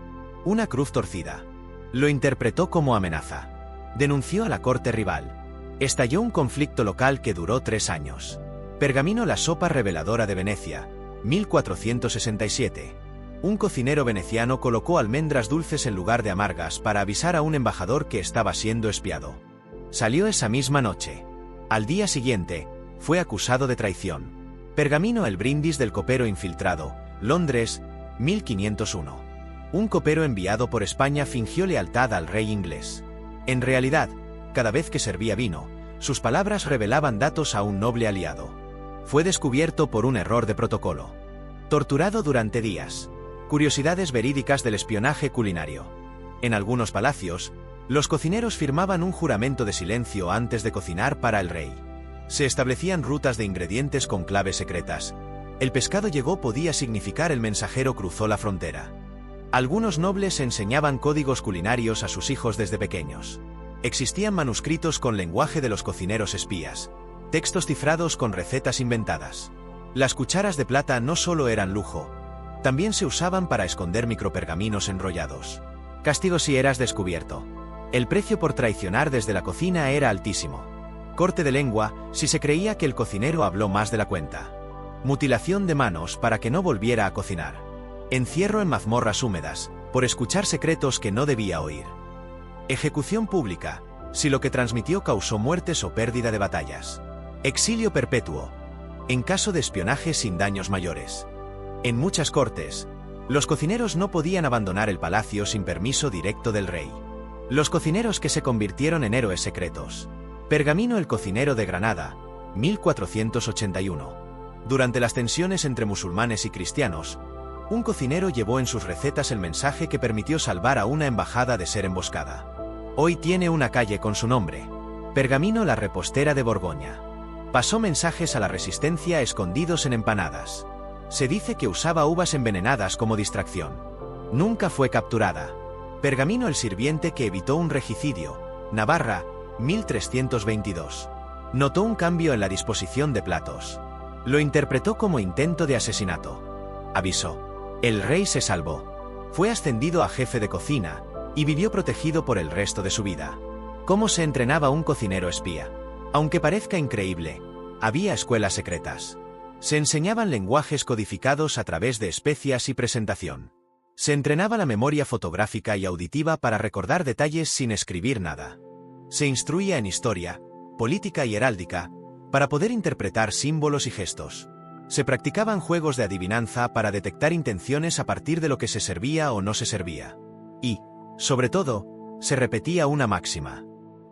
una cruz torcida. Lo interpretó como amenaza. Denunció a la corte rival. Estalló un conflicto local que duró 3 años. Pergamino, la sopa reveladora de Venecia, 1467. Un cocinero veneciano colocó almendras dulces en lugar de amargas para avisar a un embajador que estaba siendo espiado. Salió esa misma noche. Al día siguiente, fue acusado de traición. Pergamino, el brindis del copero infiltrado, Londres, 1501. Un copero enviado por España fingió lealtad al rey inglés. En realidad, cada vez que servía vino, sus palabras revelaban datos a un noble aliado. Fue descubierto por un error de protocolo. Torturado durante días. Curiosidades verídicas del espionaje culinario. En algunos palacios, los cocineros firmaban un juramento de silencio antes de cocinar para el rey. Se establecían rutas de ingredientes con claves secretas. El pescado llegó podía significar el mensajero cruzó la frontera. Algunos nobles enseñaban códigos culinarios a sus hijos desde pequeños. Existían manuscritos con lenguaje de los cocineros espías, textos cifrados con recetas inventadas. Las cucharas de plata no solo eran lujo, también se usaban para esconder micropergaminos enrollados. Castigo si eras descubierto. El precio por traicionar desde la cocina era altísimo. Corte de lengua si se creía que el cocinero habló más de la cuenta. Mutilación de manos para que no volviera a cocinar. Encierro en mazmorras húmedas, por escuchar secretos que no debía oír. Ejecución pública, si lo que transmitió causó muertes o pérdida de batallas. Exilio perpetuo, en caso de espionaje sin daños mayores. En muchas cortes, los cocineros no podían abandonar el palacio sin permiso directo del rey. Los cocineros que se convirtieron en héroes secretos. Pergamino, el cocinero de Granada, 1481. Durante las tensiones entre musulmanes y cristianos, un cocinero llevó en sus recetas el mensaje que permitió salvar a una embajada de ser emboscada. Hoy tiene una calle con su nombre. Pergamino, la repostera de Borgoña. Pasó mensajes a la resistencia escondidos en empanadas. Se dice que usaba uvas envenenadas como distracción. Nunca fue capturada. Pergamino, el sirviente que evitó un regicidio, Navarra, 1322. Notó un cambio en la disposición de platos. Lo interpretó como intento de asesinato. Avisó. El rey se salvó. Fue ascendido a jefe de cocina y vivió protegido por el resto de su vida. ¿Cómo se entrenaba un cocinero espía? Aunque parezca increíble, había escuelas secretas. Se enseñaban lenguajes codificados a través de especias y presentación. Se entrenaba la memoria fotográfica y auditiva para recordar detalles sin escribir nada. Se instruía en historia, política y heráldica, para poder interpretar símbolos y gestos. Se practicaban juegos de adivinanza para detectar intenciones a partir de lo que se servía o no se servía. Y, sobre todo, se repetía una máxima.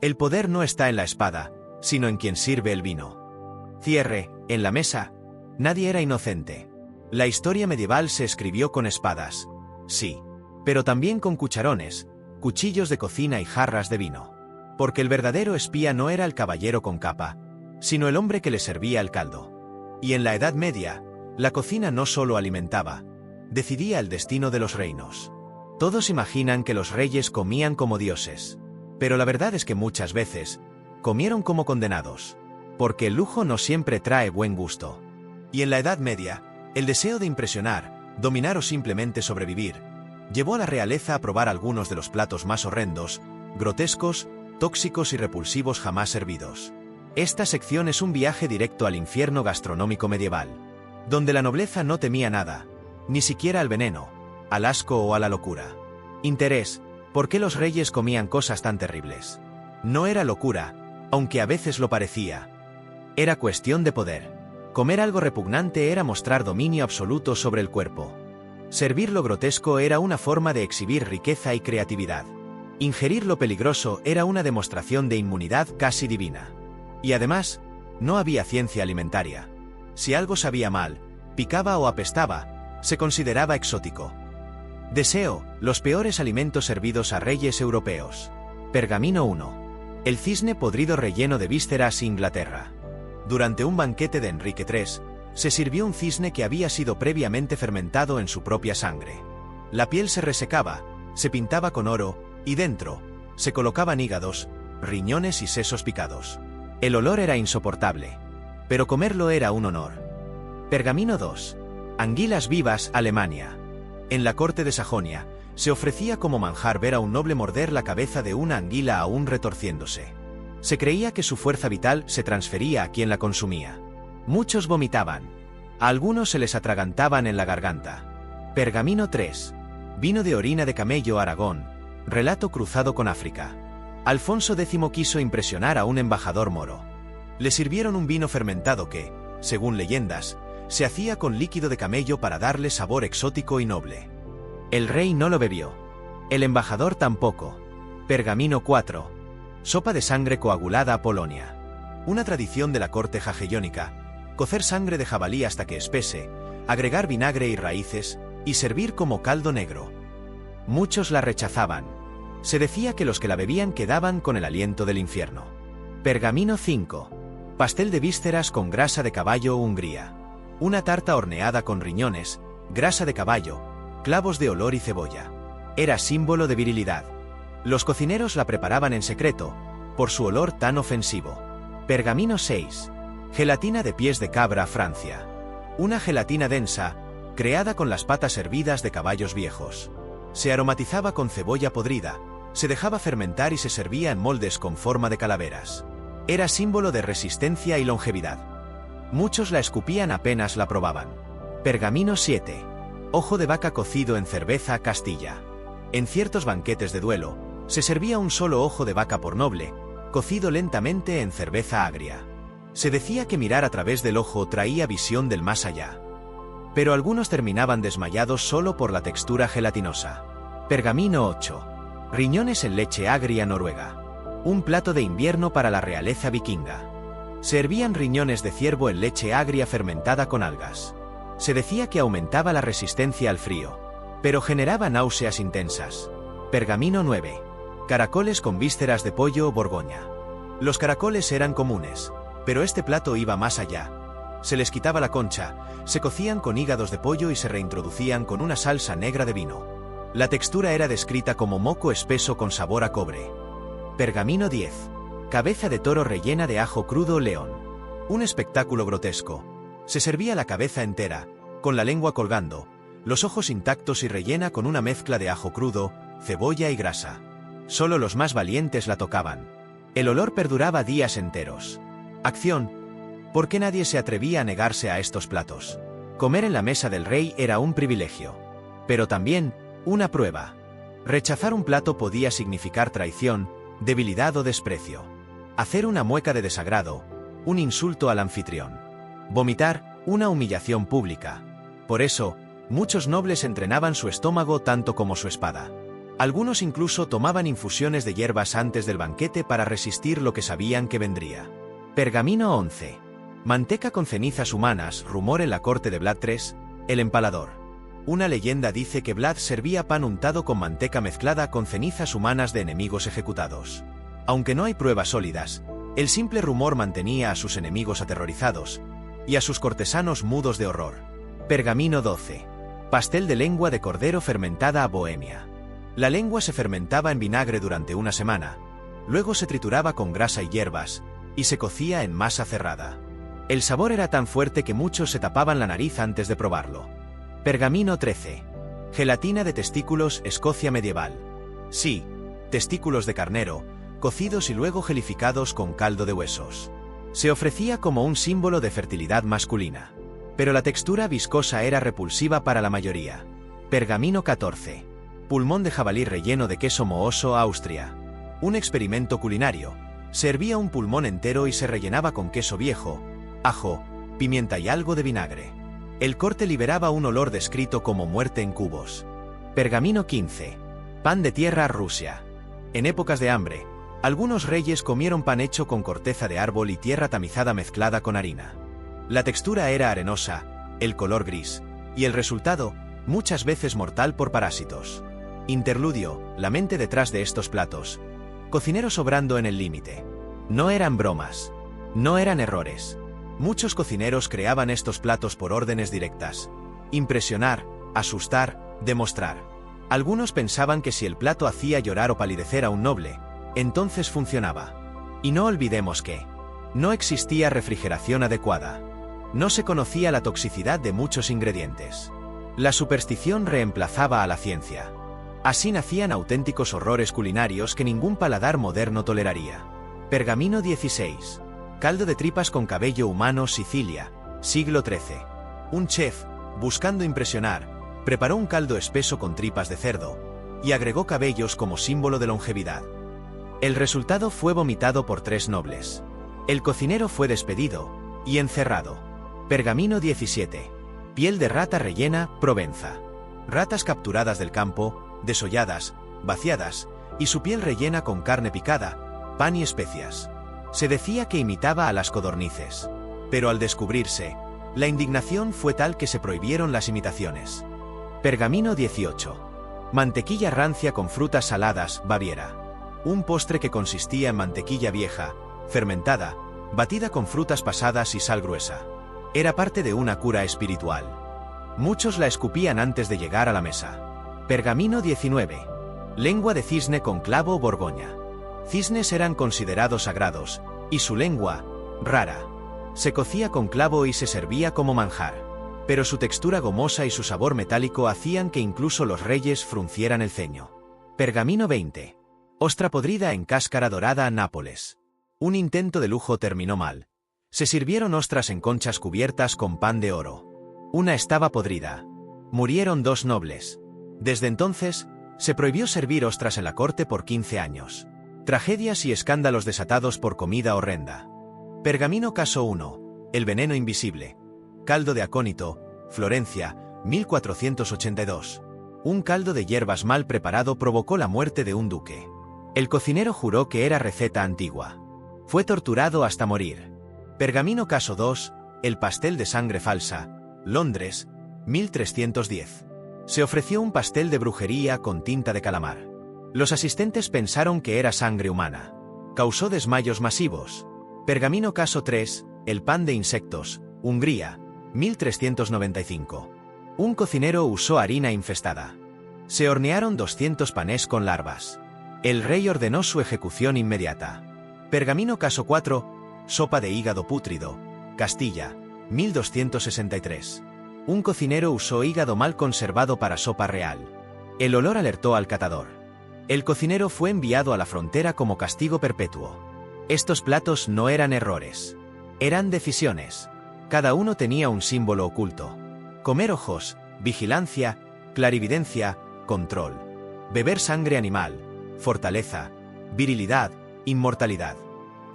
El poder no está en la espada, sino en quien sirve el vino. Cierre, en la mesa. Nadie era inocente. La historia medieval se escribió con espadas. Sí, pero también con cucharones, cuchillos de cocina y jarras de vino. Porque el verdadero espía no era el caballero con capa, sino el hombre que le servía el caldo. Y en la Edad Media, la cocina no solo alimentaba, decidía el destino de los reinos. Todos imaginan que los reyes comían como dioses. Pero la verdad es que muchas veces, comieron como condenados. Porque el lujo no siempre trae buen gusto. Y en la Edad Media, el deseo de impresionar, dominar o simplemente sobrevivir, llevó a la realeza a probar algunos de los platos más horrendos, grotescos, tóxicos y repulsivos jamás servidos. Esta sección es un viaje directo al infierno gastronómico medieval, donde la nobleza no temía nada, ni siquiera al veneno, al asco o a la locura. Interés, ¿por qué los reyes comían cosas tan terribles? No era locura, aunque a veces lo parecía. Era cuestión de poder. Comer algo repugnante era mostrar dominio absoluto sobre el cuerpo. Servir lo grotesco era una forma de exhibir riqueza y creatividad. Ingerir lo peligroso era una demostración de inmunidad casi divina. Y además, no había ciencia alimentaria. Si algo sabía mal, picaba o apestaba, se consideraba exótico. Deseo, los peores alimentos servidos a reyes europeos. Pergamino 1. El cisne podrido relleno de vísceras, Inglaterra. Durante un banquete de Enrique III, se sirvió un cisne que había sido previamente fermentado en su propia sangre. La piel se resecaba, se pintaba con oro, y dentro, se colocaban hígados, riñones y sesos picados. El olor era insoportable, pero comerlo era un honor. Pergamino 2. Anguilas vivas, Alemania. En la corte de Sajonia, se ofrecía como manjar ver a un noble morder la cabeza de una anguila aún retorciéndose. Se creía que su fuerza vital se transfería a quien la consumía. Muchos vomitaban. A algunos se les atragantaban en la garganta. Pergamino 3. Vino de orina de camello, Aragón. Relato cruzado con África. Alfonso X quiso impresionar a un embajador moro. Le sirvieron un vino fermentado que, según leyendas, se hacía con líquido de camello para darle sabor exótico y noble. El rey no lo bebió. El embajador tampoco. Pergamino 4. Sopa de sangre coagulada a Polonia. Una tradición de la corte jagellónica: cocer sangre de jabalí hasta que espese, agregar vinagre y raíces, y servir como caldo negro. Muchos la rechazaban. Se decía que los que la bebían quedaban con el aliento del infierno. Pergamino 5. Pastel de vísceras con grasa de caballo, Hungría. Una tarta horneada con riñones, grasa de caballo, clavos de olor y cebolla. Era símbolo de virilidad. Los cocineros la preparaban en secreto, por su olor tan ofensivo. Pergamino 6. Gelatina de pies de cabra, Francia. Una gelatina densa, creada con las patas hervidas de caballos viejos. Se aromatizaba con cebolla podrida, se dejaba fermentar y se servía en moldes con forma de calaveras. Era símbolo de resistencia y longevidad. Muchos la escupían apenas la probaban. Pergamino 7. Ojo de vaca cocido en cerveza, Castilla. En ciertos banquetes de duelo, se servía un solo ojo de vaca por noble, cocido lentamente en cerveza agria. Se decía que mirar a través del ojo traía visión del más allá. Pero algunos terminaban desmayados solo por la textura gelatinosa. Pergamino 8. Riñones en leche agria, Noruega. Un plato de invierno para la realeza vikinga. Se hervían riñones de ciervo en leche agria fermentada con algas. Se decía que aumentaba la resistencia al frío, pero generaba náuseas intensas. Pergamino 9. Caracoles con vísceras de pollo, Borgoña. Los caracoles eran comunes, pero este plato iba más allá. Se les quitaba la concha, se cocían con hígados de pollo y se reintroducían con una salsa negra de vino. La textura era descrita como moco espeso con sabor a cobre. Pergamino 10. Cabeza de toro rellena de ajo crudo, León. Un espectáculo grotesco. Se servía la cabeza entera, con la lengua colgando, los ojos intactos y rellena con una mezcla de ajo crudo, cebolla y grasa. Solo los más valientes la tocaban. El olor perduraba días enteros. Acción. ¿Por qué nadie se atrevía a negarse a estos platos? Comer en la mesa del rey era un privilegio. Pero también, una prueba. Rechazar un plato podía significar traición, debilidad o desprecio. Hacer una mueca de desagrado, un insulto al anfitrión. Vomitar, una humillación pública. Por eso, muchos nobles entrenaban su estómago tanto como su espada. Algunos incluso tomaban infusiones de hierbas antes del banquete para resistir lo que sabían que vendría. Pergamino 11. Manteca con cenizas humanas, rumor en la corte de Vlad III, el empalador. Una leyenda dice que Vlad servía pan untado con manteca mezclada con cenizas humanas de enemigos ejecutados. Aunque no hay pruebas sólidas, el simple rumor mantenía a sus enemigos aterrorizados, y a sus cortesanos mudos de horror. Pergamino 12. Pastel de lengua de cordero fermentada, a Bohemia. La lengua se fermentaba en vinagre durante una semana, luego se trituraba con grasa y hierbas, y se cocía en masa cerrada. El sabor era tan fuerte que muchos se tapaban la nariz antes de probarlo. Pergamino 13. Gelatina de testículos, Escocia medieval. Sí, testículos de carnero, cocidos y luego gelificados con caldo de huesos. Se ofrecía como un símbolo de fertilidad masculina. Pero la textura viscosa era repulsiva para la mayoría. Pergamino 14. Pulmón de jabalí relleno de queso mohoso, Austria. Un experimento culinario. Se hervía un pulmón entero y se rellenaba con queso viejo, ajo, pimienta y algo de vinagre. El corte liberaba un olor descrito como muerte en cubos. Pergamino 15. Pan de tierra, Rusia. En épocas de hambre, algunos reyes comieron pan hecho con corteza de árbol y tierra tamizada mezclada con harina. La textura era arenosa, el color gris, y el resultado, muchas veces mortal por parásitos. Interludio, la mente detrás de estos platos. Cocineros obrando en el límite. No eran bromas. No eran errores. Muchos cocineros creaban estos platos por órdenes directas. Impresionar, asustar, demostrar. Algunos pensaban que si el plato hacía llorar o palidecer a un noble, entonces funcionaba. Y no olvidemos que no existía refrigeración adecuada. No se conocía la toxicidad de muchos ingredientes. La superstición reemplazaba a la ciencia. Así nacían auténticos horrores culinarios que ningún paladar moderno toleraría. Pergamino XVI. Caldo de tripas con cabello humano, Sicilia, siglo XIII. Un chef, buscando impresionar, preparó un caldo espeso con tripas de cerdo y agregó cabellos como símbolo de longevidad. El resultado fue vomitado por 3 nobles. El cocinero fue despedido y encerrado. Pergamino XVII. Piel de rata rellena, Provenza. Ratas capturadas del campo, desolladas, vaciadas, y su piel rellena con carne picada, pan y especias. Se decía que imitaba a las codornices. Pero al descubrirse, la indignación fue tal que se prohibieron las imitaciones. Pergamino XVIII. Mantequilla rancia con frutas saladas, Baviera. Un postre que consistía en mantequilla vieja, fermentada, batida con frutas pasadas y sal gruesa. Era parte de una cura espiritual. Muchos la escupían antes de llegar a la mesa. Pergamino XIX. Lengua de cisne con clavo, Borgoña. Cisnes eran considerados sagrados, y su lengua, rara. Se cocía con clavo y se servía como manjar. Pero su textura gomosa y su sabor metálico hacían que incluso los reyes fruncieran el ceño. Pergamino XX. Ostra podrida en cáscara dorada, Nápoles. Un intento de lujo terminó mal. Se sirvieron ostras en conchas cubiertas con pan de oro. Una estaba podrida. Murieron 2 nobles. Desde entonces, se prohibió servir ostras en la corte por 15 años. Tragedias y escándalos desatados por comida horrenda. Pergamino caso I. El veneno invisible. Caldo de acónito, Florencia, 1482. Un caldo de hierbas mal preparado provocó la muerte de un duque. El cocinero juró que era receta antigua. Fue torturado hasta morir. Pergamino caso II. El pastel de sangre falsa, Londres, 1310. Se ofreció un pastel de brujería con tinta de calamar. Los asistentes pensaron que era sangre humana. Causó desmayos masivos. Pergamino caso III. El pan de insectos, Hungría, 1395. Un cocinero usó harina infestada. Se hornearon 200 panés con larvas. El rey ordenó su ejecución inmediata. Pergamino caso IV. Sopa de hígado pútrido, Castilla, 1263. Un cocinero usó hígado mal conservado para sopa real. El olor alertó al catador. El cocinero fue enviado a la frontera como castigo perpetuo. Estos platos no eran errores. Eran decisiones. Cada uno tenía un símbolo oculto. Comer ojos, vigilancia, clarividencia, control. Beber sangre animal, fortaleza, virilidad, inmortalidad.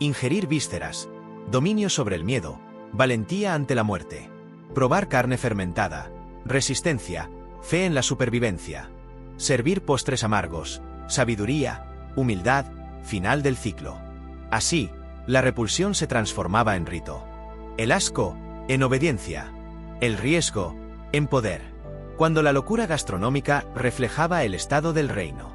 Ingerir vísceras, dominio sobre el miedo, valentía ante la muerte. Probar carne fermentada, resistencia, fe en la supervivencia. Servir postres amargos, sabiduría, humildad, final del ciclo. Así, la repulsión se transformaba en rito. El asco, en obediencia. El riesgo, en poder. Cuando la locura gastronómica reflejaba el estado del reino.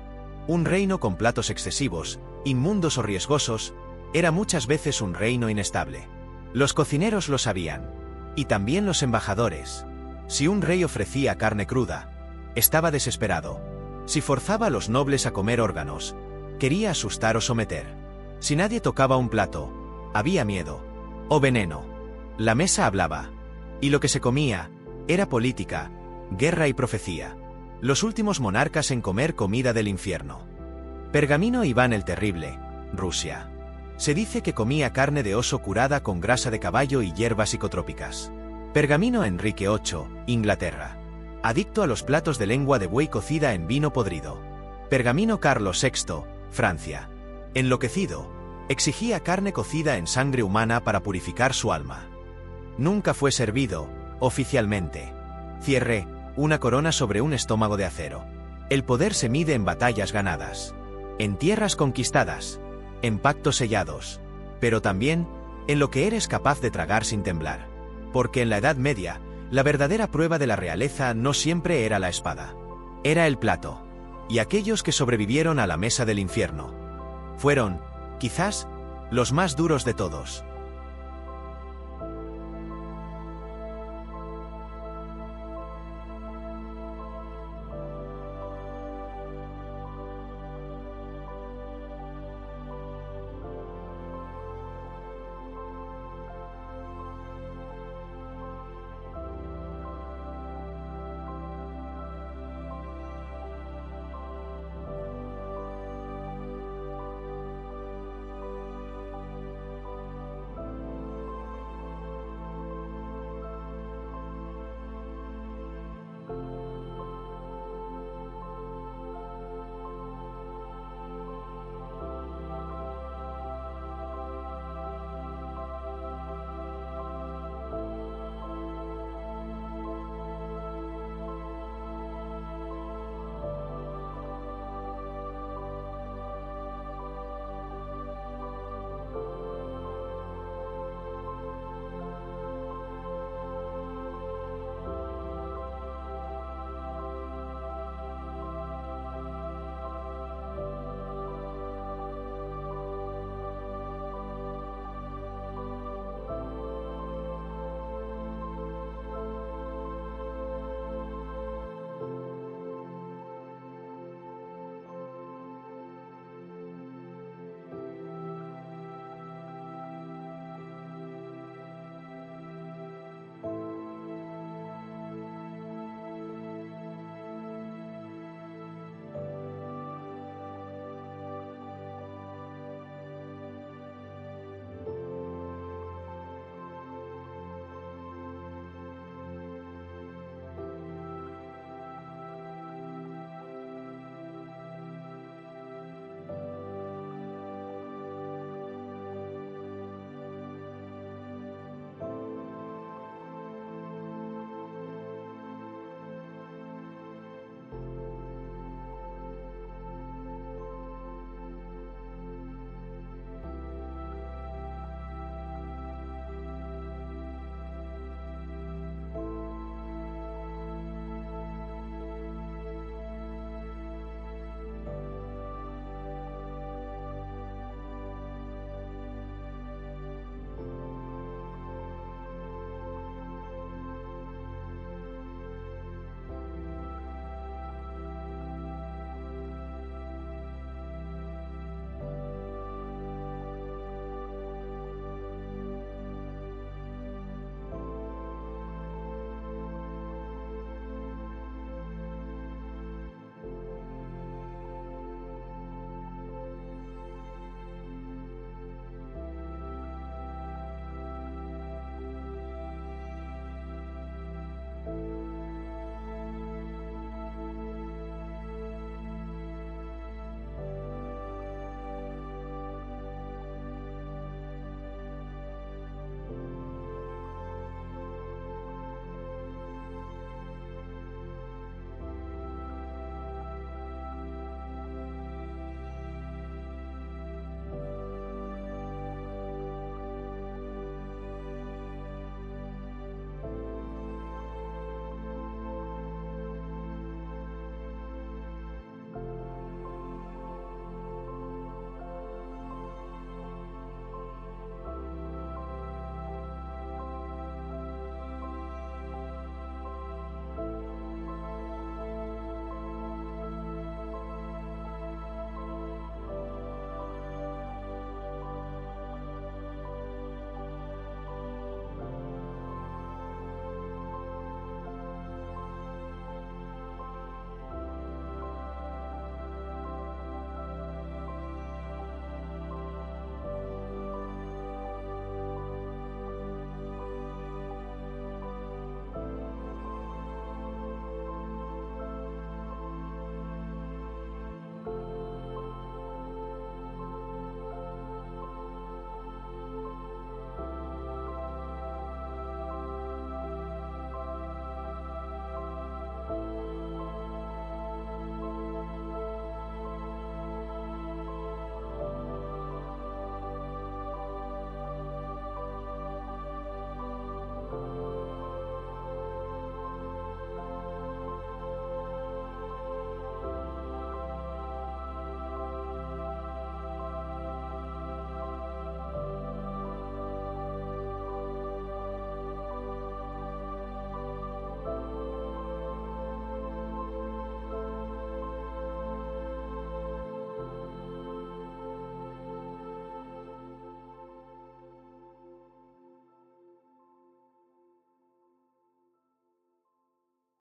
Un reino con platos excesivos, inmundos o riesgosos, era muchas veces un reino inestable. Los cocineros lo sabían. Y también los embajadores. Si un rey ofrecía carne cruda, estaba desesperado. Si forzaba a los nobles a comer órganos, quería asustar o someter. Si nadie tocaba un plato, había miedo. O veneno. La mesa hablaba. Y lo que se comía, era política, guerra y profecía. Los últimos monarcas en comer comida del infierno. Pergamino Iván el Terrible, Rusia. Se dice que comía carne de oso curada con grasa de caballo y hierbas psicotrópicas. Pergamino Enrique VIII, Inglaterra. Adicto a los platos de lengua de buey cocida en vino podrido. Pergamino Carlos VI, Francia. Enloquecido, exigía carne cocida en sangre humana para purificar su alma. Nunca fue servido, oficialmente. Cierre, una corona sobre un estómago de acero. El poder se mide en batallas ganadas, en tierras conquistadas, en pactos sellados, pero también en lo que eres capaz de tragar sin temblar. Porque en la Edad Media, la verdadera prueba de la realeza no siempre era la espada. Era el plato. Y aquellos que sobrevivieron a la mesa del infierno. Fueron, quizás, los más duros de todos.